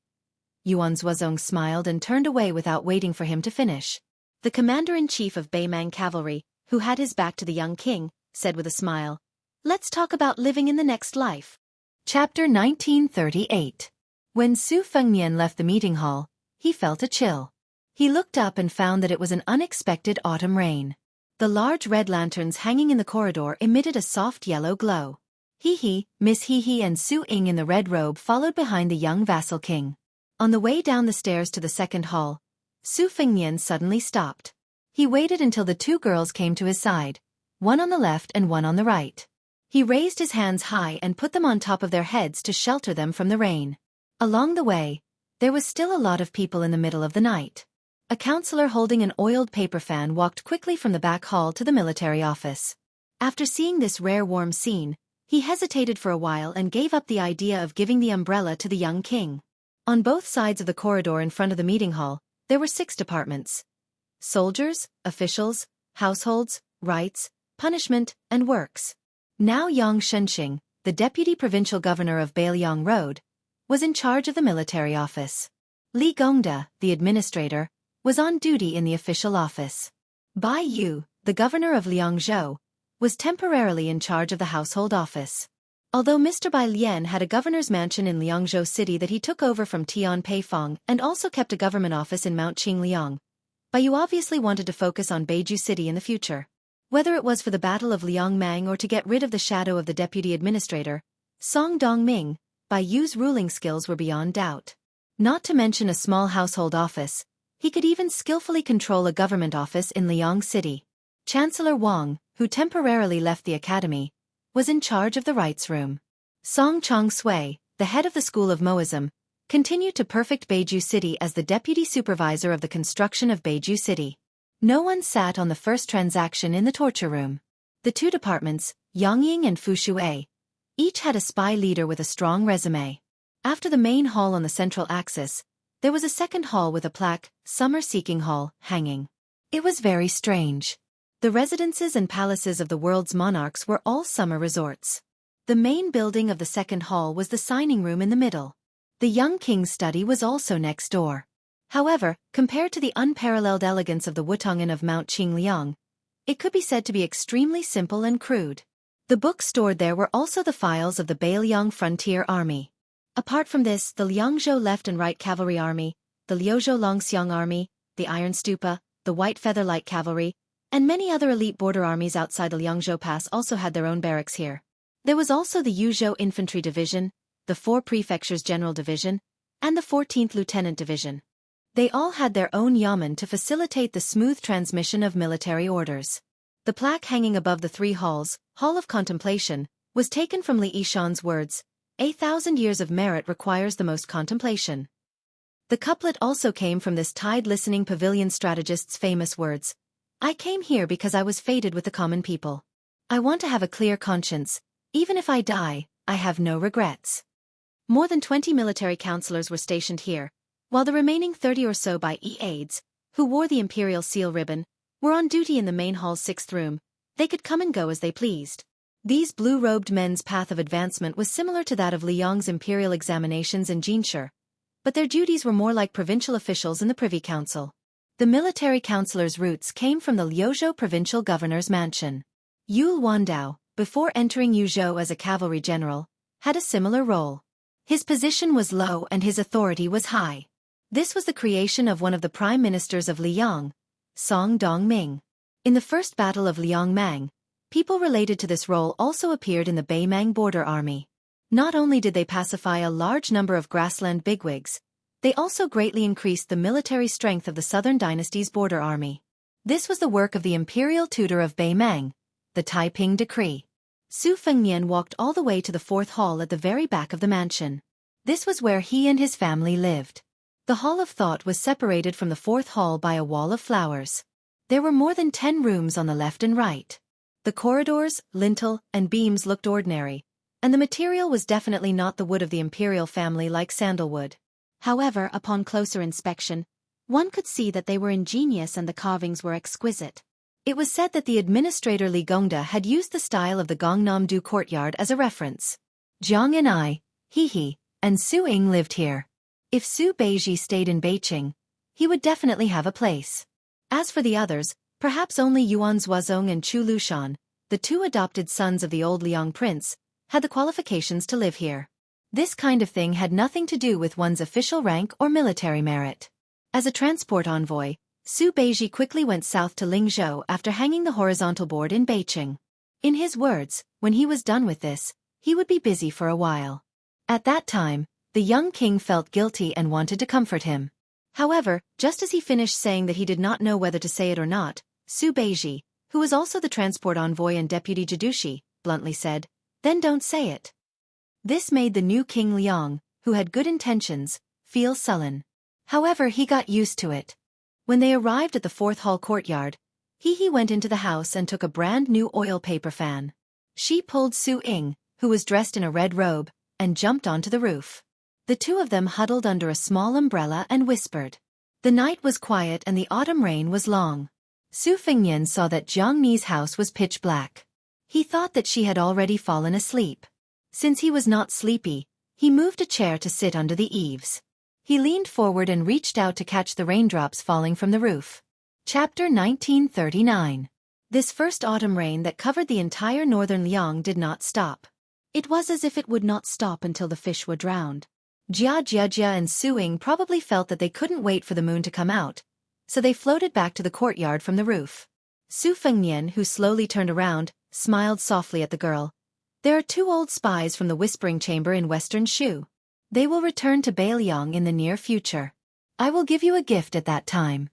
Yuan Zuozong smiled and turned away without waiting for him to finish. The commander-in-chief of Beimang cavalry, who had his back to the young king, said with a smile, "Let's talk about living in the next life." Chapter 1938. When Su Fengnian left the meeting hall, he felt a chill. He looked up and found that it was an unexpected autumn rain. The large red lanterns hanging in the corridor emitted a soft yellow glow. He, Miss He and Su Ying in the red robe followed behind the young vassal king. On the way down the stairs to the second hall, Su Fengnian suddenly stopped. He waited until the two girls came to his side, one on the left and one on the right. He raised his hands high and put them on top of their heads to shelter them from the rain. Along the way, there was still a lot of people in the middle of the night. A counselor holding an oiled paper fan walked quickly from the back hall to the military office. After seeing this rare warm scene, he hesitated for a while and gave up the idea of giving the umbrella to the young king. On both sides of the corridor in front of the meeting hall, there were 6 departments: soldiers, officials, households, rights, punishment, and works. Now Yang Shenxing, the deputy provincial governor of Bailiang Road, was in charge of the military office. Li Gongda, the administrator, was on duty in the official office. Bai Yu, the governor of Liangzhou, was temporarily in charge of the household office. Although Mr. Bai Lian had a governor's mansion in Liangzhou City that he took over from Tian Peifong and also kept a government office in Mount Qingliang, Bai Yu obviously wanted to focus on Beiju City in the future. Whether it was for the Battle of Liangmang or to get rid of the shadow of the deputy administrator, Song Dongming, Bai Yu's ruling skills were beyond doubt. Not to mention a small household office, he could even skillfully control a government office in Liang City. Chancellor Wang, who temporarily left the academy, was in charge of the rights room. Song Chong Sui, the head of the School of Moism, continued to perfect Beiju City as the deputy supervisor of the construction of Beiju City. No one sat on the first transaction in the torture room. The 2 departments, Yangying and Fushui, each had a spy leader with a strong resume. After the main hall on the central axis, there was a second hall with a plaque, Summer Seeking Hall, hanging. It was very strange. The residences and palaces of the world's monarchs were all summer resorts. The main building of the second hall was the signing room in the middle. The young king's study was also next door. However, compared to the unparalleled elegance of the Wutongan of Mount Qingliang, it could be said to be extremely simple and crude. The books stored there were also the files of the Bailiang Frontier Army. Apart from this, the Liangzhou Left and Right Cavalry Army, the Liuzhou Longxiang Army, the Iron Stupa, the White Feather Light Cavalry, and many other elite border armies outside the Liangzhou Pass also had their own barracks here. There was also the Yuzhou Infantry Division, the 4 Prefectures General Division, and the 14th Lieutenant Division. They all had their own yamen to facilitate the smooth transmission of military orders. The plaque hanging above the 3 halls, Hall of Contemplation, was taken from Li Yishan's words, "A 1,000 years of merit requires the most contemplation." The couplet also came from this Tide Listening Pavilion strategist's famous words, "I came here because I was fated with the common people. I want to have a clear conscience. Even if I die, I have no regrets." More than 20 military counselors were stationed here, while the remaining 30 or so Bai Yi aides, who wore the imperial seal ribbon, were on duty in the main hall's 6th room. They could come and go as they pleased. These blue-robed men's path of advancement was similar to that of Liang's imperial examinations in Jinshi, but their duties were more like provincial officials in the Privy Council. The military counselor's roots came from the Liuzhou provincial governor's mansion. Yule Wandao, before entering Yuzhou as a cavalry general, had a similar role. His position was low and his authority was high. This was the creation of one of the prime ministers of Liang, Song Dongming. In the first battle of Liangmang, people related to this role also appeared in the Baimang border army. Not only did they pacify a large number of grassland bigwigs, they also greatly increased the military strength of the Southern Dynasty's border army. This was the work of the imperial tutor of Baimang, the Taiping Decree. Su Fengmian walked all the way to the 4th hall at the very back of the mansion. This was where he and his family lived. The Hall of Thought was separated from the 4th hall by a wall of flowers. There were more than 10 rooms on the left and right. The corridors, lintel, and beams looked ordinary, and the material was definitely not the wood of the imperial family like sandalwood. However, upon closer inspection, one could see that they were ingenious and the carvings were exquisite. It was said that the administrator Li Gongda had used the style of the Gangnam-do courtyard as a reference. Jiang and I, He, and Su Ying lived here. If Su Beiji stayed in Beiqing, he would definitely have a place. As for the others, perhaps only Yuan Zuozong and Chu Lushan, the 2 adopted sons of the old Liang prince, had the qualifications to live here. This kind of thing had nothing to do with one's official rank or military merit. As a transport envoy, Su Beiji quickly went south to Lingzhou after hanging the horizontal board in Beiqing. In his words, when he was done with this, he would be busy for a while. At that time, the young king felt guilty and wanted to comfort him. However, just as he finished saying that he did not know whether to say it or not, Su Beiji, who was also the transport envoy and deputy Jidushi, bluntly said, "Then don't say it." This made the new King Liang, who had good intentions, feel sullen. However, he got used to it. When they arrived at the fourth hall courtyard, He went into the house and took a brand new oil paper fan. She pulled Su-ing, who was dressed in a red robe, and jumped onto the roof. The two of them huddled under a small umbrella and whispered. The night was quiet and the autumn rain was long. Su Fengnian saw that Jiang Ni's house was pitch black. He thought that she had already fallen asleep. Since he was not sleepy, he moved a chair to sit under the eaves. He leaned forward and reached out to catch the raindrops falling from the roof. Chapter 1939. This first autumn rain that covered the entire northern Liang did not stop. It was as if it would not stop until the fish were drowned. Jia and Su-ing probably felt that they couldn't wait for the moon to come out, so they floated back to the courtyard from the roof. Su Fengnian, who slowly turned around, smiled softly at the girl. There are 2 old spies from the Whispering Chamber in Western Shu. They will return to Beiliang in the near future. I will give you a gift at that time.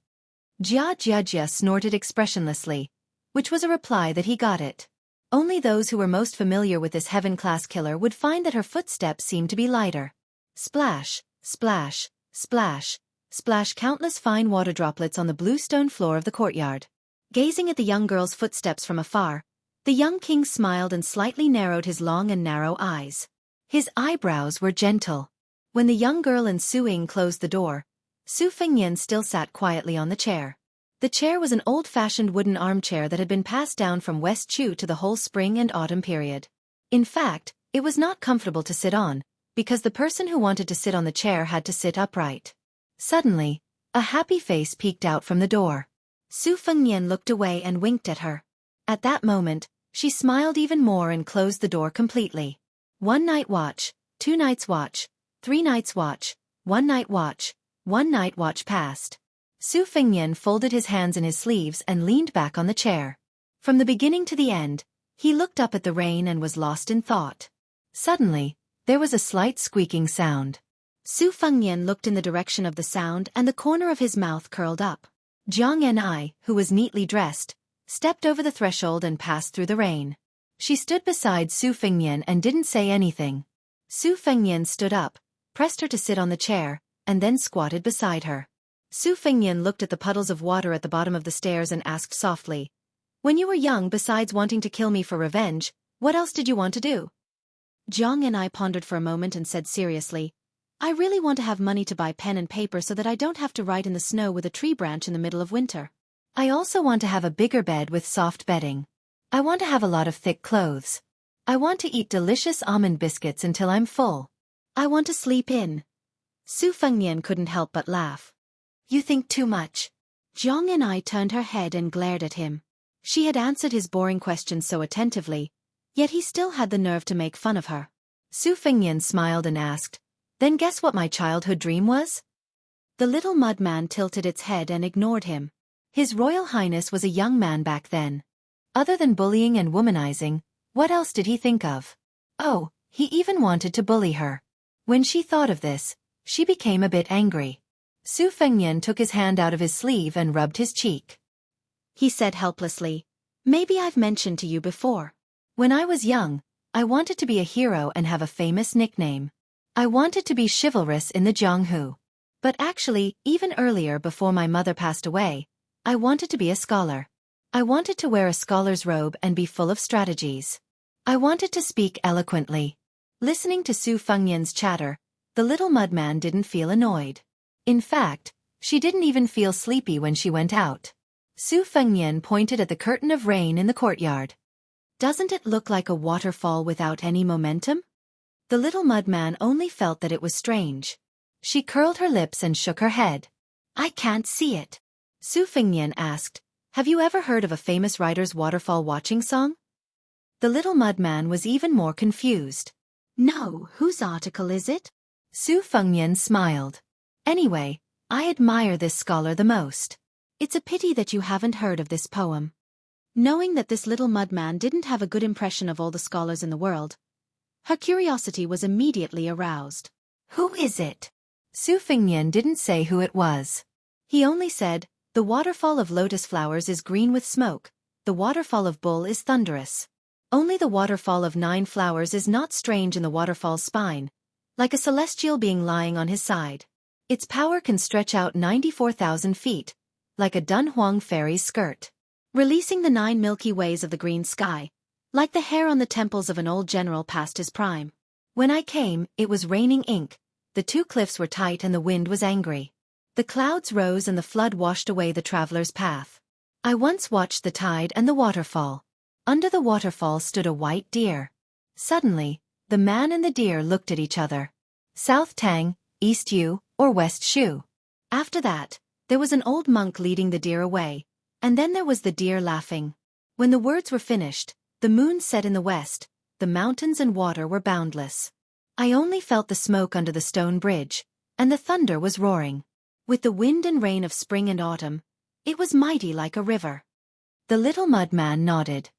Jia snorted expressionlessly, which was a reply that he got it. Only those who were most familiar with this heaven-class killer would find that her footsteps seemed to be lighter. Splash, splash, splash, splash countless fine water droplets on the blue stone floor of the courtyard. Gazing at the young girl's footsteps from afar, the young king smiled and slightly narrowed his long and narrow eyes. His eyebrows were gentle. When the young girl and Su-ing closed the door, Su Fengnian still sat quietly on the chair. The chair was an old-fashioned wooden armchair that had been passed down from West Chu to the whole spring and autumn period. In fact, it was not comfortable to sit on, because the person who wanted to sit on the chair had to sit upright. Suddenly, a happy face peeked out from the door. Su Fengnian looked away and winked at her. At that moment, she smiled even more and closed the door completely. 1 night watch, 2 nights watch, 3 nights watch, 1 night watch, 1 night watch passed. Su Fengnian folded his hands in his sleeves and leaned back on the chair. From the beginning to the end, he looked up at the rain and was lost in thought. Suddenly, there was a slight squeaking sound. Su Fengnian looked in the direction of the sound and the corner of his mouth curled up. Jiang Ni, who was neatly dressed, stepped over the threshold and passed through the rain. She stood beside Su Fengnian and didn't say anything. Su Fengnian stood up, pressed her to sit on the chair, and then squatted beside her. Su Fengnian looked at the puddles of water at the bottom of the stairs and asked softly, "When you were young, besides wanting to kill me for revenge, what else did you want to do?" Jiang Ni pondered for a moment and said seriously, "I really want to have money to buy pen and paper so that I don't have to write in the snow with a tree branch in the middle of winter. I also want to have a bigger bed with soft bedding. I want to have a lot of thick clothes. I want to eat delicious almond biscuits until I'm full. I want to sleep in." Su Fengnian couldn't help but laugh. "You think too much." Jiang Ni turned her head and glared at him. She had answered his boring questions so attentively, yet he still had the nerve to make fun of her. Su Fengnian smiled and asked, "Then guess what my childhood dream was?" The little mud man tilted its head and ignored him. His Royal Highness was a young man back then. Other than bullying and womanizing, what else did he think of? Oh, he even wanted to bully her. When she thought of this, she became a bit angry. Su Fengnian took his hand out of his sleeve and rubbed his cheek. He said helplessly, "Maybe I've mentioned to you before. When I was young, I wanted to be a hero and have a famous nickname. I wanted to be chivalrous in the Jianghu. But actually, even earlier before my mother passed away, I wanted to be a scholar. I wanted to wear a scholar's robe and be full of strategies. I wanted to speak eloquently." Listening to Su Fengnian's chatter, the little mudman didn't feel annoyed. In fact, she didn't even feel sleepy when she went out. Su Fengnian pointed at the curtain of rain in the courtyard. "Doesn't it look like a waterfall without any momentum?" The little mudman only felt that it was strange. She curled her lips and shook her head. "I can't see it." Su Fengnian asked, "Have you ever heard of a famous writer's waterfall watching song?" The little mudman was even more confused. "No, whose article is it?" Su Fengnian smiled. "Anyway, I admire this scholar the most. It's a pity that you haven't heard of this poem." Knowing that this little mudman didn't have a good impression of all the scholars in the world, her curiosity was immediately aroused. "Who is it?" Su Fengnian didn't say who it was. He only said, "The waterfall of lotus flowers is green with smoke, the waterfall of bull is thunderous. Only the waterfall of 9 flowers is not strange in the waterfall's spine, like a celestial being lying on his side. Its power can stretch out 94,000 feet, like a Dunhuang fairy's skirt, releasing the 9 Milky Ways of the green sky, like the hair on the temples of an old general past his prime. When I came, it was raining ink, the 2 cliffs were tight and the wind was angry. The clouds rose and the flood washed away the traveler's path. I once watched the tide and the waterfall. Under the waterfall stood a white deer. Suddenly, the man and the deer looked at each other. South Tang, East Yu, or West Shu. After that, there was an old monk leading the deer away, and then there was the deer laughing. When the words were finished, the moon set in the west, the mountains and water were boundless. I only felt the smoke under the stone bridge, and the thunder was roaring. With the wind and rain of spring and autumn, it was mighty like a river. The little mudman nodded.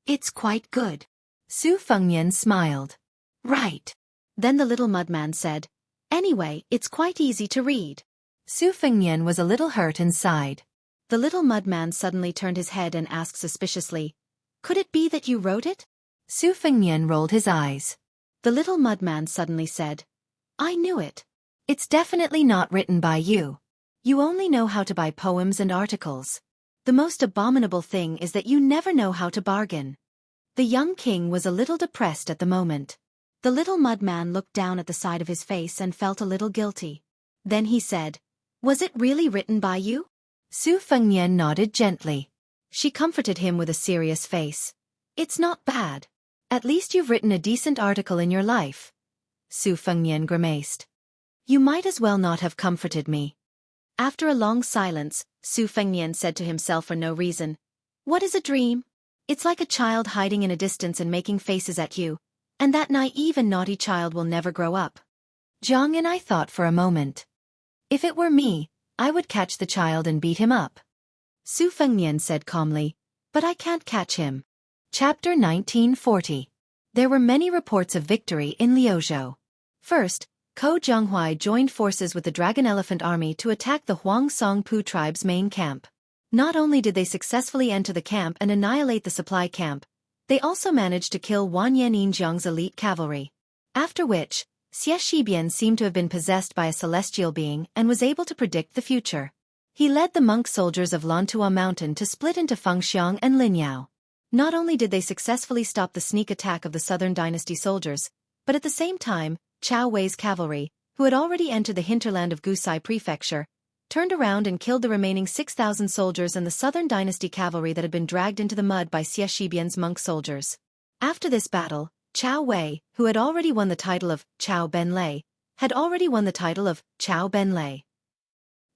It's quite good. Su Fengnian smiled. Right. Then the little mudman said, anyway, it's quite easy to read. Su Fengnian was a little hurt inside. The little mudman suddenly turned his head and asked suspiciously, could it be that you wrote it? Su Fengnian rolled his eyes. The little mudman suddenly said, I knew it. It's definitely not written by you. You only know how to buy poems and articles. The most abominable thing is that you never know how to bargain. The young king was a little depressed at the moment. The little mudman looked down at the side of his face and felt a little guilty. Then he said, was it really written by you? Su Fengnian nodded gently. She comforted him with a serious face. It's not bad. At least you've written a decent article in your life. Su Fengnian grimaced. You might as well not have comforted me. After a long silence, Su Fengnian said to himself for no reason, what is a dream? It's like a child hiding in a distance and making faces at you, and that naive and naughty child will never grow up. Zhang and I thought for a moment. If it were me, I would catch the child and beat him up. Su Fengnian said calmly, but I can't catch him. Chapter 1940. There were many reports of victory in Liuzhou. First, Ko Jianghuai joined forces with the Dragon Elephant Army to attack the Huangsongpu tribe's main camp. Not only did they successfully enter the camp and annihilate the supply camp, they also managed to kill Wanyan Yinjiang's elite cavalry. After which, Xie Shibian seemed to have been possessed by a celestial being and was able to predict the future. He led the monk soldiers of Lantua Mountain to split into Fengxiang and Linyao. Not only did they successfully stop the sneak attack of the Southern Dynasty soldiers, but at the same time, Chao Wei's cavalry, who had already entered the hinterland of Gusai Prefecture, turned around and killed the remaining 6,000 soldiers and the Southern Dynasty cavalry that had been dragged into the mud by Xie Shibian's monk soldiers. After this battle, Chao Wei, who had already won the title of Chao Benlei, had already won the title of Chao Benlei.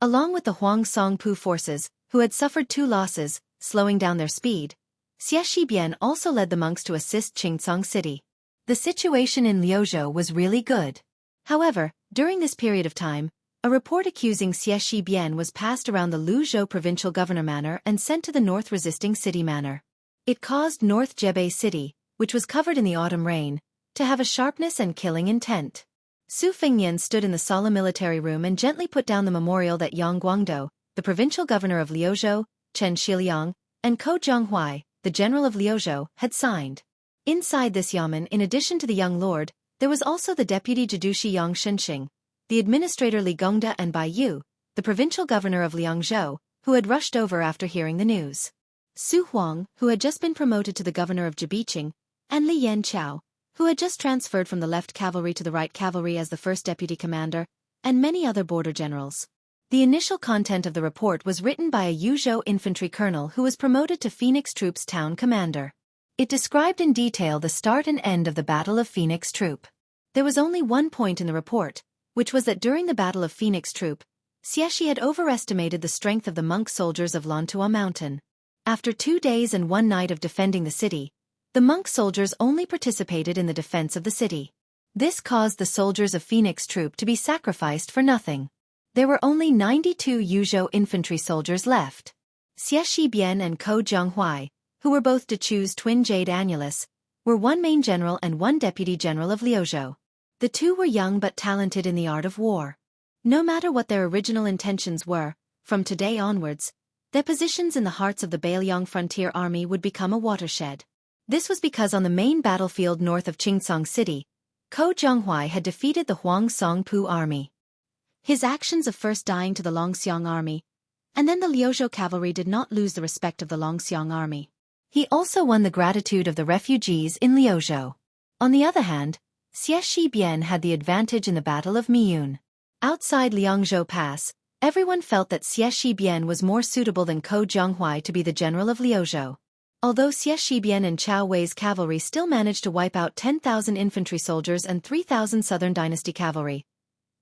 Along with the Huangsongpu forces, who had suffered 2 losses, slowing down their speed, Xie Shibian also led the monks to assist Qingcang City. The situation in Liuzhou was really good. However, during this period of time, a report accusing Xie Shibian was passed around the Liuzhou provincial governor manor and sent to the north resisting city manor. It caused North Jebei City, which was covered in the autumn rain, to have a sharpness and killing intent. Su Fengnian stood in the solemn military room and gently put down the memorial that Yang Guangdou, the provincial governor of Liuzhou, Chen Shiliang, and Ko Jianghuai, the general of Liuzhou, had signed. Inside this yamen, in addition to the young lord, there was also the deputy Jidushi Yang Shenxing, the administrator Li Gongda and Bai Yu, the provincial governor of Liangzhou, who had rushed over after hearing the news. Su Huang, who had just been promoted to the governor of Jibiqing, and Li Yanqiao, who had just transferred from the left cavalry to the right cavalry as the first deputy commander, and many other border generals. The initial content of the report was written by a Yuzhou infantry colonel who was promoted to Phoenix Troop's town commander. It described in detail the start and end of the Battle of Phoenix Troop. There was only one point in the report, which was that during the Battle of Phoenix Troop, Xieshi had overestimated the strength of the monk soldiers of Lantua Mountain. After 2 days and 1 night of defending the city, the monk soldiers only participated in the defense of the city. This caused the soldiers of Phoenix Troop to be sacrificed for nothing. There were only 92 Yuzhou infantry soldiers left. Xie Shibian and Ko Jianghuai, who were both Dechu's twin Jade Annulus, were 1 main general and 1 deputy general of Liuzhou. The 2 were young but talented in the art of war. No matter what their original intentions were, from today onwards, their positions in the hearts of the Bailiang frontier army would become a watershed. This was because on the main battlefield north of Qingcang City, Ko Jianghuai had defeated the Huangsongpu army. His actions of first dying to the Longxiang army, And then the Liuzhou cavalry did not lose the respect of the Longxiang army. He also won the gratitude of the refugees in Liuzhou. On the other hand, Xie Shibian had the advantage in the Battle of Miyun. Outside Liangzhou Pass, everyone felt that Xie Shibian was more suitable than Ko Jianghuai to be the general of Liuzhou. Although Xie Shibian and Chao Wei's cavalry still managed to wipe out 10,000 infantry soldiers and 3,000 Southern Dynasty cavalry,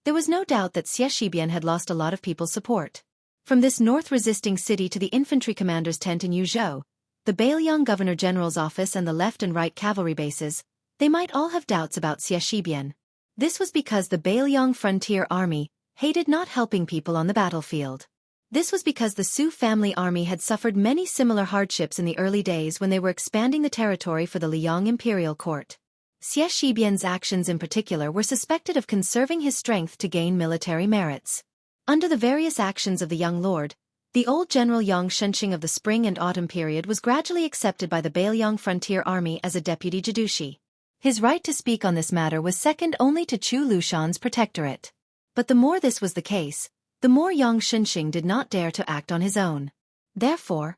there was no doubt that Xie Shibian had lost a lot of people's support. From this north-resisting city to the infantry commander's tent in Yuzhou, the Beiliang Governor-General's office and the left and right cavalry bases, they might all have doubts about Xie Shibian. This was because the Beiliang Frontier Army hated not helping people on the battlefield. This was because the Su family army had suffered many similar hardships in the early days when they were expanding the territory for the Liang imperial court. Xie Shibian's actions in particular were suspected of conserving his strength to gain military merits. Under the various actions of the young lord, the old General Yang Shenxing of the spring and autumn period was gradually accepted by the Beiliang Frontier Army as a deputy Jidushi. His right to speak on this matter was second only to Chu Lushan's protectorate. But the more this was the case, the more Yang Shenxing did not dare to act on his own. Therefore,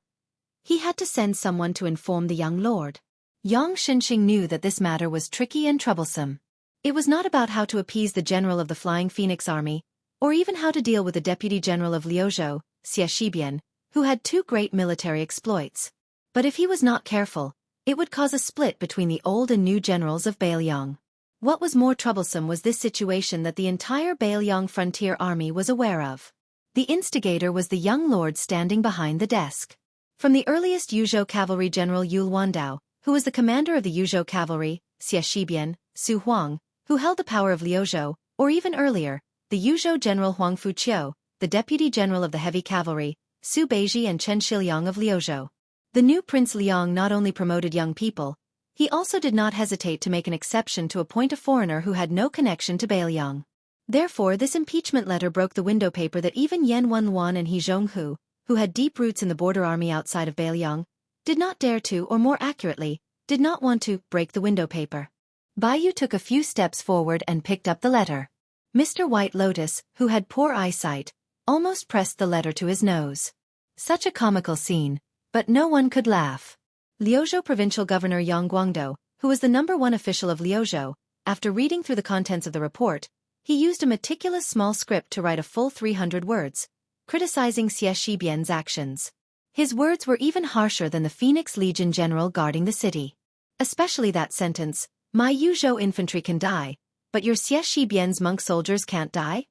he had to send someone to inform the young lord. Yang Shenxing knew that this matter was tricky and troublesome. It was not about how to appease the general of the Flying Phoenix Army, or even how to deal with the deputy general of Liuzhou, Xie Shibian, who had two great military exploits. But if he was not careful, it would cause a split between the old and new generals of Beiliang. What was more troublesome was this situation that the entire Beiliang Frontier Army was aware of. The instigator was the young lord standing behind the desk. From the earliest Yuzhou cavalry general Yul Wandao, who was the commander of the Yuzhou cavalry, Xie Shibian, Su Huang, who held the power of Liuzhou, or even earlier, the Yuzhou general Huang Fuqiu, the deputy general of the heavy cavalry, Su Beiji and Chen Shiliang of Liuzhou. The new Prince Liang not only promoted young people, he also did not hesitate to make an exception to appoint a foreigner who had no connection to Beiliang. Therefore, this impeachment letter broke the window paper that even Yan Wenwan and He Zhonghu, who had deep roots in the border army outside of Beiliang, did not dare to, or more accurately, did not want to, break the window paper. Baiyu took a few steps forward and picked up the letter. Mr. White Lotus, who had poor eyesight, almost pressed the letter to his nose. Such a comical scene, but no one could laugh. Liuzhou Provincial Governor Yang Guangdou, who was the #1 official of Liuzhou, after reading through the contents of the report, he used a meticulous small script to write a full 300 words, criticizing Xie Shibian's actions. His words were even harsher than the Phoenix Legion general guarding the city. Especially that sentence, "My Yuzhou infantry can die, but your Xie Shibian's monk soldiers can't die?"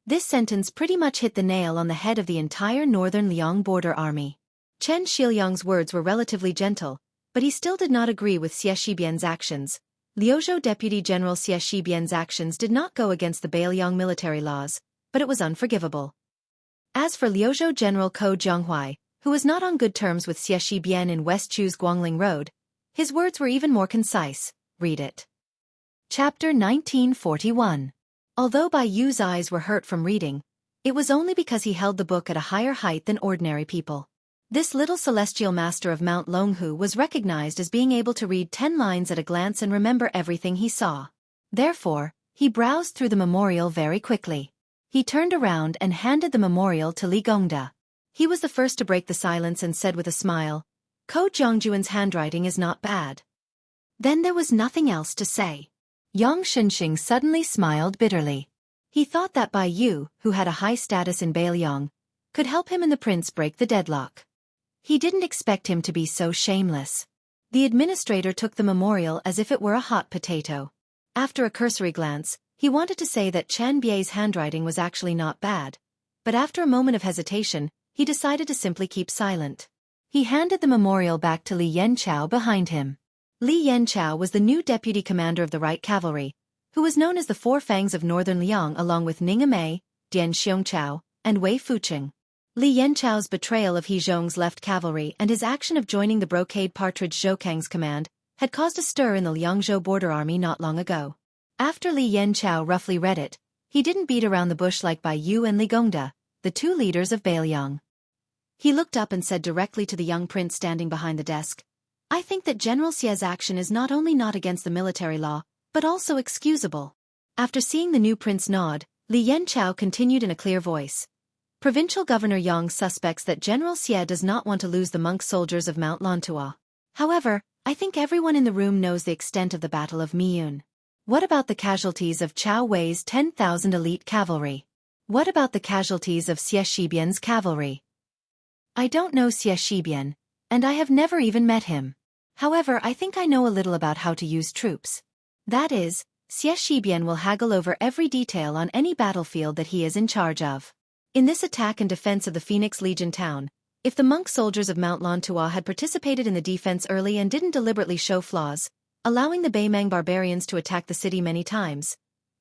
This sentence pretty much hit the nail on the head of the entire northern Liang border army. Chen Shiliang's words were relatively gentle, but he still did not agree with Xie Shibian's actions. Liuzhou Deputy General Xie Shibian's actions did not go against the Beiliang military laws, but it was unforgivable. As for Liuzhou General Ko Jianghuai, who was not on good terms with Xie Shibian in West Chu's Guangling Road, his words were even more concise. Read it. Chapter 1941. Although Bai Yu's eyes were hurt from reading, it was only because he held the book at a higher height than ordinary people. This little celestial master of Mount Longhu was recognized as being able to read 10 lines at a glance and remember everything he saw. Therefore, he browsed through the memorial very quickly. He turned around and handed the memorial to Li Gongda. He was the first to break the silence and said with a smile, "Ko Jiangjuan's handwriting is not bad." Then there was nothing else to say. Yang Shenxing suddenly smiled bitterly. He thought that Bai Yu, who had a high status in Beiliang, could help him and the prince break the deadlock. He didn't expect him to be so shameless. The administrator took the memorial as if it were a hot potato. After a cursory glance, he wanted to say that Chen Bie's handwriting was actually not bad, but after a moment of hesitation, he decided to simply keep silent. He handed the memorial back to Li Yanchao behind him. Li Yanchao was the new deputy commander of the Right Cavalry, who was known as the Four Fangs of Northern Liang along with Ning Amei, Dian Xiongchao, and Wei Fuqing. Li Yanchao's betrayal of He Zhong's left cavalry and his action of joining the Brocade Partridge Zhoukang's command had caused a stir in the Liangzhou border army not long ago. After Li Yanchao roughly read it, he didn't beat around the bush like Bai Yu and Li Gongda, the two leaders of Beiliang. He looked up and said directly to the young prince standing behind the desk, "I think that General Xie's action is not only not against the military law, but also excusable." After seeing the new prince nod, Li Yanchao continued in a clear voice, Provincial Governor Yang suspects that General Xie does not want to lose the monk soldiers of Mount Lantua. However, I think everyone in the room knows the extent of the Battle of Miyun. What about the casualties of Chao Wei's 10,000 elite cavalry? What about the casualties of Xie Shibian's cavalry? I don't know Xie Shibian, and I have never even met him. However, I think I know a little about how to use troops. That is, Xie Shibian will haggle over every detail on any battlefield that he is in charge of. In this attack and defense of the Phoenix Legion town, if the monk soldiers of Mount Lantua had participated in the defense early and didn't deliberately show flaws, allowing the Baimang barbarians to attack the city many times,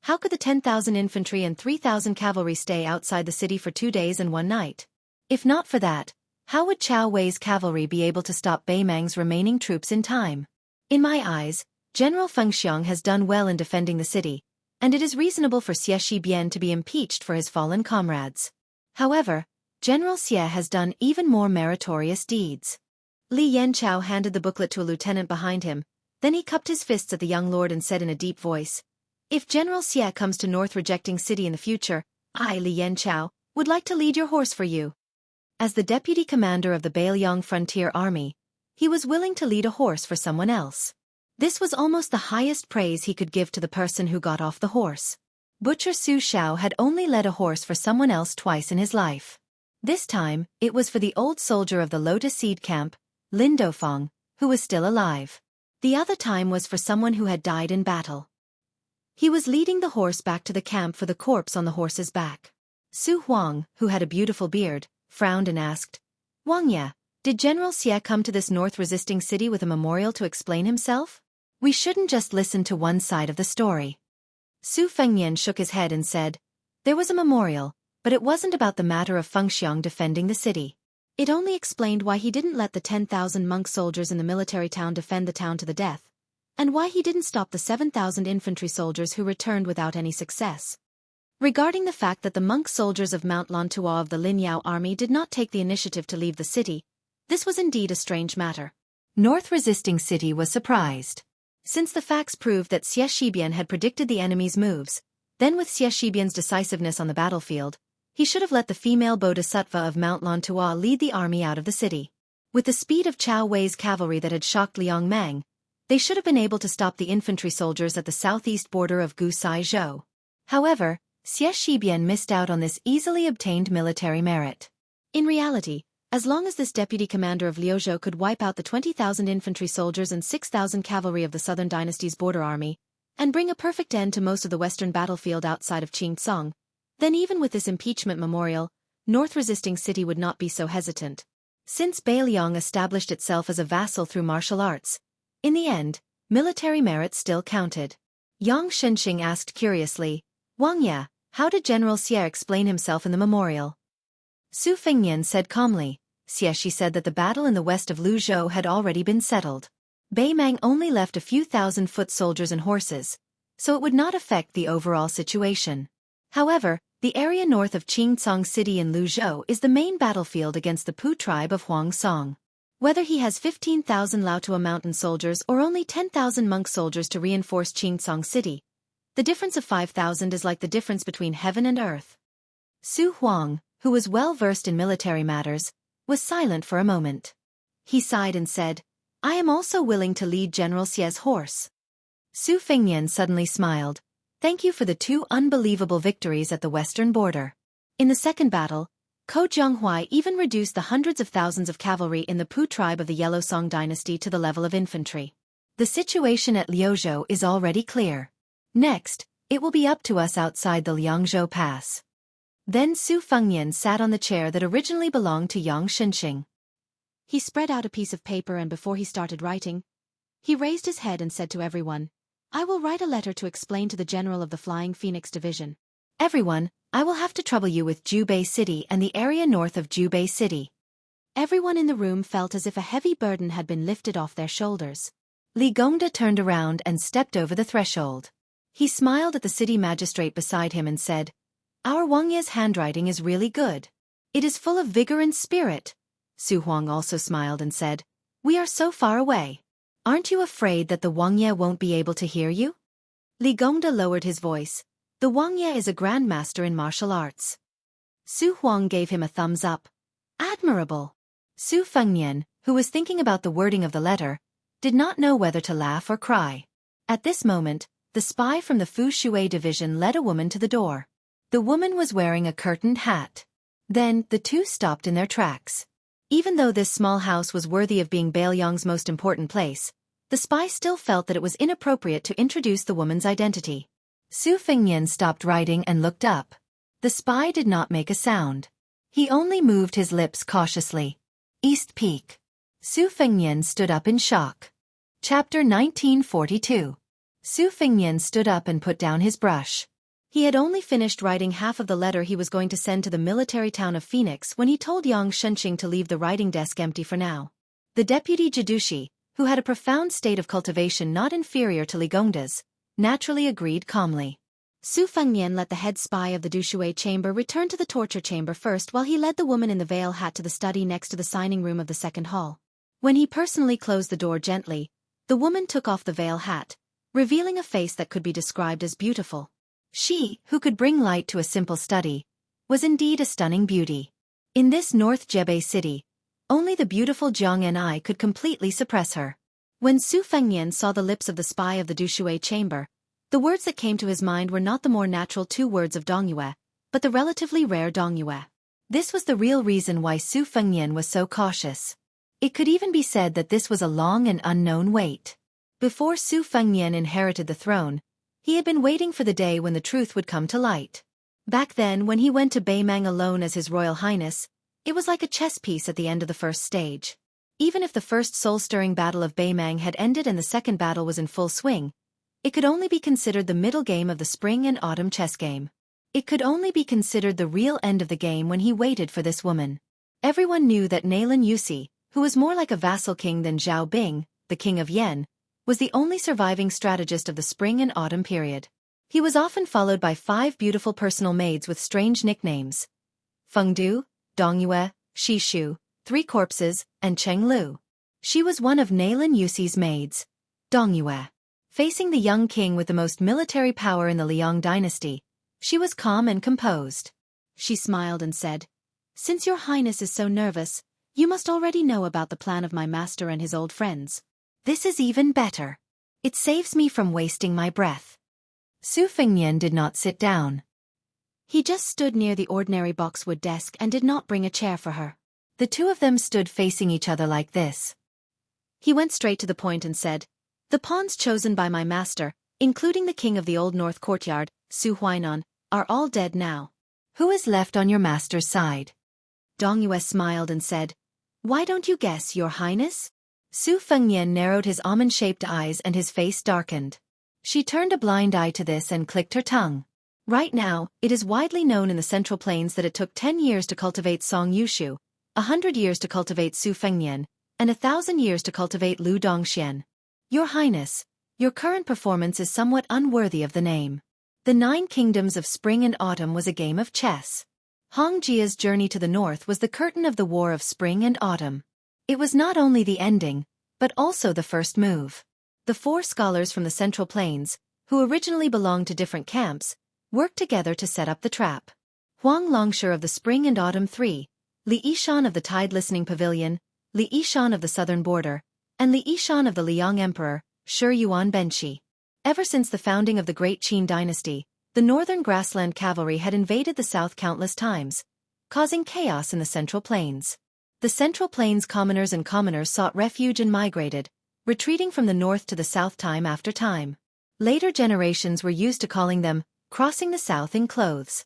how could the 10,000 infantry and 3,000 cavalry stay outside the city for 2 days and 1 night? If not for that, how would Chao Wei's cavalry be able to stop Baimang's remaining troops in time? In my eyes, General Feng Xiong has done well in defending the city, and it is reasonable for Xie Shibian to be impeached for his fallen comrades. However, General Xie has done even more meritorious deeds. Li Yanchao handed the booklet to a lieutenant behind him, then he cupped his fists at the young lord and said in a deep voice, "If General Xie comes to North Rejecting City in the future, I, Li Yanchao, would like to lead your horse for you." As the deputy commander of the Bailiang Frontier Army, he was willing to lead a horse for someone else. This was almost the highest praise he could give to the person who got off the horse. Butcher Su Shao had only led a horse for someone else twice in his life. This time, it was for the old soldier of the Lotus Seed Camp, Lin Dofeng, who was still alive. The other time was for someone who had died in battle. He was leading the horse back to the camp for the corpse on the horse's back. Su Huang, who had a beautiful beard, frowned and asked, "Wang Ye, did General Xie come to this north-resisting city with a memorial to explain himself? We shouldn't just listen to one side of the story." Su Fengnian shook his head and said, "There was a memorial, but it wasn't about the matter of Feng Xiong defending the city. It only explained why he didn't let the 10,000 monk soldiers in the military town defend the town to the death, and why he didn't stop the 7,000 infantry soldiers who returned without any success. Regarding the fact that the monk soldiers of Mount Lantua of the Lin Yao army did not take the initiative to leave the city, this was indeed a strange matter." North Resisting City was surprised. Since the facts proved that Xie Shibian had predicted the enemy's moves, then with Xie Shibian's decisiveness on the battlefield, he should have let the female Bodhisattva of Mount Lantua lead the army out of the city. With the speed of Chao Wei's cavalry that had shocked Liang Mang, they should have been able to stop the infantry soldiers at the southeast border of Gusai Zhou. However, Xie Shibian missed out on this easily obtained military merit. In reality, as long as this deputy commander of Liuzhou could wipe out the 20,000 infantry soldiers and 6,000 cavalry of the Southern Dynasty's border army, and bring a perfect end to most of the western battlefield outside of Qingcong, then even with this impeachment memorial, North Resisting City would not be so hesitant. Since Bailiang established itself as a vassal through martial arts, in the end, military merit still counted. Yang Shenxing asked curiously, "Wang Ye, how did General Xie explain himself in the memorial?" Su Fengnian said calmly, "Xie said that the battle in the west of Luzhou had already been settled. Baimang only left a few thousand foot soldiers and horses, so it would not affect the overall situation. However, the area north of Qingcong City in Luzhou is the main battlefield against the Pu tribe of Huang Song. Whether he has 15,000 Lautua mountain soldiers or only 10,000 monk soldiers to reinforce Qingcong City, the difference of 5,000 is like the difference between heaven and earth." Su Huang, who was well versed in military matters, was silent for a moment. He sighed and said, "I am also willing to lead General Xie's horse." Su Fengnian suddenly smiled. "Thank you for the 2 unbelievable victories at the western border." In the second battle, Ko Jianghuai even reduced the hundreds of thousands of cavalry in the Pu tribe of the Yellow Song dynasty to the level of infantry. The situation at Liuzhou is already clear. Next, it will be up to us outside the Liangzhou Pass. Then Su Fengnian sat on the chair that originally belonged to Yang Shenxing. He spread out a piece of paper and before he started writing, he raised his head and said to everyone, "I will write a letter to explain to the general of the Flying Phoenix Division. Everyone, I will have to trouble you with Jubei City and the area north of Jubei City." Everyone in the room felt as if a heavy burden had been lifted off their shoulders. Li Gongda turned around and stepped over the threshold. He smiled at the city magistrate beside him and said, "Our Wang Ye's handwriting is really good. It is full of vigor and spirit." Su Huang also smiled and said, "We are so far away. Aren't you afraid that the Wang Ye won't be able to hear you?" Li Gongda lowered his voice. "The Wang Ye is a grandmaster in martial arts." Su Huang gave him a thumbs up. Admirable. Su Fengnian, who was thinking about the wording of the letter, did not know whether to laugh or cry. At this moment, the spy from the Fu Shui division led a woman to the door. The woman was wearing a curtained hat. Then, the two stopped in their tracks. Even though this small house was worthy of being Bailiang's most important place, the spy still felt that it was inappropriate to introduce the woman's identity. Su Fengnian stopped writing and looked up. The spy did not make a sound. He only moved his lips cautiously. East Peak. Su Fengnian stood up in shock. Chapter 1942. Su Fengnian stood up and put down his brush. He had only finished writing half of the letter he was going to send to the military town of Phoenix when he told Yang Shenqing to leave the writing desk empty for now. The deputy Jidushi, who had a profound state of cultivation not inferior to Li Gongda's, naturally agreed calmly. Su Fengnian let the head spy of the Dushui chamber return to the torture chamber first while he led the woman in the veil hat to the study next to the signing room of the second hall. When he personally closed the door gently, the woman took off the veil hat, revealing a face that could be described as beautiful. She, who could bring light to a simple study, was indeed a stunning beauty. In this North Jebei city, only the beautiful Jiang Ni could completely suppress her. When Su Fengnian saw the lips of the spy of the Dushui chamber, the words that came to his mind were not the more natural two words of Dongyue, but the relatively rare Dongyue. This was the real reason why Su Fengnian was so cautious. It could even be said that this was a long and unknown wait. Before Su Fengnian inherited the throne, he had been waiting for the day when the truth would come to light. Back then, when he went to Beimang alone as His Royal Highness, it was like a chess piece at the end of the first stage. Even if the first soul-stirring battle of Beimang had ended and the second battle was in full swing, it could only be considered the middle game of the spring and autumn chess game. It could only be considered the real end of the game when he waited for this woman. Everyone knew that Nalin Yusi, who was more like a vassal king than Zhao Bing, the king of Yen, was the only surviving strategist of the spring and autumn period. He was often followed by 5 beautiful personal maids with strange nicknames: Fengdu, Dongyue, Shishu, 3 Corpses, and Cheng Lu. She was one of Nalin Yusi's maids, Dongyue. Facing the young king with the most military power in the Liang dynasty, she was calm and composed. She smiled and said, "Since your highness is so nervous, you must already know about the plan of my master and his old friends. This is even better. It saves me from wasting my breath." Su Fengnian did not sit down. He just stood near the ordinary boxwood desk and did not bring a chair for her. The two of them stood facing each other like this. He went straight to the point and said, "The pawns chosen by my master, including the king of the Old North Courtyard, Su Huainan, are all dead now. Who is left on your master's side?" Dongyue smiled and said, "Why don't you guess, your highness?" Su Fengnian narrowed his almond-shaped eyes and his face darkened. She turned a blind eye to this and clicked her tongue. Right now, it is widely known in the Central Plains that it took 10 years to cultivate Song Yushu, 100 years to cultivate Su Fengnian, and 1,000 years to cultivate Lu Dongxian. Your Highness, your current performance is somewhat unworthy of the name. The 9 Kingdoms of Spring and Autumn was a game of chess. Hong Jia's journey to the north was the curtain of the War of Spring and Autumn. It was not only the ending, but also the first move. The 4 scholars from the Central Plains, who originally belonged to different camps, worked together to set up the trap. Huang Longsher of the Spring and Autumn 3, Li Yishan of the Tide Listening Pavilion, Li Yishan of the Southern Border, and Li Yishan of the Liang Emperor, Shi Yuan Benshi. Ever since the founding of the Great Qin dynasty, the northern grassland cavalry had invaded the south countless times, causing chaos in the Central Plains. The Central Plains commoners and commoners sought refuge and migrated, retreating from the north to the south time after time. Later generations were used to calling them crossing the south in clothes.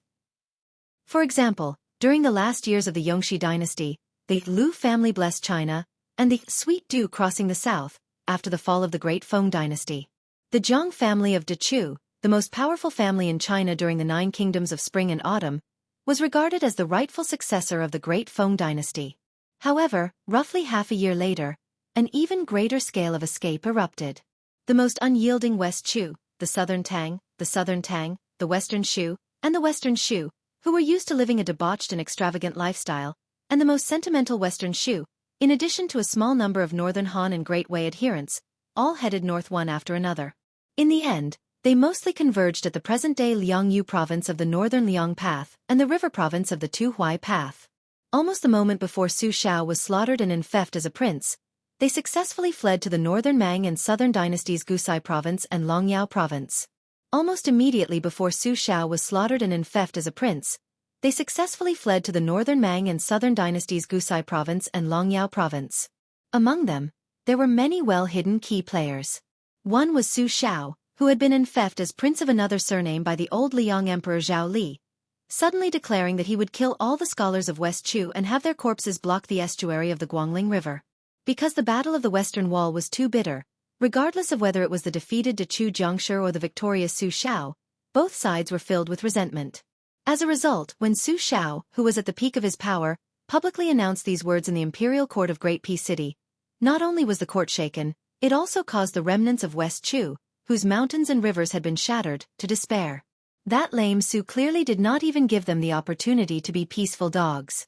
For example, during the last years of the Yongxi dynasty, the Lu family blessed China, and the Sweet Dew crossing the south, after the fall of the Great Feng dynasty. The Zhang family of Dechu, the most powerful family in China during the 9 Kingdoms of Spring and Autumn, was regarded as the rightful successor of the Great Feng dynasty. However, roughly half a year later, an even greater scale of escape erupted. The most unyielding West Shu, the Southern Tang, the Western Shu, and the Western Shu, who were used to living a debauched and extravagant lifestyle, and the most sentimental Western Shu, in addition to a small number of Northern Han and Great Wei adherents, all headed north one after another. In the end, They mostly converged at the present-day Liangyu province of the northern Liang Path and the river province of the Tuhui Path. Almost the moment before Su Xiao was slaughtered and enfeoffed as a prince, they successfully fled to the northern Mang and southern dynasties Gusai province and Longyao province. Almost immediately before Su Xiao was slaughtered and enfeoffed as a prince, they successfully fled to the northern Mang and southern dynasties Gusai province and Longyao province. Among them, there were many well-hidden key players. One was Su Xiao, who had been enfeoffed as prince of another surname by the old Liang Emperor Zhao Li, suddenly declaring that he would kill all the scholars of West Chu and have their corpses block the estuary of the Guangling River. Because the Battle of the Western Wall was too bitter, regardless of whether it was the defeated Dechu Jiangshi or the victorious Su Xiao, both sides were filled with resentment. As a result, when Su Xiao, who was at the peak of his power, publicly announced these words in the imperial court of Great Peace City, not only was the court shaken, it also caused the remnants of West Chu, whose mountains and rivers had been shattered, to despair. That lame Su clearly did not even give them the opportunity to be peaceful dogs.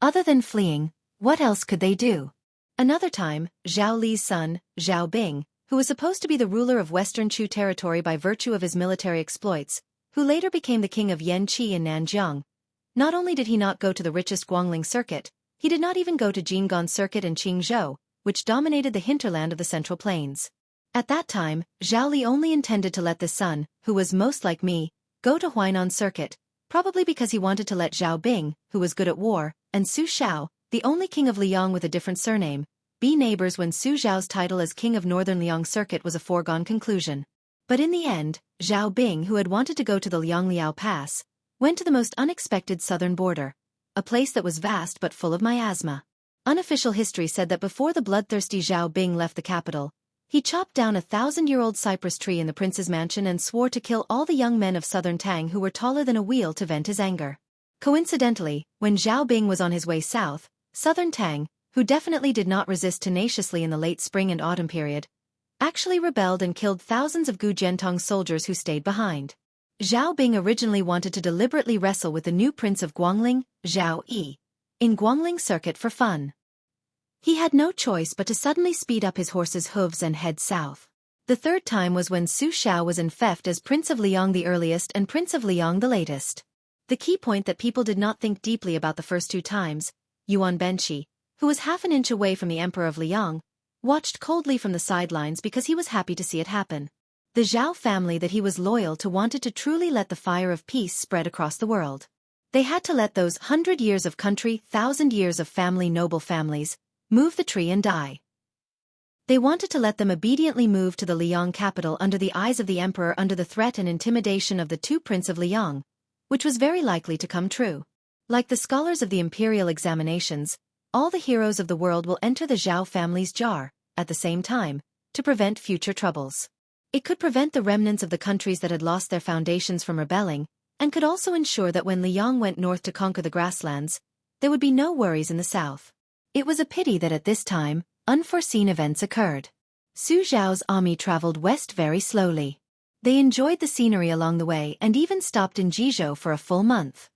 Other than fleeing, what else could they do? Another time, Zhao Li's son, Zhao Bing, who was supposed to be the ruler of Western Chu territory by virtue of his military exploits, who later became the king of Yanqi in Nanjiang, not only did he not go to the richest Guangling circuit, he did not even go to Jinggan circuit and Qingzhou, which dominated the hinterland of the Central Plains. At that time, Zhao Li only intended to let the son, who was most like me, go to Huainan circuit, probably because he wanted to let Zhao Bing, who was good at war, and Su Xiao, the only king of Liang with a different surname, be neighbors when Su Zhao's title as king of northern Liang circuit was a foregone conclusion. But in the end, Zhao Bing, who had wanted to go to the Liangliao Pass, went to the most unexpected southern border, a place that was vast but full of miasma. Unofficial history said that before the bloodthirsty Zhao Bing left the capital, he chopped down a 1,000-year-old cypress tree in the prince's mansion and swore to kill all the young men of southern Tang who were taller than a wheel to vent his anger. Coincidentally, when Zhao Bing was on his way south, southern Tang, who definitely did not resist tenaciously in the late spring and autumn period, actually rebelled and killed thousands of Gu Jiantong soldiers who stayed behind. Zhao Bing originally wanted to deliberately wrestle with the new prince of Guangling, Zhao Yi, in Guangling circuit for fun. He had no choice but to suddenly speed up his horse's hooves and head south. The third time was when Su Xiao was enfeoffed as Prince of Liang the earliest and Prince of Liang the latest. The key point that people did not think deeply about the first two times, Yuan Benqi, who was half an inch away from the Emperor of Liang, watched coldly from the sidelines because he was happy to see it happen. The Zhao family that he was loyal to wanted to truly let the fire of peace spread across the world. They had to let those 100 years of country, 1,000 years of family, noble families, move the tree and die. They wanted to let them obediently move to the Liang capital under the eyes of the emperor under the threat and intimidation of the two prince of Liang, which was very likely to come true. Like the scholars of the imperial examinations, all the heroes of the world will enter the Zhao family's jar, at the same time, to prevent future troubles. It could prevent the remnants of the countries that had lost their foundations from rebelling, and could also ensure that when Liang went north to conquer the grasslands, there would be no worries in the south. It was a pity that at this time, unforeseen events occurred. Su Zhao's army traveled west very slowly. They enjoyed the scenery along the way and even stopped in Jizhou for a full month.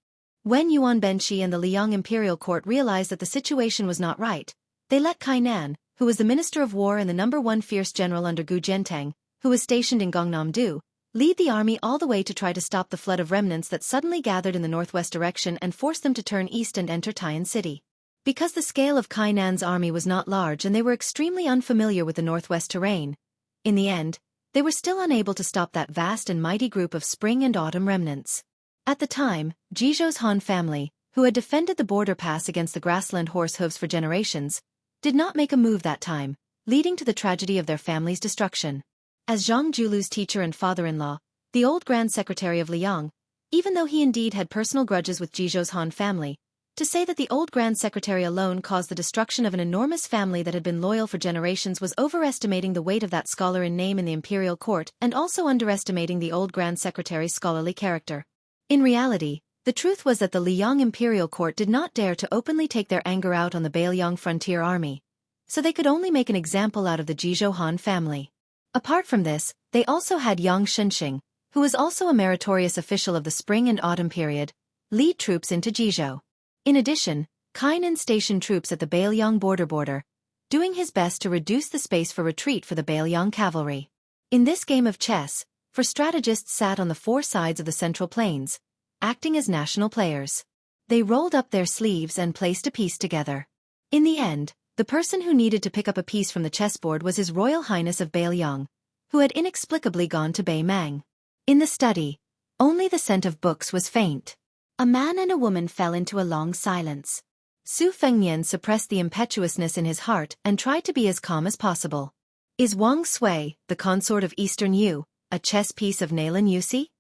When Yuan Benqi and the Liang imperial court realized that the situation was not right, they let Kainan, who was the minister of war and the #1 fierce general under Gu Jiantang, who was stationed in Gangnam-do, lead the army all the way to try to stop the flood of remnants that suddenly gathered in the northwest direction and force them to turn east and enter Tai'an City. Because the scale of Kainan's army was not large and they were extremely unfamiliar with the northwest terrain, in the end, they were still unable to stop that vast and mighty group of spring and autumn remnants. At the time, Jizhou's Han family, who had defended the border pass against the grassland horse hooves for generations, did not make a move that time, leading to the tragedy of their family's destruction. As Zhang Julu's teacher and father-in-law, the old Grand Secretary of Liang, even though he indeed had personal grudges with Jizhou's Han family, to say that the old Grand Secretary alone caused the destruction of an enormous family that had been loyal for generations was overestimating the weight of that scholar in name in the imperial court and also underestimating the old Grand Secretary's scholarly character. In reality, the truth was that the Liang imperial court did not dare to openly take their anger out on the Beiliang frontier army, so they could only make an example out of the Jizhou Han family. Apart from this, they also had Yang Shenxing, who was also a meritorious official of the spring and autumn period, lead troops into Jizhou. In addition, Kainan stationed troops at the Beiliang border, doing his best to reduce the space for retreat for the Beiliang cavalry. In this game of chess, for strategists sat on the four sides of the central plains, acting as national players. They rolled up their sleeves and placed a piece together. In the end, the person who needed to pick up a piece from the chessboard was His Royal Highness of Baelyong, who had inexplicably gone to Bei Mang. In the study, only the scent of books was faint. A man and a woman fell into a long silence. Su Fengnian suppressed the impetuousness in his heart and tried to be as calm as possible. Is Wang Sui, the consort of Eastern Yu, a chess piece of Nalan Yusi?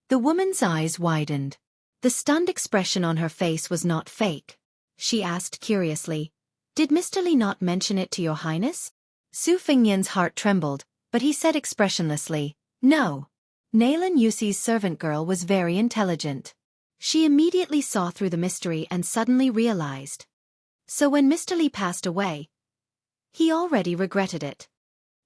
The woman's eyes widened. The stunned expression on her face was not fake. She asked curiously, "Did Mr. Li not mention it to your highness?" Su Fengnian's heart trembled, but he said expressionlessly, "No." Nalan Yusi's servant girl was very intelligent. She immediately saw through the mystery and suddenly realized. So when Mr. Li passed away, he already regretted it.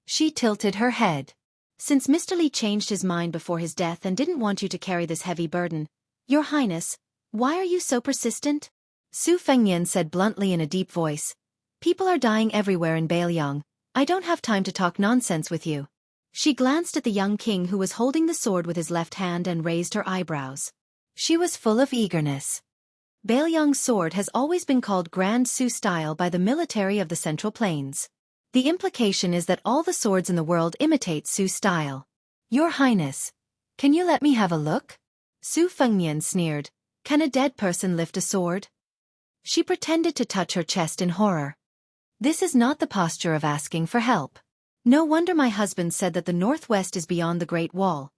She tilted her head. "Since Mr. Li changed his mind before his death and didn't want you to carry this heavy burden, Your Highness, why are you so persistent?" Su Fengnian said bluntly in a deep voice, "People are dying everywhere in Baelyong. I don't have time to talk nonsense with you." She glanced at the young king who was holding the sword with his left hand and raised her eyebrows. She was full of eagerness. Baelyong's sword has always been called Grand Su style by the military of the Central Plains. The implication is that all the swords in the world imitate Su style. "Your Highness, can you let me have a look?" Su Fengnian sneered. "Can a dead person lift a sword?" She pretended to touch her chest in horror. "This is not the posture of asking for help. No wonder my husband said that the northwest is beyond the Great Wall."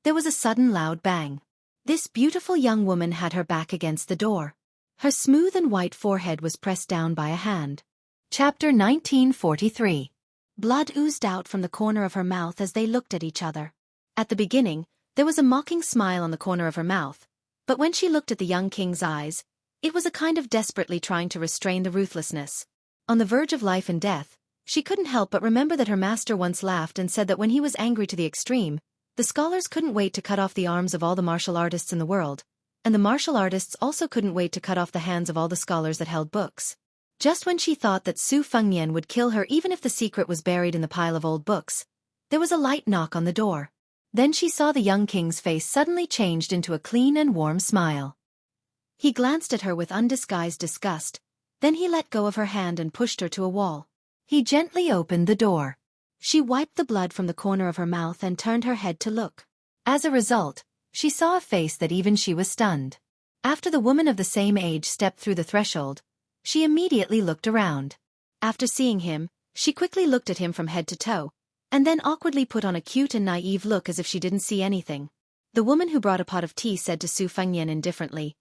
There was a sudden loud bang. This beautiful young woman had her back against the door. Her smooth and white forehead was pressed down by a hand. Chapter 1943. Blood oozed out from the corner of her mouth as they looked at each other. At the beginning, there was a mocking smile on the corner of her mouth, but when she looked at the young king's eyes, it was a kind of desperately trying to restrain the ruthlessness. On the verge of life and death, she couldn't help but remember that her master once laughed and said that when he was angry to the extreme, the scholars couldn't wait to cut off the arms of all the martial artists in the world, and the martial artists also couldn't wait to cut off the hands of all the scholars that held books. Just when she thought that Su Fengnian would kill her even if the secret was buried in the pile of old books, there was a light knock on the door. Then she saw the young king's face suddenly changed into a clean and warm smile. He glanced at her with undisguised disgust, then he let go of her hand and pushed her to a wall. He gently opened the door. She wiped the blood from the corner of her mouth and turned her head to look. As a result, she saw a face that even she was stunned. After the woman of the same age stepped through the threshold, she immediately looked around. After seeing him, she quickly looked at him from head to toe, and then awkwardly put on a cute and naive look as if she didn't see anything. The woman who brought a pot of tea said to Su Fengnian indifferently,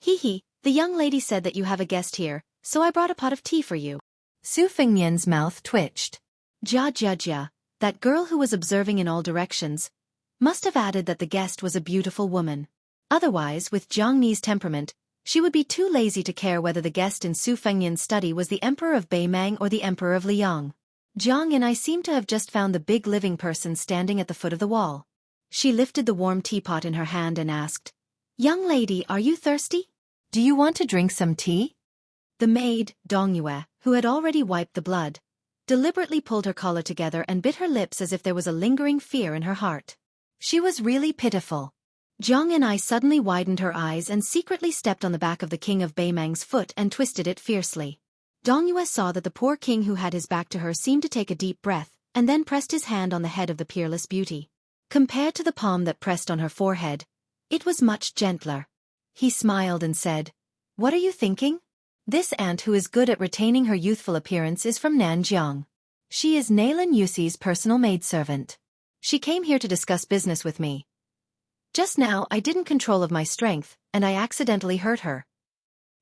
"Hee, the young lady said that you have a guest here, so I brought a pot of tea for you." Su Fengnian's mouth twitched. Jia, that girl who was observing in all directions, must have added that the guest was a beautiful woman. Otherwise, with Jiang Ni's temperament, she would be too lazy to care whether the guest in Su Fengnian's study was the Emperor of Bei Mang or the Emperor of Liang. Jiang and I seem to have just found the big living person standing at the foot of the wall. She lifted the warm teapot in her hand and asked, "Young lady, are you thirsty? Do you want to drink some tea?" The maid, Dongyue, who had already wiped the blood, deliberately pulled her collar together and bit her lips as if there was a lingering fear in her heart. She was really pitiful. Jiang and I suddenly widened her eyes and secretly stepped on the back of the king of Bei Mang's foot and twisted it fiercely. Dongyue saw that the poor king who had his back to her seemed to take a deep breath, and then pressed his hand on the head of the peerless beauty. Compared to the palm that pressed on her forehead, it was much gentler. He smiled and said, "What are you thinking? This aunt who is good at retaining her youthful appearance is from Nanjiang. She is Nalan Yusi's personal maidservant. She came here to discuss business with me. Just now I didn't control of my strength, and I accidentally hurt her."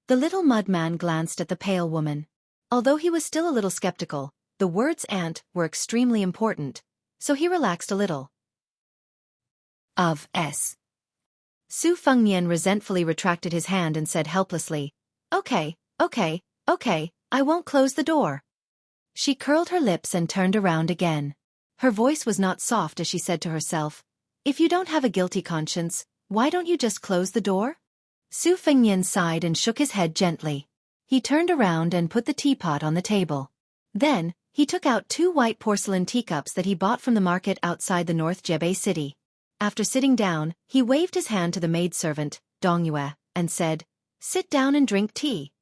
The little mudman glanced at the pale woman. Although he was still a little skeptical, the words aunt were extremely important, so he relaxed a little. Su Fengnian resentfully retracted his hand and said helplessly, Okay, I won't close the door." She curled her lips and turned around again. Her voice was not soft as she said to herself, "If you don't have a guilty conscience, why don't you just close the door?" Su Fengnian sighed and shook his head gently. He turned around and put the teapot on the table. Then, He took out 2 white porcelain teacups that he bought from the market outside the North Jebei city. After sitting down, he waved his hand to the maidservant, Dongyue, and said, "Sit down and drink tea."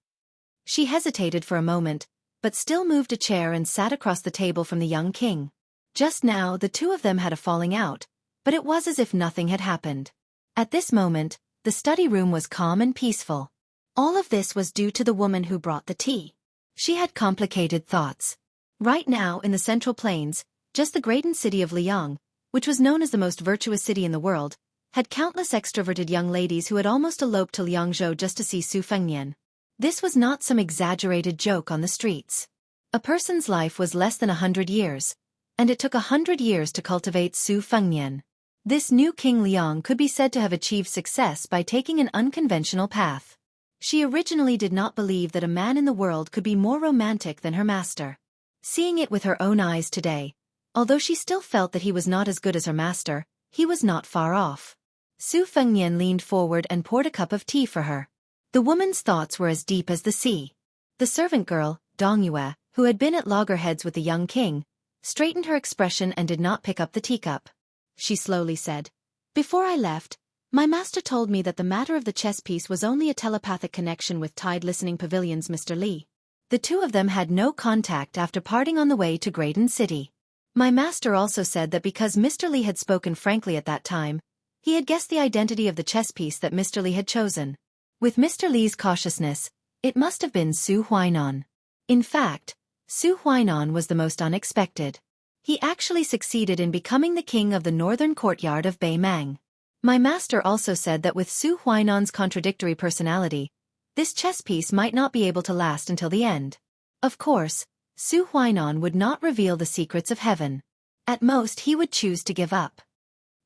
She hesitated for a moment, but still moved a chair and sat across the table from the young king. Just now the two of them had a falling out, but it was as if nothing had happened. At this moment, the study room was calm and peaceful. All of this was due to the woman who brought the tea. She had complicated thoughts. Right now in the Central Plains, just the great city of Liang, which was known as the most virtuous city in the world, had countless extroverted young ladies who had almost eloped to Liangzhou just to see Su Fengnian. This was not some exaggerated joke on the streets. A person's life was less than 100 years, and it took 100 years to cultivate Su Fengnian. This new King Liang could be said to have achieved success by taking an unconventional path. She originally did not believe that a man in the world could be more romantic than her master. Seeing it with her own eyes today, although she still felt that he was not as good as her master, he was not far off. Su Fengnian leaned forward and poured a cup of tea for her. The woman's thoughts were as deep as the sea. The servant girl, Dongyue, who had been at loggerheads with the young king, straightened her expression and did not pick up the teacup. She slowly said, "Before I left, my master told me that the matter of the chess piece was only a telepathic connection with Tide Listening Pavilion's Mr. Li. The two of them had no contact after parting on the way to Graydon City. My master also said that because Mr. Li had spoken frankly at that time, he had guessed the identity of the chess piece that Mr. Li had chosen. With Mr. Li's cautiousness, it must have been Su Huainan. In fact, Su Huainan was the most unexpected. He actually succeeded in becoming the king of the northern courtyard of Beimang. My master also said that with Su Huainan's contradictory personality, this chess piece might not be able to last until the end. Of course, Su Huainan would not reveal the secrets of heaven. At most he would choose to give up."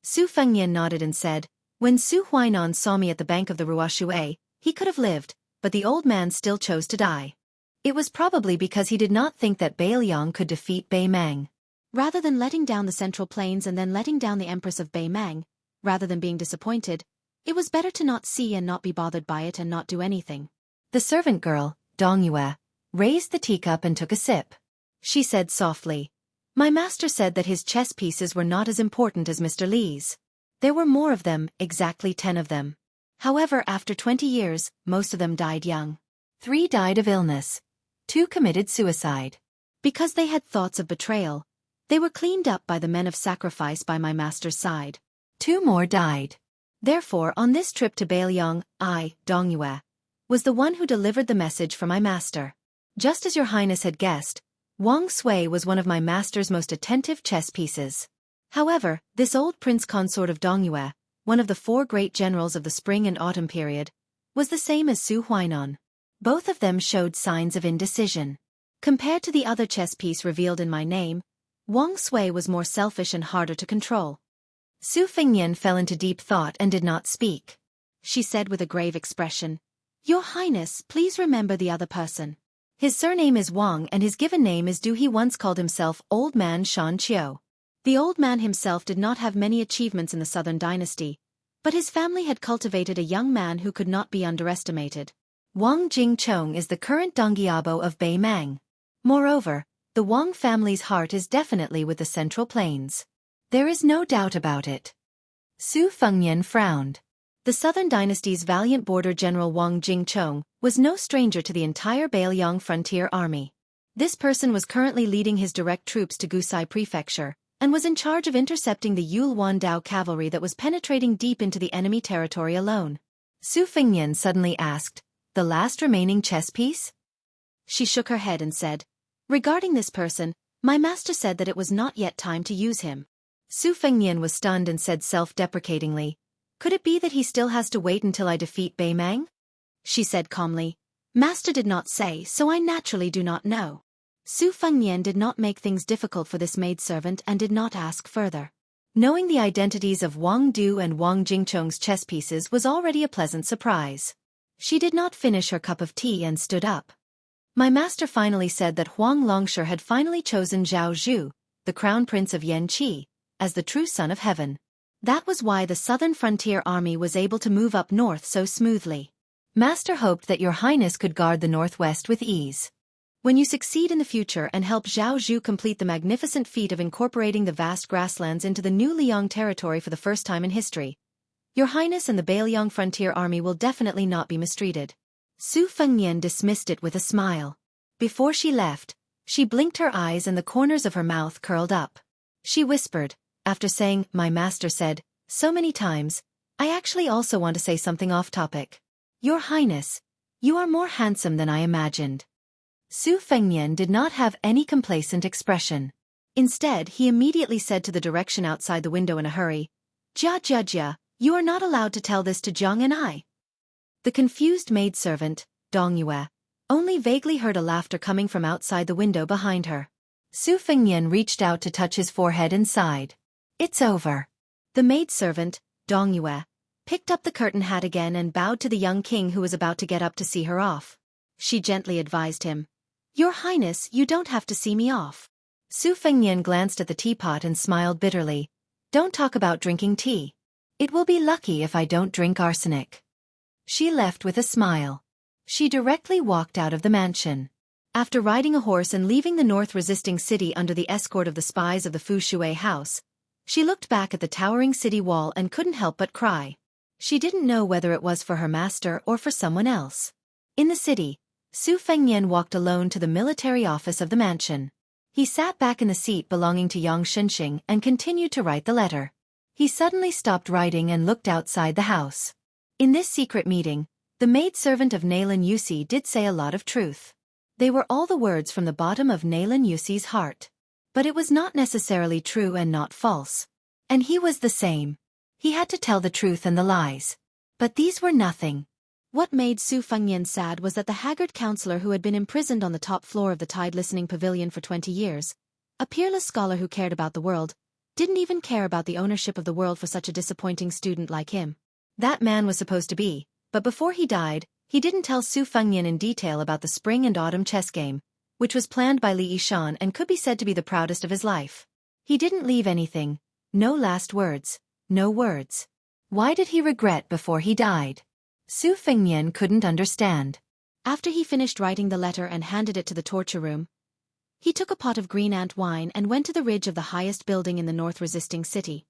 Su Fengnian nodded and said, "When Su Huainan saw me at the bank of the Ruoshui, he could have lived, but the old man still chose to die. It was probably because he did not think that Beiliang could defeat Beimang. Rather than letting down the Central Plains and then letting down the Empress of Beimang, rather than being disappointed, it was better to not see and not be bothered by it and not do anything." The servant girl, Dongyue, raised the teacup and took a sip. She said softly, "My master said that his chess pieces were not as important as Mr. Li's. There were more of them, exactly 10 of them. However, after 20 years, most of them died young. 3 died of illness. 2 committed suicide. Because they had thoughts of betrayal, they were cleaned up by the men of sacrifice by my master's side. 2 more died. Therefore, on this trip to Beiliang, I, Dongyue, was the one who delivered the message for my master. Just as your highness had guessed, Wang Sui was one of my master's most attentive chess pieces. However, this old prince consort of Dongyue, one of the 4 great generals of the spring and autumn period, was the same as Su Huainan. Both of them showed signs of indecision. Compared to the other chess piece revealed in my name, Wang Sui was more selfish and harder to control." Su Fengnian fell into deep thought and did not speak. She said with a grave expression, "Your Highness, please remember the other person. His surname is Wang and his given name is Du. He once called himself Old Man Shan Qiu. The old man himself did not have many achievements in the Southern dynasty, but his family had cultivated a young man who could not be underestimated. Wang Jingchong is the current Dongyiabo of Beimang. Moreover, the Wang family's heart is definitely with the Central Plains. There is no doubt about it." Su Fengnian frowned. The Southern dynasty's valiant border general Wang Jingchong was no stranger to the entire Beiliang frontier army. This person was currently leading his direct troops to Gusai Prefecture, and was in charge of intercepting the Yulwan Dao cavalry that was penetrating deep into the enemy territory alone. Su Fengnian suddenly asked, "The last remaining chess piece?" She shook her head and said, "Regarding this person, my master said that it was not yet time to use him." Su Fengnian was stunned and said self-deprecatingly, "Could it be that he still has to wait until I defeat Beimang?" She said calmly, "Master did not say, so I naturally do not know." Su Fengnian did not make things difficult for this maidservant and did not ask further. Knowing the identities of Wang Du and Wang Jingchong's chess pieces was already a pleasant surprise. She did not finish her cup of tea and stood up. "My master finally said that Huang Longsher had finally chosen Zhao Zhu, the crown prince of Yanqi, as the true son of heaven. That was why the southern frontier army was able to move up north so smoothly. Master hoped that your highness could guard the northwest with ease." When you succeed in the future and help Zhao Zhu complete the magnificent feat of incorporating the vast grasslands into the new Liang territory for the first time in history, Your Highness and the Bailiang Frontier Army will definitely not be mistreated. Su Fengnian dismissed it with a smile. Before she left, she blinked her eyes and the corners of her mouth curled up. She whispered, after saying, "My master said," so many times, "I actually also want to say something off-topic. Your Highness, you are more handsome than I imagined." Su Fengnian did not have any complacent expression. Instead, he immediately said to the direction outside the window in a hurry, "Jia Jia Jia, you are not allowed to tell this to Zhang and I." The confused maidservant, Dong Yue, only vaguely heard a laughter coming from outside the window behind her. Su Fengnian reached out to touch his forehead and sighed. "It's over." The maidservant, Dong Yue, picked up the curtain hat again and bowed to the young king who was about to get up to see her off. She gently advised him, "Your Highness, you don't have to see me off." Su Fengnian glanced at the teapot and smiled bitterly. "Don't talk about drinking tea. It will be lucky if I don't drink arsenic." She left with a smile. She directly walked out of the mansion. After riding a horse and leaving the north-resisting city under the escort of the spies of the Fu Shui house, she looked back at the towering city wall and couldn't help but cry. She didn't know whether it was for her master or for someone else. In the city, Su Fengnian walked alone to the military office of the mansion. He sat back in the seat belonging to Yang Shenxing and continued to write the letter. He suddenly stopped writing and looked outside the house. In this secret meeting, the maidservant of Naylan Yusi did say a lot of truth. They were all the words from the bottom of Naylan Yusi's heart. But it was not necessarily true and not false. And he was the same. He had to tell the truth and the lies. But these were nothing. What made Su Fengnian sad was that the haggard counselor who had been imprisoned on the top floor of the Tide Listening Pavilion for 20 years, a peerless scholar who cared about the world, didn't even care about the ownership of the world for such a disappointing student like him. That man was supposed to be, but before he died, he didn't tell Su Fengnian in detail about the spring and autumn chess game, which was planned by Li Yishan and could be said to be the proudest of his life. He didn't leave anything, no last words, no words. Why did he regret before he died? Su Fengnian couldn't understand. After he finished writing the letter and handed it to the torture room, he took a pot of green ant wine and went to the ridge of the highest building in the north-resisting city.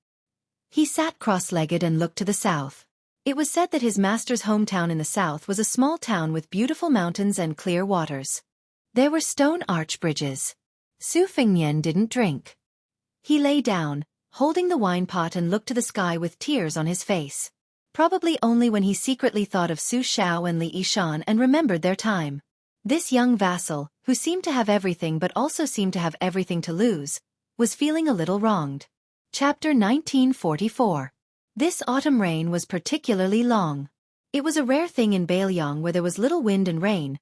He sat cross-legged and looked to the south. It was said that his master's hometown in the south was a small town with beautiful mountains and clear waters. There were stone arch bridges. Su Fengnian didn't drink. He lay down, holding the wine pot and looked to the sky with tears on his face. Probably only when he secretly thought of Su Xiao and Li Yishan and remembered their time. This young vassal, who seemed to have everything but also seemed to have everything to lose, was feeling a little wronged. Chapter 1944. This autumn rain was particularly long. It was a rare thing in Bailiang where there was little wind and rain,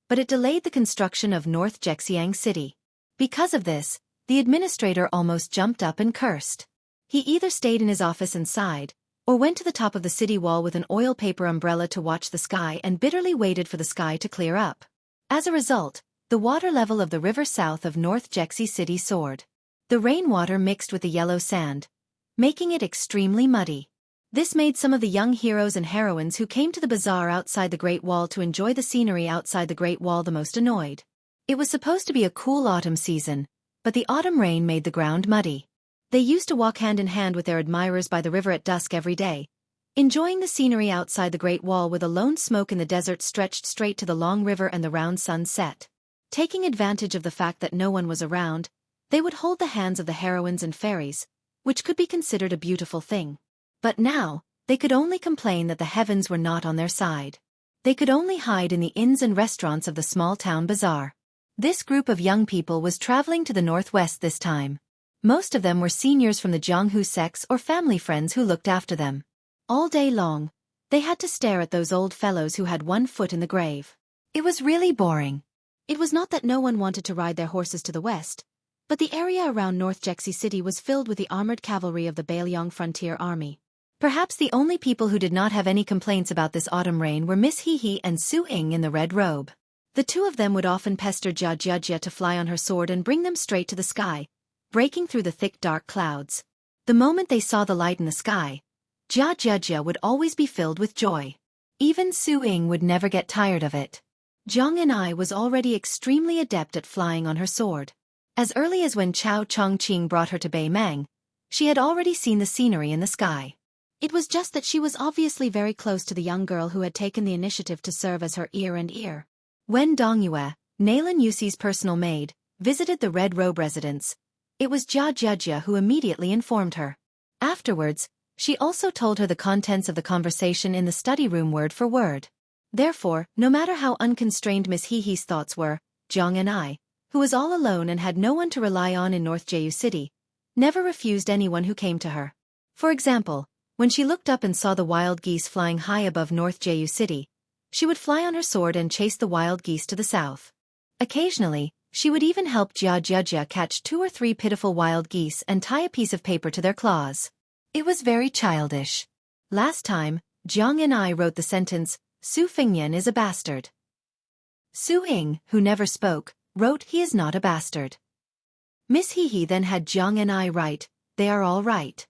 but it delayed the construction of North Jexiang City. Because of this, the administrator almost jumped up and cursed. He either stayed in his office and sighed, or went to the top of the city wall with an oil paper umbrella to watch the sky and bitterly waited for the sky to clear up. As a result, the water level of the river south of North Jexi City soared. The rainwater mixed with the yellow sand, making it extremely muddy. This made some of the young heroes and heroines who came to the bazaar outside the Great Wall to enjoy the scenery outside the Great Wall the most annoyed. It was supposed to be a cool autumn season, but the autumn rain made the ground muddy. They used to walk hand in hand with their admirers by the river at dusk every day, enjoying the scenery outside the Great Wall with a lone smoke in the desert stretched straight to the long river and the round sun set. Taking advantage of the fact that no one was around, they would hold the hands of the heroines and fairies, which could be considered a beautiful thing. But now, they could only complain that the heavens were not on their side. They could only hide in the inns and restaurants of the small town bazaar. This group of young people was traveling to the northwest this time. Most of them were seniors from the Jianghu sects or family friends who looked after them. All day long, they had to stare at those old fellows who had one foot in the grave. It was really boring. It was not that no one wanted to ride their horses to the west, but the area around North Jexi City was filled with the armored cavalry of the Bailiang Frontier Army. Perhaps the only people who did not have any complaints about this autumn rain were Miss He He and Su Ying in the red robe. The two of them would often pester Jia Jia Jia to fly on her sword and bring them straight to the sky, breaking through the thick dark clouds. The moment they saw the light in the sky, Jia Jia Jia would always be filled with joy. Even Su Ying would never get tired of it. Zhang Anai was already extremely adept at flying on her sword. As early as when Chao Chongqing brought her to Bei Meng, she had already seen the scenery in the sky. It was just that she was obviously very close to the young girl who had taken the initiative to serve as her ear and ear. When Dongyue, Nailan Yuxi's personal maid, visited the Red Robe residence, it was Jia Jiajia who immediately informed her. Afterwards, she also told her the contents of the conversation in the study room word for word. Therefore, no matter how unconstrained Miss Hehe's thoughts were, Zhang Anai, who was all alone and had no one to rely on in North Jeju City, never refused anyone who came to her. For example, when she looked up and saw the wild geese flying high above North Jeju City, she would fly on her sword and chase the wild geese to the south. Occasionally, she would even help Jia Jiajia catch 2 or 3 pitiful wild geese and tie a piece of paper to their claws. It was very childish. Last time, Zhang Anai wrote the sentence, Su Fengyan is a bastard. Su Ying, who never spoke, wrote he is not a bastard. Miss Hehe then had Zhang Anai write, they are all right.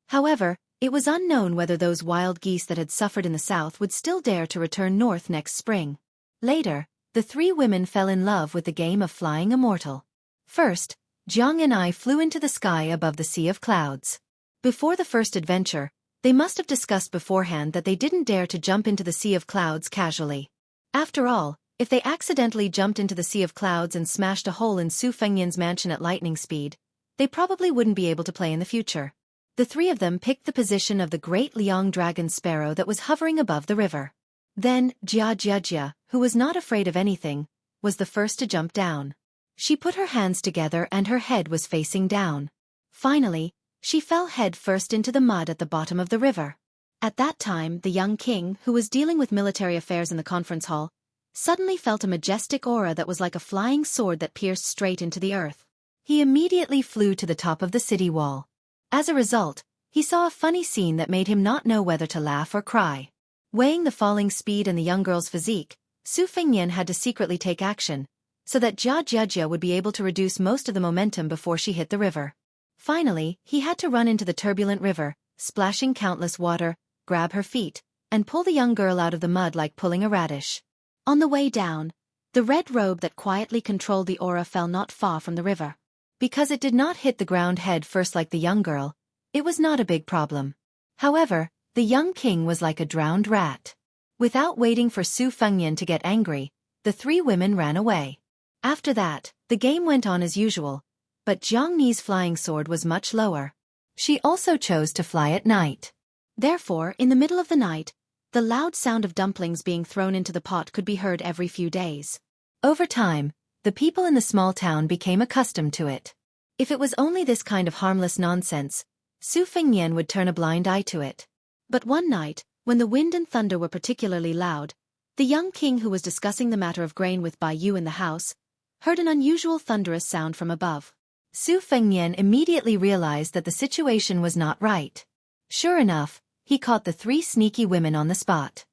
However, it was unknown whether those wild geese that had suffered in the south would still dare to return north next spring. Later, the 3 women fell in love with the game of flying immortal. First, Zhang Anai flew into the sky above the sea of clouds. Before the first adventure, they must have discussed beforehand that they didn't dare to jump into the sea of clouds casually. After all, if they accidentally jumped into the sea of clouds and smashed a hole in Su Fengyan's mansion at lightning speed, they probably wouldn't be able to play in the future. The 3 of them picked the position of the great Liang dragon sparrow that was hovering above the river. Then, Jia Jiajia, who was not afraid of anything, was the first to jump down. She put her hands together and her head was facing down. Finally, she fell head first into the mud at the bottom of the river. At that time, the young king, who was dealing with military affairs in the conference hall, suddenly felt a majestic aura that was like a flying sword that pierced straight into the earth. He immediately flew to the top of the city wall. As a result, he saw a funny scene that made him not know whether to laugh or cry. Weighing the falling speed and the young girl's physique, Su Fengyan had to secretly take action, so that Jia Jiajia would be able to reduce most of the momentum before she hit the river. Finally, he had to run into the turbulent river, splashing countless water, grab her feet, and pull the young girl out of the mud like pulling a radish. On the way down, the red robe that quietly controlled the aura fell not far from the river. Because it did not hit the ground head first like the young girl, it was not a big problem. However, the young king was like a drowned rat. Without waiting for Su Fengyan to get angry, the 3 women ran away. After that, the game went on as usual, but Zhang Ni's flying sword was much lower. She also chose to fly at night. Therefore, in the middle of the night, the loud sound of dumplings being thrown into the pot could be heard every few days. Over time, the people in the small town became accustomed to it. If it was only this kind of harmless nonsense, Su Fengyan would turn a blind eye to it. But one night, when the wind and thunder were particularly loud, the young king who was discussing the matter of grain with Bai Yu in the house, heard an unusual thunderous sound from above. Su Fengyan immediately realized that the situation was not right. Sure enough, he caught the 3 sneaky women on the spot.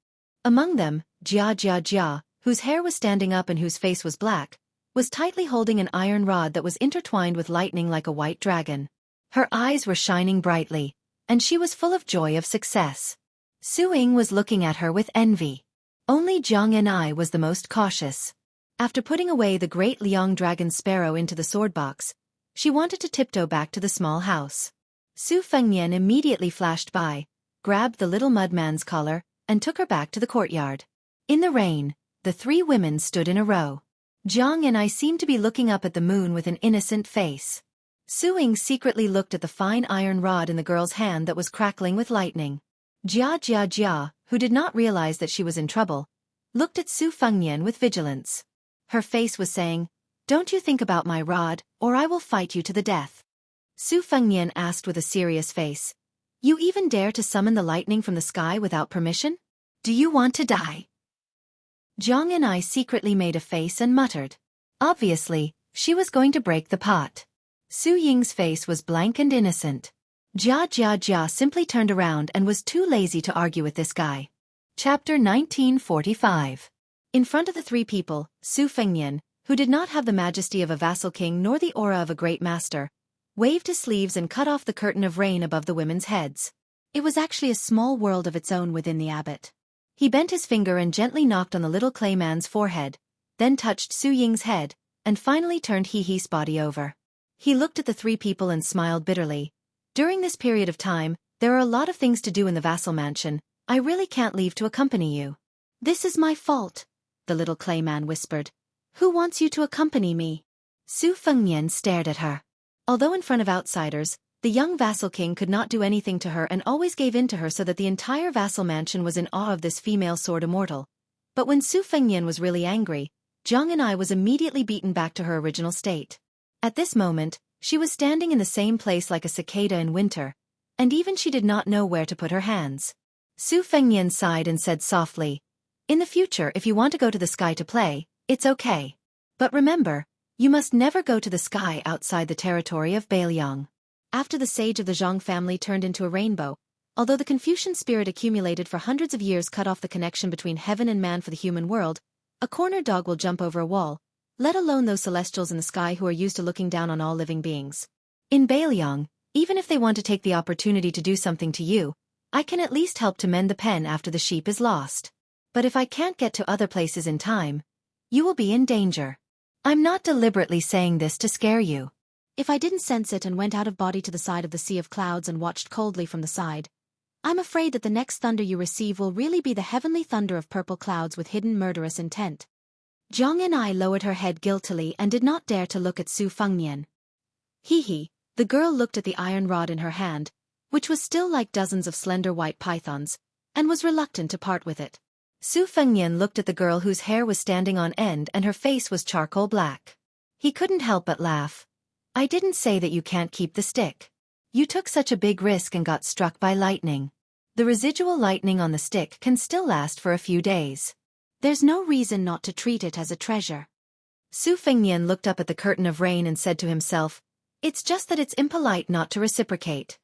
Among them, Jia Jiajia, whose hair was standing up and whose face was black, was tightly holding an iron rod that was intertwined with lightning like a white dragon. Her eyes were shining brightly, and she was full of joy of success. Su Ying was looking at her with envy. Only Zhang Anai was the most cautious. After putting away the great Liang dragon sparrow into the sword box, she wanted to tiptoe back to the small house. Su Fengyan immediately flashed by, grabbed the little mudman's collar, and took her back to the courtyard. In the rain, the 3 women stood in a row. Zhang Anai seemed to be looking up at the moon with an innocent face. Su Ying secretly looked at the fine iron rod in the girl's hand that was crackling with lightning. Jia Jiajia, who did not realize that she was in trouble, looked at Su Fengyan with vigilance. Her face was saying, "Don't you think about my rod, or I will fight you to the death." Su Fengyan asked with a serious face, "You even dare to summon the lightning from the sky without permission? Do you want to die?" Zhang Anai secretly made a face and muttered. Obviously, she was going to break the pot. Su Ying's face was blank and innocent. Jia Jiajia simply turned around and was too lazy to argue with this guy. Chapter 1945. In front of the 3 people, Su Fengyan, who did not have the majesty of a vassal king nor the aura of a great master, waved his sleeves and cut off the curtain of rain above the women's heads. It was actually a small world of its own within the abbot. He bent his finger and gently knocked on the little clay man's forehead, then touched Su Ying's head, and finally turned He's body over. He looked at the three people and smiled bitterly. During this period of time, there are a lot of things to do in the vassal mansion. I really can't leave to accompany you. This is my fault, the little clay man whispered. Who wants you to accompany me? Su Fengnian stared at her. Although in front of outsiders, the young vassal king could not do anything to her and always gave in to her so that the entire vassal mansion was in awe of this female sword immortal. But when Su Fengnian was really angry, Zhang and I was immediately beaten back to her original state. At this moment, she was standing in the same place like a cicada in winter, and even she did not know where to put her hands. Su Fengnian sighed and said softly, "In the future, if you want to go to the sky to play, it's okay. But remember, you must never go to the sky outside the territory of Bailiang." After the sage of the Zhang family turned into a rainbow, although the Confucian spirit accumulated for hundreds of years cut off the connection between heaven and man for the human world, a cornered dog will jump over a wall, let alone those celestials in the sky who are used to looking down on all living beings. In Bailiang, even if they want to take the opportunity to do something to you, I can at least help to mend the pen after the sheep is lost. But if I can't get to other places in time, you will be in danger. I'm not deliberately saying this to scare you. If I didn't sense it and went out of body to the side of the sea of clouds and watched coldly from the side, I'm afraid that the next thunder you receive will really be the heavenly thunder of purple clouds with hidden murderous intent. Zhang and I lowered her head guiltily and did not dare to look at Su Fengnian. The girl looked at the iron rod in her hand, which was still like dozens of slender white pythons, and was reluctant to part with it. Su Fengnian looked at the girl whose hair was standing on end and her face was charcoal black. He couldn't help but laugh. I didn't say that you can't keep the stick. You took such a big risk and got struck by lightning. The residual lightning on the stick can still last for a few days. There's no reason not to treat it as a treasure. Su Fengnian looked up at the curtain of rain and said to himself, "It's just that it's impolite not to reciprocate."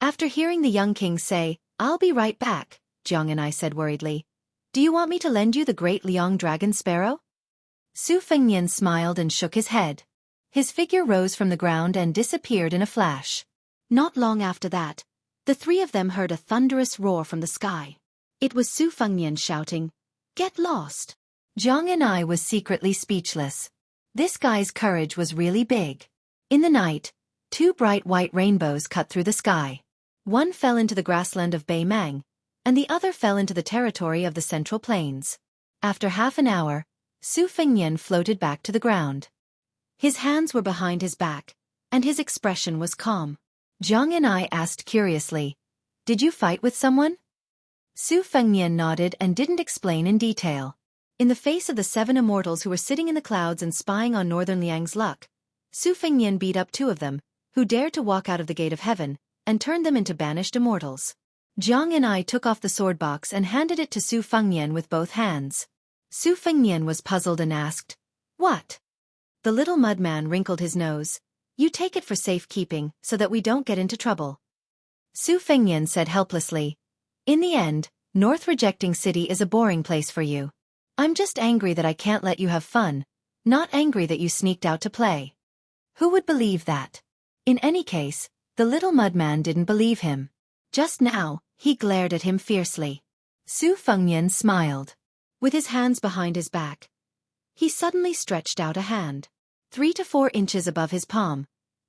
After hearing the young king say, "I'll be right back," Zhang and I said worriedly, "Do you want me to lend you the great Liang dragon sparrow?" Su Fengnian smiled and shook his head. His figure rose from the ground and disappeared in a flash. Not long after that, the three of them heard a thunderous roar from the sky. It was Su Fengnian shouting, "Get lost!" Zhang and I was secretly speechless. This guy's courage was really big. In the night, two bright white rainbows cut through the sky. One fell into the grassland of Beimang, and the other fell into the territory of the Central Plains. After half an hour, Su Fengnian floated back to the ground. His hands were behind his back, and his expression was calm. Zhang and I asked curiously, "Did you fight with someone?" Su Fengnian nodded and didn't explain in detail. In the face of the 7 immortals who were sitting in the clouds and spying on Northern Liang's luck, Su Fengnian beat up 2 of them, who dared to walk out of the gate of heaven, and turned them into banished immortals. Zhang and I took off the sword box and handed it to Su Fengnian with both hands. Su Fengnian was puzzled and asked, "What?" The little mudman wrinkled his nose. "You take it for safekeeping, so that we don't get into trouble." Su Fengnian said helplessly, "In the end, North Rejecting City is a boring place for you. I'm just angry that I can't let you have fun, not angry that you sneaked out to play." Who would believe that? In any case, the little mudman didn't believe him. Just now, he glared at him fiercely. Su Fengnian smiled. With his hands behind his back, he suddenly stretched out a hand. 3 to 4 inches above his palm,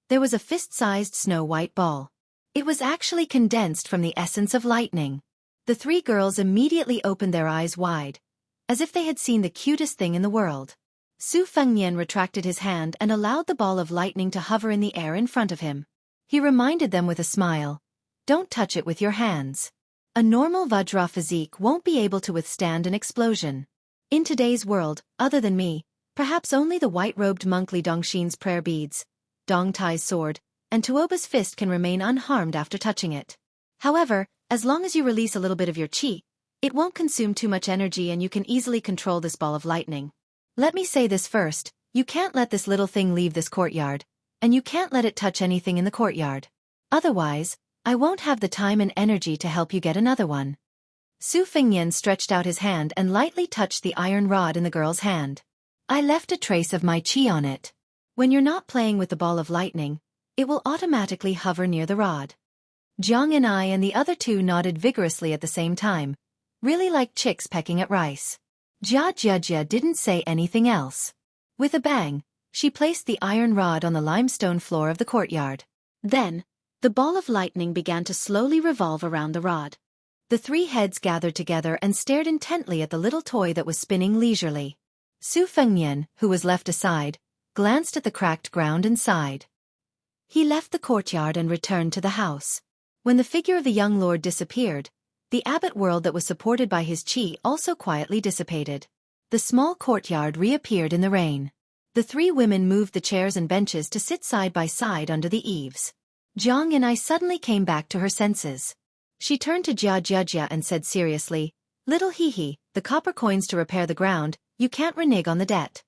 there was a fist-sized snow-white ball. It was actually condensed from the essence of lightning. The 3 girls immediately opened their eyes wide, as if they had seen the cutest thing in the world. Su Fengnian retracted his hand and allowed the ball of lightning to hover in the air in front of him. He reminded them with a smile, "Don't touch it with your hands. A normal Vajra physique won't be able to withstand an explosion. In today's world, other than me, perhaps only the white-robed monk Li Dongxin's prayer beads, Dong Tai's sword, and Tuoba's fist can remain unharmed after touching it. However, as long as you release a little bit of your qi, it won't consume too much energy and you can easily control this ball of lightning. Let me say this first, you can't let this little thing leave this courtyard, and you can't let it touch anything in the courtyard. Otherwise, I won't have the time and energy to help you get another one." Su Fengnian stretched out his hand and lightly touched the iron rod in the girl's hand. "I left a trace of my qi on it. When you're not playing with the ball of lightning, it will automatically hover near the rod." Zhang and I and the other 2 nodded vigorously at the same time, Really like chicks pecking at rice. Jia didn't say anything else. With a bang, she placed the iron rod on the limestone floor of the courtyard. Then, the ball of lightning began to slowly revolve around the rod. The three heads gathered together and stared intently at the little toy that was spinning leisurely. Su Fengnian, who was left aside, glanced at the cracked ground and sighed. He left the courtyard and returned to the house. When the figure of the young lord disappeared, the abbot world that was supported by his qi also quietly dissipated. The small courtyard reappeared in the rain. The three women moved the chairs and benches to sit side by side under the eaves. Jiang Yan'ai suddenly came back to her senses. She turned to Jia and said seriously, "Little Hehe, the copper coins to repair the ground, you can't renege on the debt."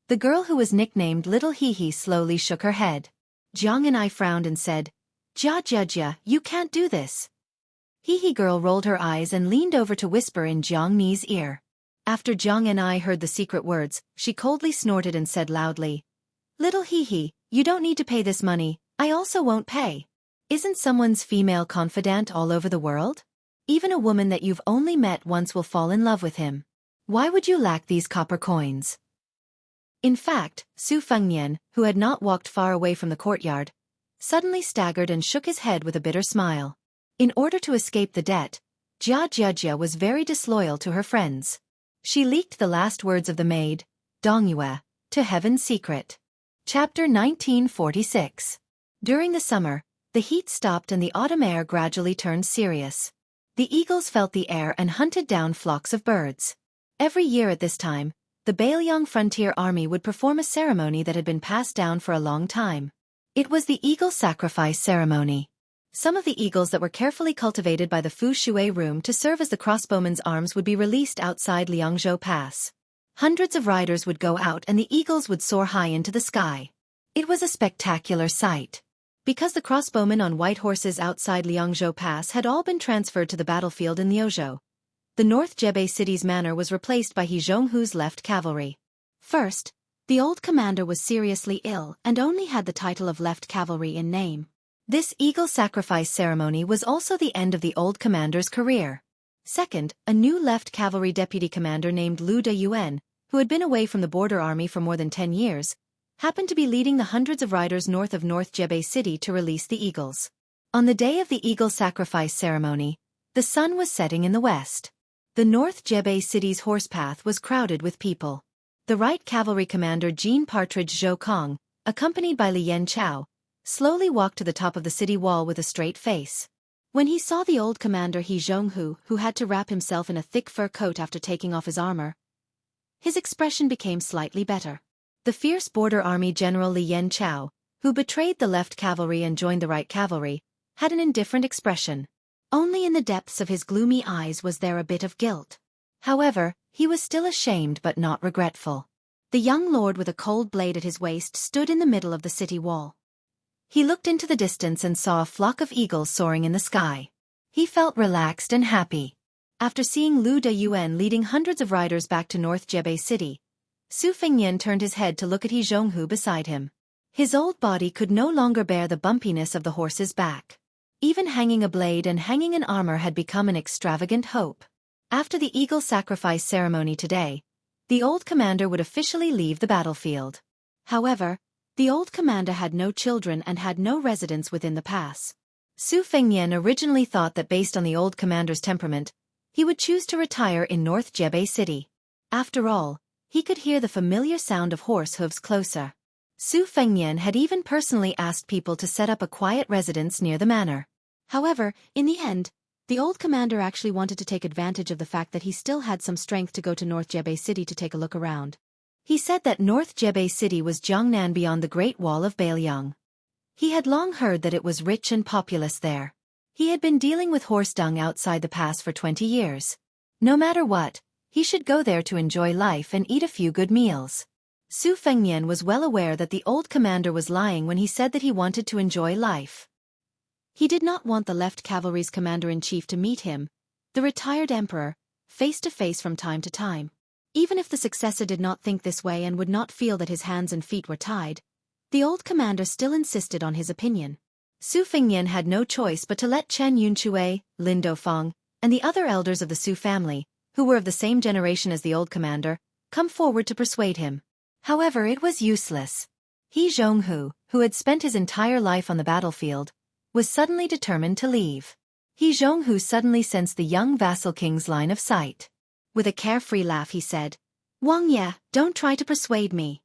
The girl who was nicknamed Little Hehe slowly shook her head. Jiang Yan'ai frowned and said, "Jia, you can't do this." Hehe girl rolled her eyes and leaned over to whisper in Jiang Ni's ear. After Jiang Yan'ai heard the secret words, she coldly snorted and said loudly, "Little Hehe, you don't need to pay this money, I also won't pay. Isn't someone's female confidant all over the world? Even a woman that you've only met once will fall in love with him. Why would you lack these copper coins?" In fact, Su Fengnian, who had not walked far away from the courtyard, suddenly staggered and shook his head with a bitter smile. In order to escape the debt, Jia was very disloyal to her friends. She leaked the last words of the maid, Dongyue, to Heaven's Secret. Chapter 1946. During the summer, the heat stopped and the autumn air gradually turned serious. The eagles felt the air and hunted down flocks of birds. Every year at this time, the Bailiang Frontier Army would perform a ceremony that had been passed down for a long time. It was the eagle sacrifice ceremony. Some of the eagles that were carefully cultivated by the Fu Shui room to serve as the crossbowmen's arms would be released outside Liangzhou Pass. Hundreds of riders would go out and the eagles would soar high into the sky. It was a spectacular sight. Because the crossbowmen on white horses outside Liangzhou Pass had all been transferred to the battlefield in Liuzhou, the North Jebei city's manor was replaced by He Zhonghu's left cavalry. First, the old commander was seriously ill and only had the title of left cavalry in name. This eagle sacrifice ceremony was also the end of the old commander's career. Second, a new left cavalry deputy commander named Lu Deyuan, who had been away from the border army for more than 10 years, happened to be leading the hundreds of riders north of North Jebei City to release the eagles. On the day of the eagle sacrifice ceremony, the sun was setting in the west. The North Jebei City's horsepath was crowded with people. The right cavalry commander Jean Partridge Zhou Kong, accompanied by Li Yan Chao, slowly walked to the top of the city wall with a straight face. When he saw the old commander He Zhonghu, who had to wrap himself in a thick fur coat after taking off his armor, his expression became slightly better. The fierce border army general Li Yan Chao, who betrayed the left cavalry and joined the right cavalry, had an indifferent expression. Only in the depths of his gloomy eyes was there a bit of guilt. However, he was still ashamed but not regretful. The young lord with a cold blade at his waist stood in the middle of the city wall. He looked into the distance and saw a flock of eagles soaring in the sky. He felt relaxed and happy. After seeing Lu Deyuan leading hundreds of riders back to North Jebei City, Su Fengnian turned his head to look at He Zhonghu beside him. His old body could no longer bear the bumpiness of the horse's back. Even hanging a blade and hanging an armor had become an extravagant hope. After the eagle sacrifice ceremony today, the old commander would officially leave the battlefield. However, the old commander had no children and had no residence within the pass. Su Fengnian originally thought that based on the old commander's temperament, he would choose to retire in North Jebei City. After all, he could hear the familiar sound of horse hooves closer. Su Fengnian had even personally asked people to set up a quiet residence near the manor. However, in the end, the old commander actually wanted to take advantage of the fact that he still had some strength to go to North Jebei City to take a look around. He said that North Jebei City was Jiangnan beyond the Great Wall of Bailiang. He had long heard that it was rich and populous there. He had been dealing with horse dung outside the pass for 20 years. No matter what, he should go there to enjoy life and eat a few good meals. Su Fengnian was well aware that the old commander was lying when he said that he wanted to enjoy life. He did not want the left cavalry's commander-in-chief to meet him, the retired emperor, face to face from time to time. Even if the successor did not think this way and would not feel that his hands and feet were tied, the old commander still insisted on his opinion. Su Fengnian had no choice but to let Chen Yunchue, Lin Dofeng, and the other elders of the Su family, who were of the same generation as the old commander, come forward to persuade him. However, it was useless. He Zhonghu, who had spent his entire life on the battlefield, was suddenly determined to leave. He Zhonghu suddenly sensed the young vassal king's line of sight. With a carefree laugh he said, "Wang Ye, don't try to persuade me.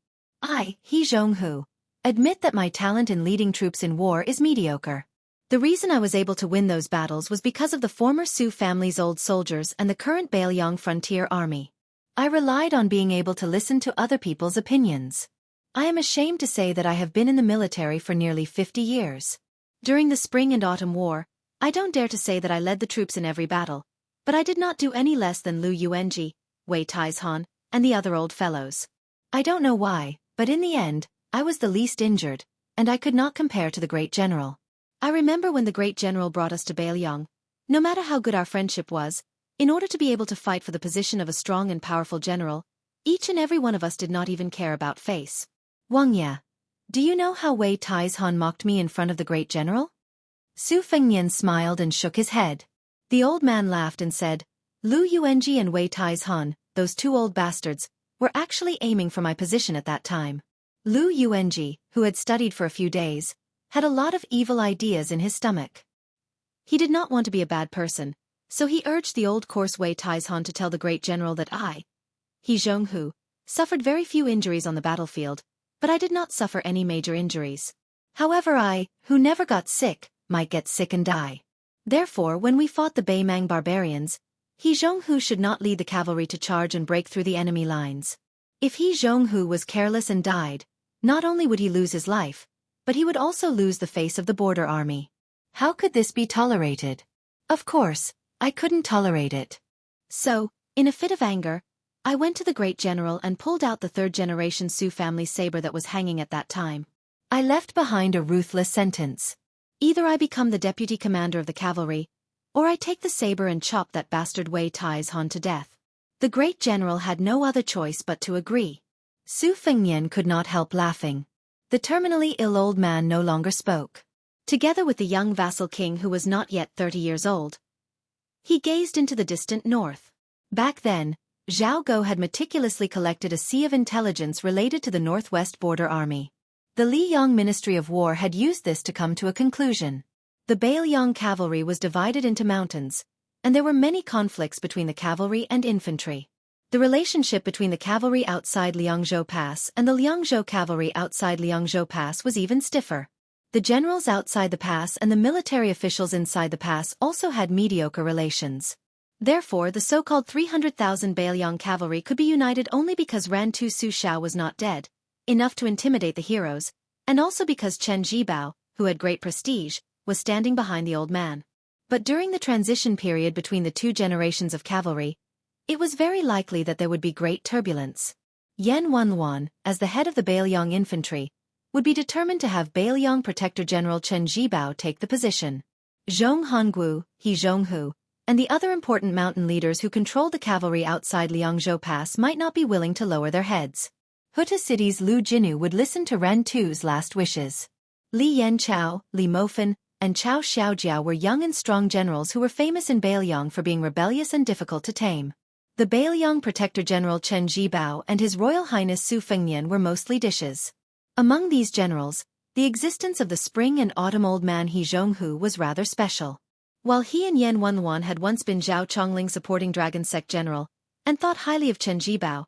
He Zhonghu, admit that my talent in leading troops in war is mediocre. The reason I was able to win those battles was because of the former Su family's old soldiers and the current Bailiang frontier army. I relied on being able to listen to other people's opinions. I am ashamed to say that I have been in the military for nearly 50 years. During the Spring and Autumn War, I don't dare to say that I led the troops in every battle, but I did not do any less than Lu Yuanji, Wei Taizhan, and the other old fellows. I don't know why, but in the end, I was the least injured, and I could not compare to the great general. I remember when the great general brought us to Bailiang. No matter how good our friendship was, in order to be able to fight for the position of a strong and powerful general, each and every one of us did not even care about face. Wang Ye, do you know how Wei Taizhan mocked me in front of the great general?" Su Fengnian smiled and shook his head. The old man laughed and said, "Lu Yuanji and Wei Taizhan, those two old bastards, were actually aiming for my position at that time." Lu Yuanji, who had studied for a few days, had a lot of evil ideas in his stomach. He did not want to be a bad person, so he urged the old coarse Wei Taizhan to tell the great general that he Zhonghu, suffered very few injuries on the battlefield, but I did not suffer any major injuries. However, I, who never got sick, might get sick and die. Therefore, when we fought the Beimang barbarians, He Zhonghu should not lead the cavalry to charge and break through the enemy lines. If He Zhonghu was careless and died, not only would he lose his life, but he would also lose the face of the border army. How could this be tolerated? Of course, I couldn't tolerate it. So, in a fit of anger, I went to the great general and pulled out the third-generation Su family saber that was hanging at that time. I left behind a ruthless sentence. Either I become the deputy commander of the cavalry, or I take the saber and chop that bastard Wei Taizhan to death. The great general had no other choice but to agree. Su Fengnian could not help laughing. The terminally ill old man no longer spoke. Together with the young vassal king who was not yet 30 years old, he gazed into the distant north. Back then, Zhao Go had meticulously collected a sea of intelligence related to the northwest border army. The Liyang Ministry of War had used this to come to a conclusion. The Bailiang cavalry was divided into mountains, and there were many conflicts between the cavalry and infantry. The relationship between the cavalry outside Liangzhou Pass and the Liangzhou cavalry outside Liangzhou Pass was even stiffer. The generals outside the pass and the military officials inside the pass also had mediocre relations. Therefore, the so-called 300,000 Bailiang cavalry could be united only because Ran Tu Su Xiao was not dead, enough to intimidate the heroes, and also because Chen Jibao, who had great prestige, was standing behind the old man. But during the transition period between the two generations of cavalry, it was very likely that there would be great turbulence. Yan Wenluan, as the head of the Bailiang infantry, would be determined to have Bailiang Protector General Chen Jibao take the position. Zhong Honggu, He Zhonghu, and the other important mountain leaders who controlled the cavalry outside Liangzhou Pass might not be willing to lower their heads. Huta City's Lu Jinu would listen to Ren Tu's last wishes. Li Yanchao, Li Mofan, and Chao Xiaojiao were young and strong generals who were famous in Bailiang for being rebellious and difficult to tame. The Bailiang Protector General Chen Jibao and His Royal Highness Su Fengnian were mostly dishes. Among these generals, the existence of the spring and autumn old man He Zhonghu was rather special. While he and Yan Wenluan had once been Zhao Chongling supporting Dragon Sect general, and thought highly of Chen Jibao,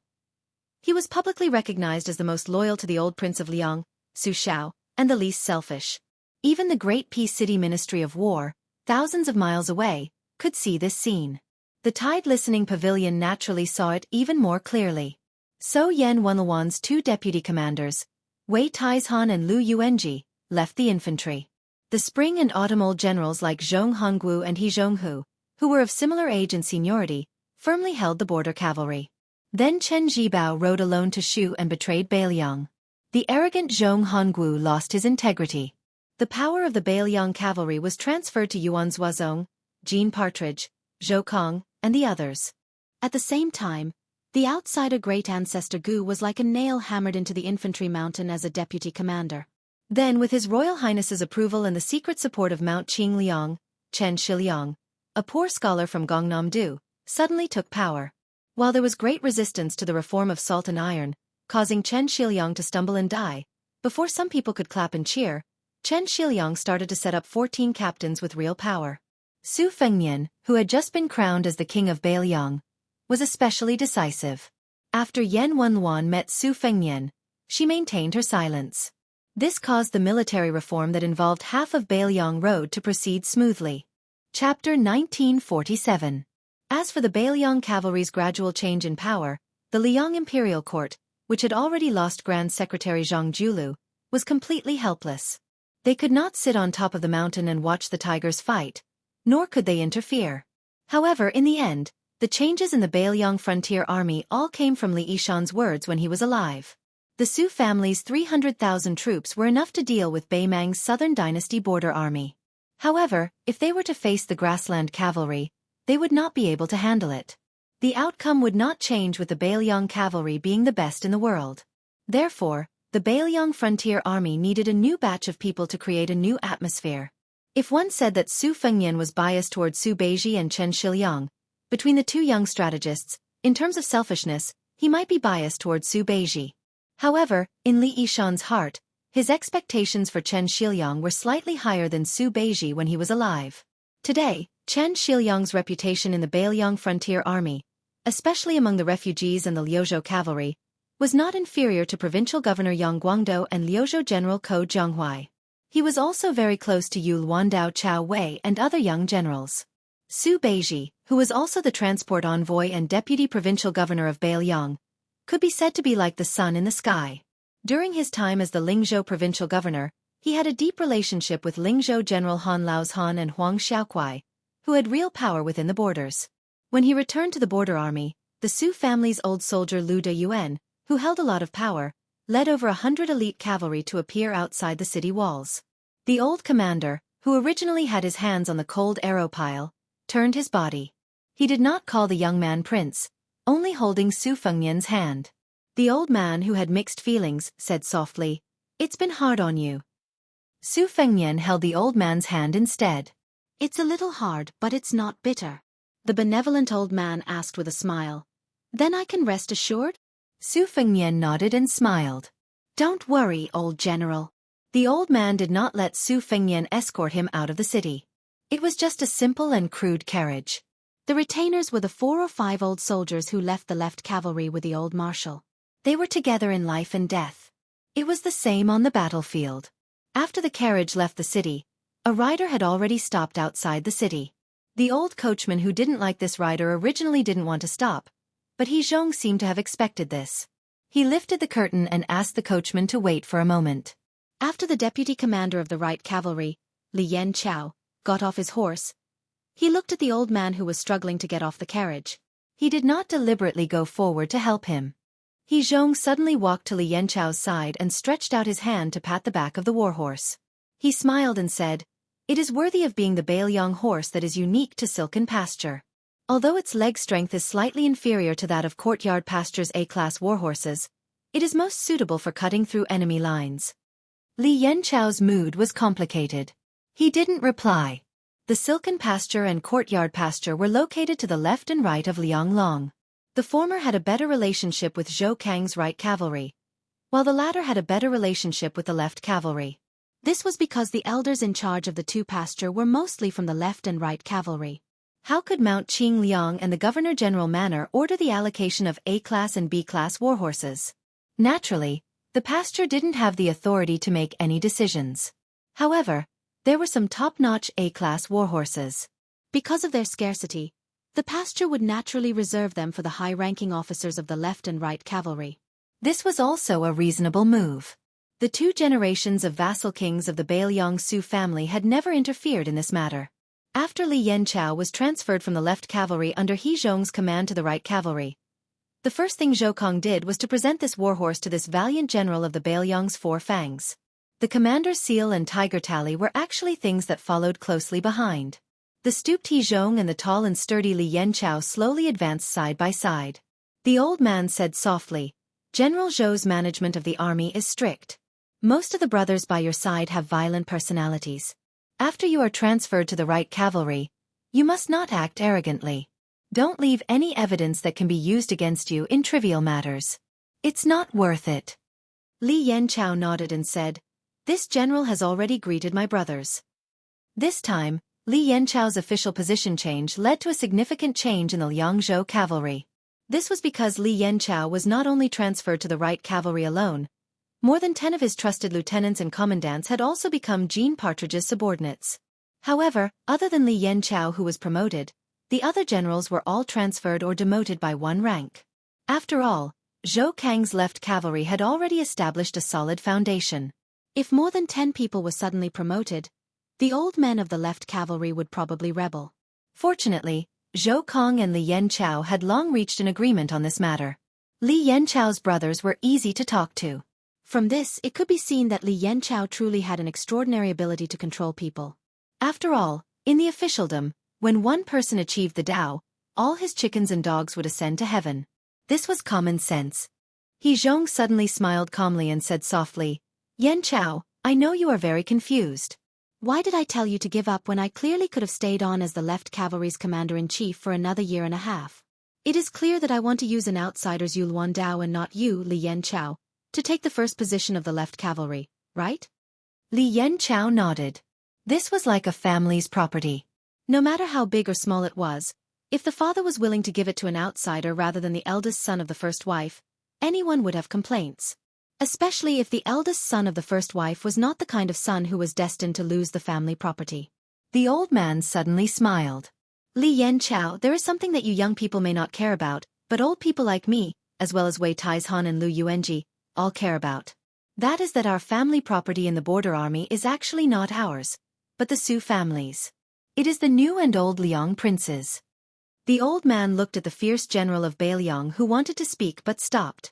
he was publicly recognized as the most loyal to the old Prince of Liang, Su Xiao, and the least selfish. Even the Great Peace City Ministry of War, thousands of miles away, could see this scene. The Tide Listening Pavilion naturally saw it even more clearly. So Yan Wenluan's two deputy commanders, Wei Taizhan and Lu Yuanji, left the infantry. The spring and autumn old generals like Zhong Honggu and He Zhonghu, who were of similar age and seniority, firmly held the border cavalry. Then Chen Jibao rode alone to Shu and betrayed Bailiang. The arrogant Zhong Honggu lost his integrity. The power of the Bailiang cavalry was transferred to Yuan Zuozong, Jean Partridge, Zhou Kong, and the others. At the same time, the outsider great ancestor Gu was like a nail hammered into the infantry mountain as a deputy commander. Then, with His Royal Highness's approval and the secret support of Mount Qingliang, Chen Shiliang, a poor scholar from Gangnam-do, suddenly took power. While there was great resistance to the reform of salt and iron, causing Chen Shiliang to stumble and die, before some people could clap and cheer, Chen Shiliang started to set up 14 captains with real power. Su Fengnian, who had just been crowned as the king of Bailiang, was especially decisive. After Yen Wenluan met Su Fengnian, she maintained her silence. This caused the military reform that involved half of Bailiang Road to proceed smoothly. Chapter 1947. As for the Bailiang cavalry's gradual change in power, the Liang imperial court, which had already lost Grand Secretary Zhang Julu, was completely helpless. They could not sit on top of the mountain and watch the tigers fight, nor could they interfere. However, in the end, the changes in the Bailiang frontier army all came from Li Yishan's words when he was alive. The Su family's 300,000 troops were enough to deal with Baimang's southern dynasty border army. However, if they were to face the grassland cavalry, they would not be able to handle it. The outcome would not change with the Bailiang cavalry being the best in the world. Therefore, the Bailiang frontier army needed a new batch of people to create a new atmosphere. If one said that Su Fengnian was biased toward Su Beiji and Chen Shiliang, between the two young strategists, in terms of selfishness, he might be biased toward Su Beiji. However, in Li Yishan's heart, his expectations for Chen Shiliang were slightly higher than Su Beiji when he was alive. Today, Chen Shiliang's reputation in the Bailiang frontier army, especially among the refugees and the Liuzhou cavalry, was not inferior to provincial governor Yang Guangdou and Liuzhou general Ko Jianghuai. He was also very close to Yu Luandao Chao Wei and other young generals. Su Beiji, who was also the transport envoy and deputy provincial governor of Bailiang, could be said to be like the sun in the sky. During his time as the Lingzhou provincial governor, he had a deep relationship with Lingzhou General Han Laozhan and Huang Xiaokuai, who had real power within the borders. When he returned to the border army, the Su family's old soldier Lu Deyuan, who held a lot of power, led over 100 elite cavalry to appear outside the city walls. The old commander, who originally had his hands on the cold arrow pile, turned his body. He did not call the young man prince, only holding Su Fengnian's hand. The old man, who had mixed feelings, said softly, "It's been hard on you." Su Fengnian held the old man's hand instead. "It's a little hard, but it's not bitter," the benevolent old man asked with a smile. "Then I can rest assured?" Su Fengnian nodded and smiled. "Don't worry, old general." The old man did not let Su Fengnian escort him out of the city. It was just a simple and crude carriage. The retainers were the 4 or 5 old soldiers who left the left cavalry with the old marshal. They were together in life and death. It was the same on the battlefield. After the carriage left the city, a rider had already stopped outside the city. The old coachman who didn't like this rider originally didn't want to stop, but He Zhong seemed to have expected this. He lifted the curtain and asked the coachman to wait for a moment. After the deputy commander of the right cavalry, Li Yanchao, got off his horse, he looked at the old man who was struggling to get off the carriage. He did not deliberately go forward to help him. He Zhong suddenly walked to Li Yanchao's side and stretched out his hand to pat the back of the warhorse. He smiled and said, "It is worthy of being the Bailiang horse that is unique to Silken Pasture. Although its leg strength is slightly inferior to that of Courtyard Pasture's A-class warhorses, it is most suitable for cutting through enemy lines." Li Yanchao's mood was complicated. He didn't reply. The Silken Pasture and Courtyard Pasture were located to the left and right of Lianglong. The former had a better relationship with Zhou Kang's right cavalry, while the latter had a better relationship with the left cavalry. This was because the elders in charge of the two pasture were mostly from the left and right cavalry. How could Mount Qing Liang and the Governor-General Manor order the allocation of A-class and B-class warhorses? Naturally, the pasture didn't have the authority to make any decisions. However, there were some top-notch A-class warhorses. Because of their scarcity, the pasture would naturally reserve them for the high-ranking officers of the left and right cavalry. This was also a reasonable move. The 2 generations of vassal kings of the Bailiang Su family had never interfered in this matter. After Li Yanchao was transferred from the left cavalry under He Zhong's command to the right cavalry, the first thing Zhou Kang did was to present this warhorse to this valiant general of the Bailiang's 4 fangs. The commander's seal and tiger tally were actually things that followed closely behind. The stooped He Zhong and the tall and sturdy Li Yanchao slowly advanced side by side. The old man said softly, "General Zhou's management of the army is strict. Most of the brothers by your side have violent personalities. After you are transferred to the right cavalry, You must not act arrogantly. Don't leave any evidence that can be used against you in trivial matters. It's not worth it. Li Yanchao nodded and said, "This general has already greeted my brothers." This time, Li Yanchao's official position change led to a significant change in the Liangzhou cavalry. This was because Li Yanchao was not only transferred to the right cavalry alone, more than 10 of his trusted lieutenants and commandants had also become Jean Partridge's subordinates. However, other than Li Yanchao who was promoted, the other generals were all transferred or demoted by one rank. After all, Zhou Kang's left cavalry had already established a solid foundation. If more than 10 people were suddenly promoted, the old men of the left cavalry would probably rebel. Fortunately, Zhou Kang and Li Yanchao had long reached an agreement on this matter. Li Yanchao's brothers were easy to talk to. From this, it could be seen that Li Yanchao truly had an extraordinary ability to control people. After all, in the officialdom, when one person achieved the Tao, all his chickens and dogs would ascend to heaven. This was common sense. He Zhong suddenly smiled calmly and said softly, "Yanchao, I know you are very confused. Why did I tell you to give up when I clearly could have stayed on as the left cavalry's commander-in-chief for another year and a half? It is clear that I want to use an outsider's Yuluan Dao and not you, Li Yanchao, to take the first position of the left cavalry, right?" Li Yanchao nodded. This was like a family's property. No matter how big or small it was, if the father was willing to give it to an outsider rather than the eldest son of the first wife, anyone would have complaints. Especially if the eldest son of the first wife was not the kind of son who was destined to lose the family property. The old man suddenly smiled. "Li Yanchao, there is something that you young people may not care about, but old people like me, as well as Wei Taizhan and Lu Yuanji, all care about. That is that our family property in the border army is actually not ours, but the Su family's. It is the new and old Liang princes." The old man looked at the fierce general of Beiliang who wanted to speak but stopped.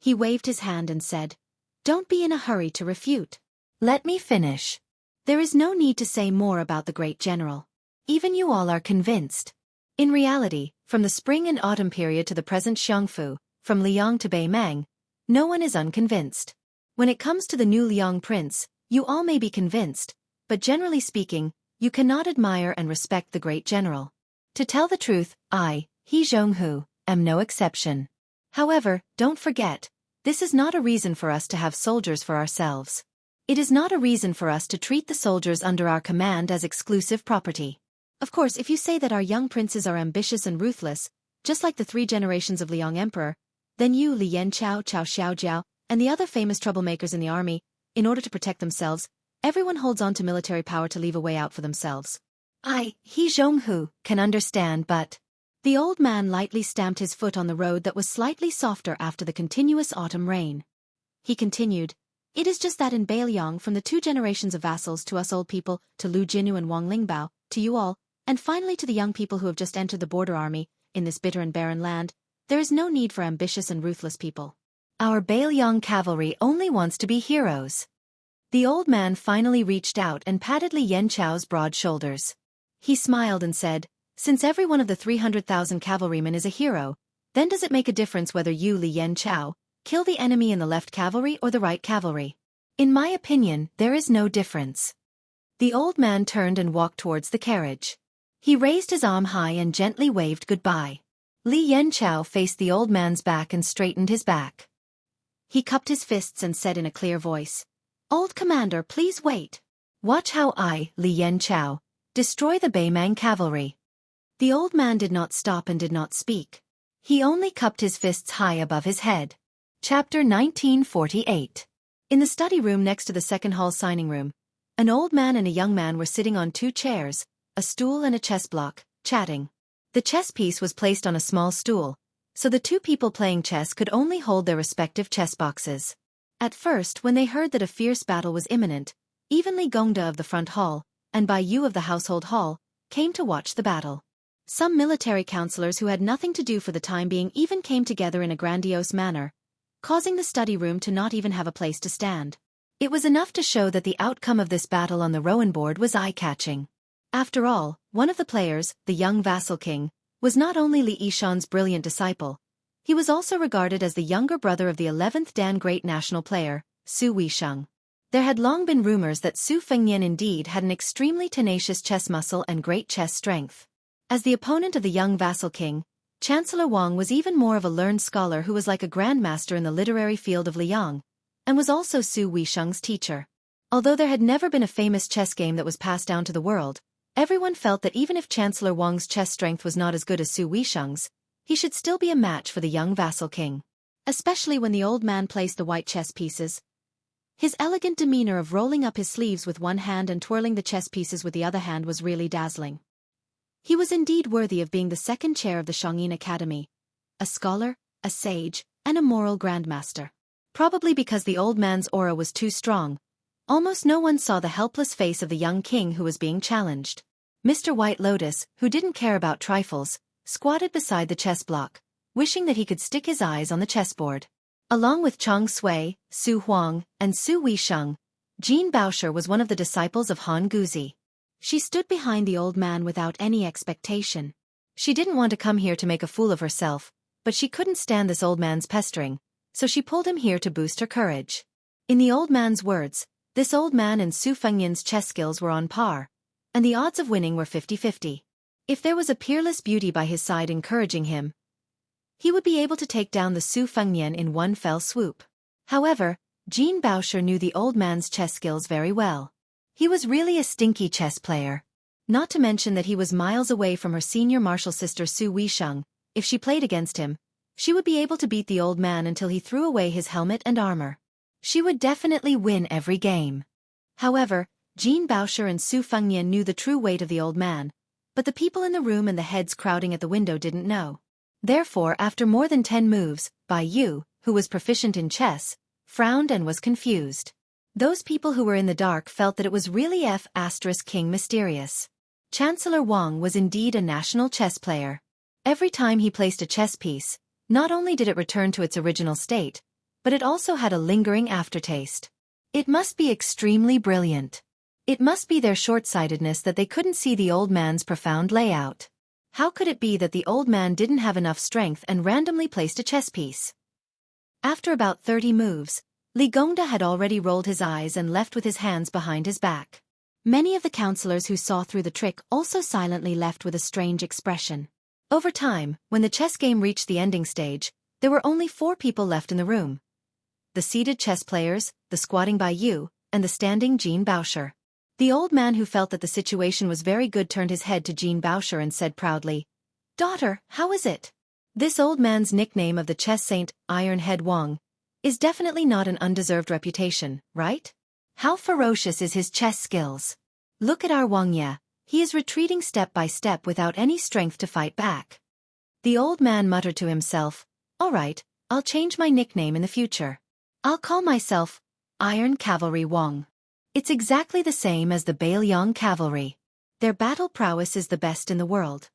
He waved his hand and said, "Don't be in a hurry to refute. Let me finish. There is no need to say more about the great general. Even you all are convinced. In reality, from the spring and autumn period to the present Xiangfu, from Liang to Beimang, no one is unconvinced. When it comes to the new Liang prince, you all may be convinced, but generally speaking, you cannot admire and respect the great general. To tell the truth, I, He Zhonghu, am no exception. However, don't forget, this is not a reason for us to have soldiers for ourselves. It is not a reason for us to treat the soldiers under our command as exclusive property. Of course, if you say that our young princes are ambitious and ruthless, just like the 3 generations of Liang Emperor, then you, Li Yanchao, Chao Xiaojiao, and the other famous troublemakers in the army, in order to protect themselves, everyone holds on to military power to leave a way out for themselves. I, He Zhonghu, can understand but—" The old man lightly stamped his foot on the road that was slightly softer after the continuous autumn rain. He continued, "It is just that in Beiliang, from the 2 generations of vassals to us old people, to Lu Jinu and Wang Lingbao, to you all, and finally to the young people who have just entered the border army, in this bitter and barren land, there is no need for ambitious and ruthless people. Our Beiliang cavalry only wants to be heroes." The old man finally reached out and patted Li Yanchao's broad shoulders. He smiled and said, "Since every one of the 300,000 cavalrymen is a hero, then does it make a difference whether you, Li Yanchao, kill the enemy in the left cavalry or the right cavalry? In my opinion, there is no difference." The old man turned and walked towards the carriage. He raised his arm high and gently waved goodbye. Li Yanchao faced the old man's back and straightened his back. He cupped his fists and said in a clear voice, "Old commander, please wait. Watch how I, Li Yanchao, destroy the Beimang cavalry." The old man did not stop and did not speak. He only cupped his fists high above his head. Chapter 1948. In the study room next to the second hall signing room, an old man and a young man were sitting on 2 chairs, a stool and a chess block, chatting. The chess piece was placed on a small stool, so the 2 people playing chess could only hold their respective chess boxes. At first, when they heard that a fierce battle was imminent, even Li Gongda of the front hall, and Bai Yu of the household hall, came to watch the battle. Some military counselors who had nothing to do for the time being even came together in a grandiose manner, causing the study room to not even have a place to stand. It was enough to show that the outcome of this battle on the Rowan board was eye-catching. After all, one of the players, the young vassal king, was not only Li Yishan's brilliant disciple, he was also regarded as the younger brother of the 11th Dan great national player, Su Weisheng. There had long been rumors that Su Fengnian indeed had an extremely tenacious chess muscle and great chess strength. As the opponent of the young vassal king, Chancellor Wang was even more of a learned scholar who was like a grandmaster in the literary field of Liang, and was also Su Weisheng's teacher. Although there had never been a famous chess game that was passed down to the world, everyone felt that even if Chancellor Wang's chess strength was not as good as Su Weisheng's, he should still be a match for the young vassal king. Especially when the old man placed the white chess pieces. His elegant demeanor of rolling up his sleeves with one hand and twirling the chess pieces with the other hand was really dazzling. He was indeed worthy of being the second chair of the Shangyin Academy, a scholar, a sage, and a moral grandmaster. Probably because the old man's aura was too strong, almost no one saw the helpless face of the young king who was being challenged. Mr. White Lotus, who didn't care about trifles, squatted beside the chess block, wishing that he could stick his eyes on the chessboard. Along with Chang Sui, Su Huang, and Su Weisheng, Jean Bauscher was one of the disciples of Han Guzi. She stood behind the old man without any expectation. She didn't want to come here to make a fool of herself, but she couldn't stand this old man's pestering, so she pulled him here to boost her courage. In the old man's words, this old man and Su Fengnian's chess skills were on par, and the odds of winning were 50-50. If there was a peerless beauty by his side encouraging him, he would be able to take down the Su Fengnian in one fell swoop. However, Jean Bauscher knew the old man's chess skills very well. He was really a stinky chess player. Not to mention that he was miles away from her senior martial sister Su Weisheng. If she played against him, she would be able to beat the old man until he threw away his helmet and armor. She would definitely win every game. However, Jean Bauscher and Su Fengnian knew the true weight of the old man, but the people in the room and the heads crowding at the window didn't know. Therefore, after more than 10 moves, Bai Yu, who was proficient in chess, frowned and was confused. Those people who were in the dark felt that it was really King mysterious. Chancellor Wang was indeed a national chess player. Every time he placed a chess piece, not only did it return to its original state, but it also had a lingering aftertaste. It must be extremely brilliant. It must be their short-sightedness that they couldn't see the old man's profound layout. How could it be that the old man didn't have enough strength and randomly placed a chess piece? After about 30 moves, Li Gongda had already rolled his eyes and left with his hands behind his back. Many of the counselors who saw through the trick also silently left with a strange expression. Over time, when the chess game reached the ending stage, there were only 4 people left in the room. The seated chess players, the squatting Bai Yu, and the standing Jean Bauscher. The old man, who felt that the situation was very good, turned his head to Jean Bauscher and said proudly, "Daughter, how is it?" This old man's nickname of the chess saint, Iron Head Wang, is definitely not an undeserved reputation, right? How ferocious is his chess skills? Look at our Wang Ye, he is retreating step by step without any strength to fight back. The old man muttered to himself, "All right, I'll change my nickname in the future. I'll call myself Iron Cavalry Wang. It's exactly the same as the Bailiang Cavalry. Their battle prowess is the best in the world."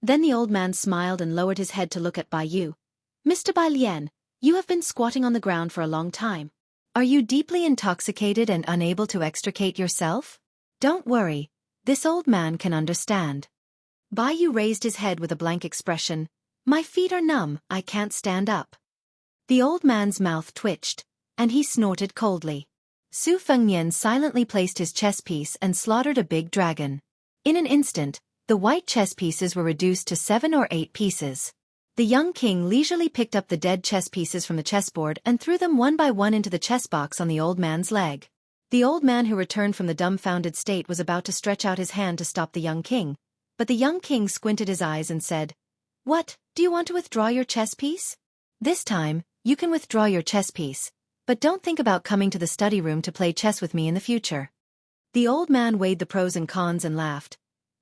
Then the old man smiled and lowered his head to look at Bai Yu. "Mr. Bai Lian, you have been squatting on the ground for a long time. Are you deeply intoxicated and unable to extricate yourself? Don't worry, this old man can understand." Bai Yu raised his head with a blank expression. "My feet are numb, I can't stand up." The old man's mouth twitched, and he snorted coldly. Su Fengnian silently placed his chess piece and slaughtered a big dragon. In an instant, the white chess pieces were reduced to 7 or 8 pieces. The young king leisurely picked up the dead chess pieces from the chessboard and threw them one by one into the chess box on the old man's leg. The old man, who returned from the dumbfounded state, was about to stretch out his hand to stop the young king, but the young king squinted his eyes and said, "What, do you want to withdraw your chess piece? This time, you can withdraw your chess piece, but don't think about coming to the study room to play chess with me in the future." The old man weighed the pros and cons and laughed.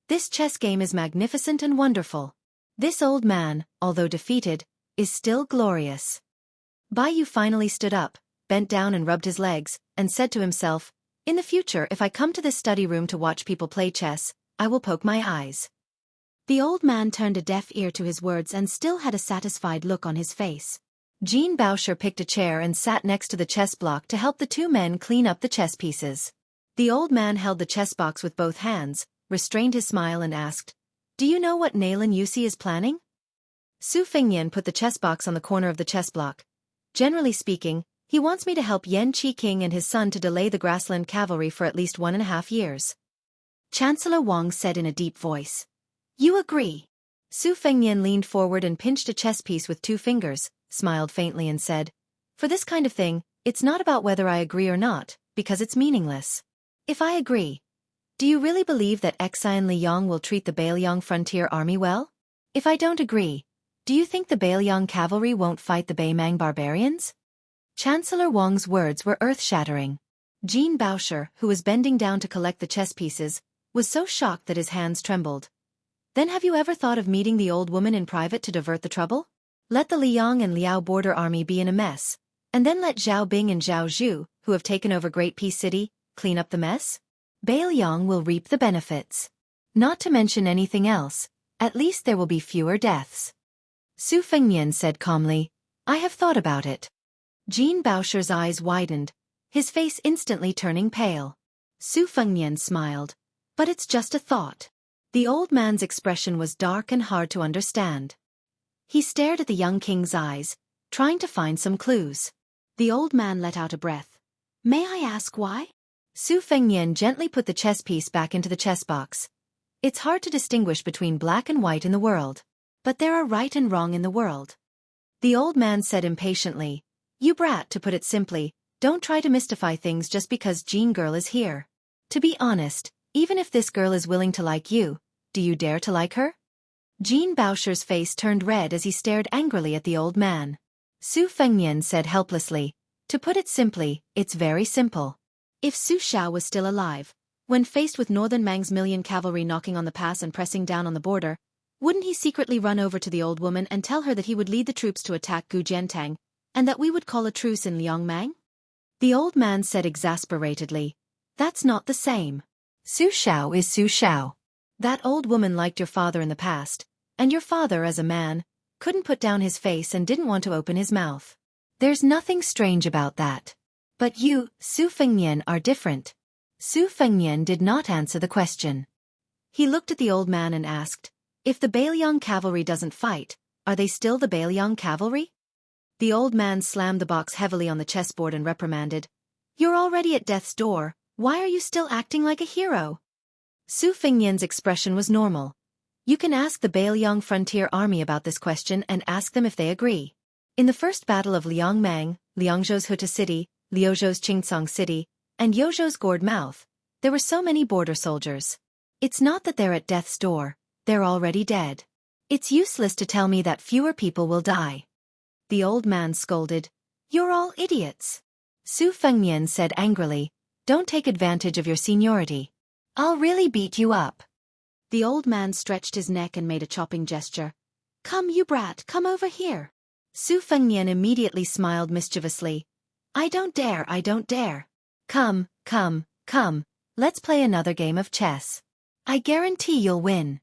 "This chess game is magnificent and wonderful. This old man, although defeated, is still glorious." Bai Yu finally stood up, bent down and rubbed his legs, and said to himself, "In the future, if I come to this study room to watch people play chess, I will poke my eyes." The old man turned a deaf ear to his words and still had a satisfied look on his face. Jean Bauscher picked a chair and sat next to the chess block to help the 2 men clean up the chess pieces. The old man held the chess box with both hands, restrained his smile and asked, "Do you know what Nailan Yusi is planning?" Su Fengnian put the chess box on the corner of the chess block. "Generally speaking, He wants me to help Yan Qi King and his son to delay the grassland cavalry for at least 1.5 years. Chancellor Wang said in a deep voice. You agree? Su Fengnian leaned forward and pinched a chess piece with 2 fingers, smiled faintly and said, For this kind of thing, it's not about whether I agree or not, because it's meaningless. If I agree, do you really believe that Xian Liyang will treat the Bailiang frontier army well? If I don't agree, do you think the Bailiang cavalry won't fight the Baimang barbarians? Chancellor Wang's words were earth-shattering. Jean Bauscher, who was bending down to collect the chess pieces, was so shocked that his hands trembled. Then have you ever thought of meeting the old woman in private to divert the trouble? Let the Liang and Liao border army be in a mess, and then let Zhao Bing and Zhao Zhu, who have taken over Great Peace City, clean up the mess? Bailiang will reap the benefits. Not to mention anything else, at least there will be fewer deaths. Su Fengnian said calmly, I have thought about it. Jean Bauscher's eyes widened, his face instantly turning pale. Su Fengnian smiled. But it's just a thought. The old man's expression was dark and hard to understand. He stared at the young king's eyes, trying to find some clues. The old man let out a breath. May I ask why? Su Fengnian gently put the chess piece back into the chess box. It's hard to distinguish between black and white in the world. But there are right and wrong in the world. The old man said impatiently, You brat, to put it simply, don't try to mystify things just because Jean girl is here. To be honest, even if this girl is willing to like you, do you dare to like her? Jean Bauscher's face turned red as he stared angrily at the old man. Su Fengnian said helplessly, To put it simply, it's very simple. If Su Xiao was still alive, when faced with Northern Mang's million cavalry knocking on the pass and pressing down on the border, wouldn't he secretly run over to the old woman and tell her that he would lead the troops to attack Gujiantang, and that we would call a truce in Liangmang? The old man said exasperatedly, That's not the same. Su Xiao is Su Xiao. That old woman liked your father in the past, and your father as a man, couldn't put down his face and didn't want to open his mouth. There's nothing strange about that. But you, Su Fengnian, are different. Su Fengnian did not answer the question. He looked at the old man and asked, If the Bailiang cavalry doesn't fight, are they still the Bailiang cavalry? The old man slammed the box heavily on the chessboard and reprimanded, You're already at death's door. Why are you still acting like a hero? Su Fengnian's expression was normal. You can ask the Bailiang frontier army about this question and ask them if they agree. In the first battle of Liangmang, Liangzhou's Huta City, Liuzhou's Qingcang City, and Yozhou's Gourd Mouth, there were so many border soldiers. It's not that they're at death's door, they're already dead. It's useless to tell me that fewer people will die. The old man scolded, You're all idiots. Su Fengnian said angrily, Don't take advantage of your seniority. I'll really beat you up. The old man stretched his neck and made a chopping gesture. Come, you brat, come over here. Su Fengnian immediately smiled mischievously. I don't dare, I don't dare. Come, let's play another game of chess. I guarantee you'll win.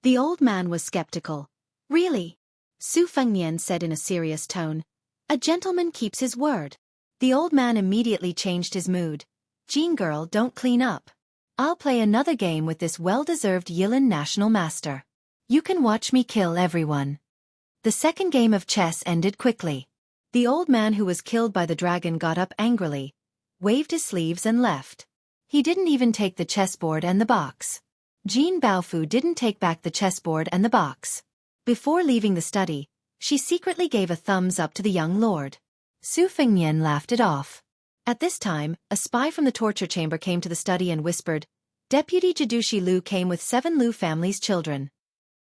The old man was skeptical. Really? Su Fengnian said in a serious tone. A gentleman keeps his word. The old man immediately changed his mood. Jean girl, don't clean up. I'll play another game with this well-deserved Yilin national master. You can watch me kill everyone. The second game of chess ended quickly. The old man who was killed by the dragon got up angrily, waved his sleeves and left. He didn't even take the chessboard and the box. Jean Baofu didn't take back the chessboard and the box. Before leaving the study, she secretly gave a thumbs up to the young lord. Su Fengnian laughed it off. At this time, a spy from the torture chamber came to the study and whispered, Deputy Jidushi Lu came with 7 Lu family's children.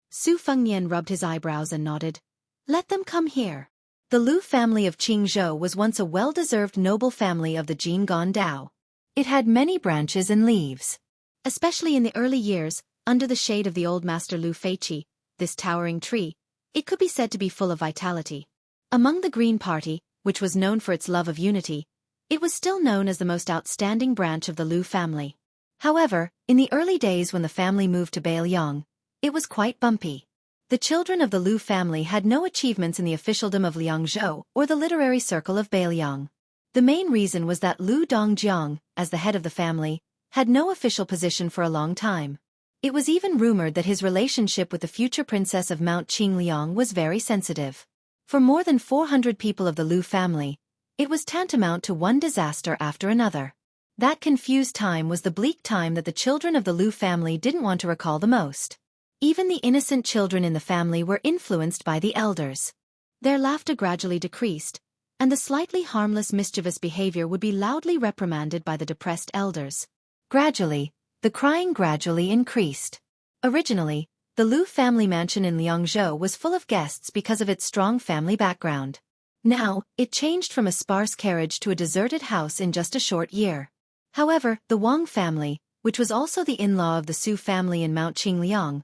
Su Fengnian rubbed his eyebrows and nodded. Let them come here. The Lu family of Qingzhou was once a well-deserved noble family of the Jinggan Dao. It had many branches and leaves. Especially in the early years, under the shade of the old master Lu Feiqi, this towering tree, it could be said to be full of vitality. Among the Green Party, which was known for its love of unity, it was still known as the most outstanding branch of the Lu family. However, in the early days when the family moved to Bailiang, it was quite bumpy. The children of the Lu family had no achievements in the officialdom of Liangzhou or the literary circle of Bailiang. The main reason was that Lu Dongjiang, as the head of the family, had no official position for a long time. It was even rumored that his relationship with the future princess of Mount Qingliang was very sensitive. For more than 400 people of the Lu family, It was tantamount to one disaster after another. That confused time was the bleak time that the children of the Lu family didn't want to recall the most. Even the innocent children in the family were influenced by the elders. Their laughter gradually decreased, and the slightly harmless mischievous behavior would be loudly reprimanded by the depressed elders. Gradually, the crying gradually increased. Originally, the Lu family mansion in Liangzhou was full of guests because of its strong family background. Now, it changed from a sparse carriage to a deserted house in just a short year. However, the Wang family, which was also the in-law of the Su family in Mount Qingliang,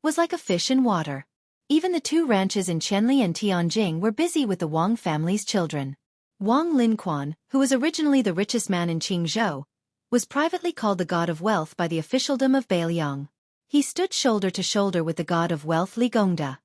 was like a fish in water. Even the two ranches in Qianli and Tianjing were busy with the Wang family's children. Wang Linquan, who was originally the richest man in Qingzhou, was privately called the god of wealth by the officialdom of Beiliang. He stood shoulder to shoulder with the god of wealth Li Gongda.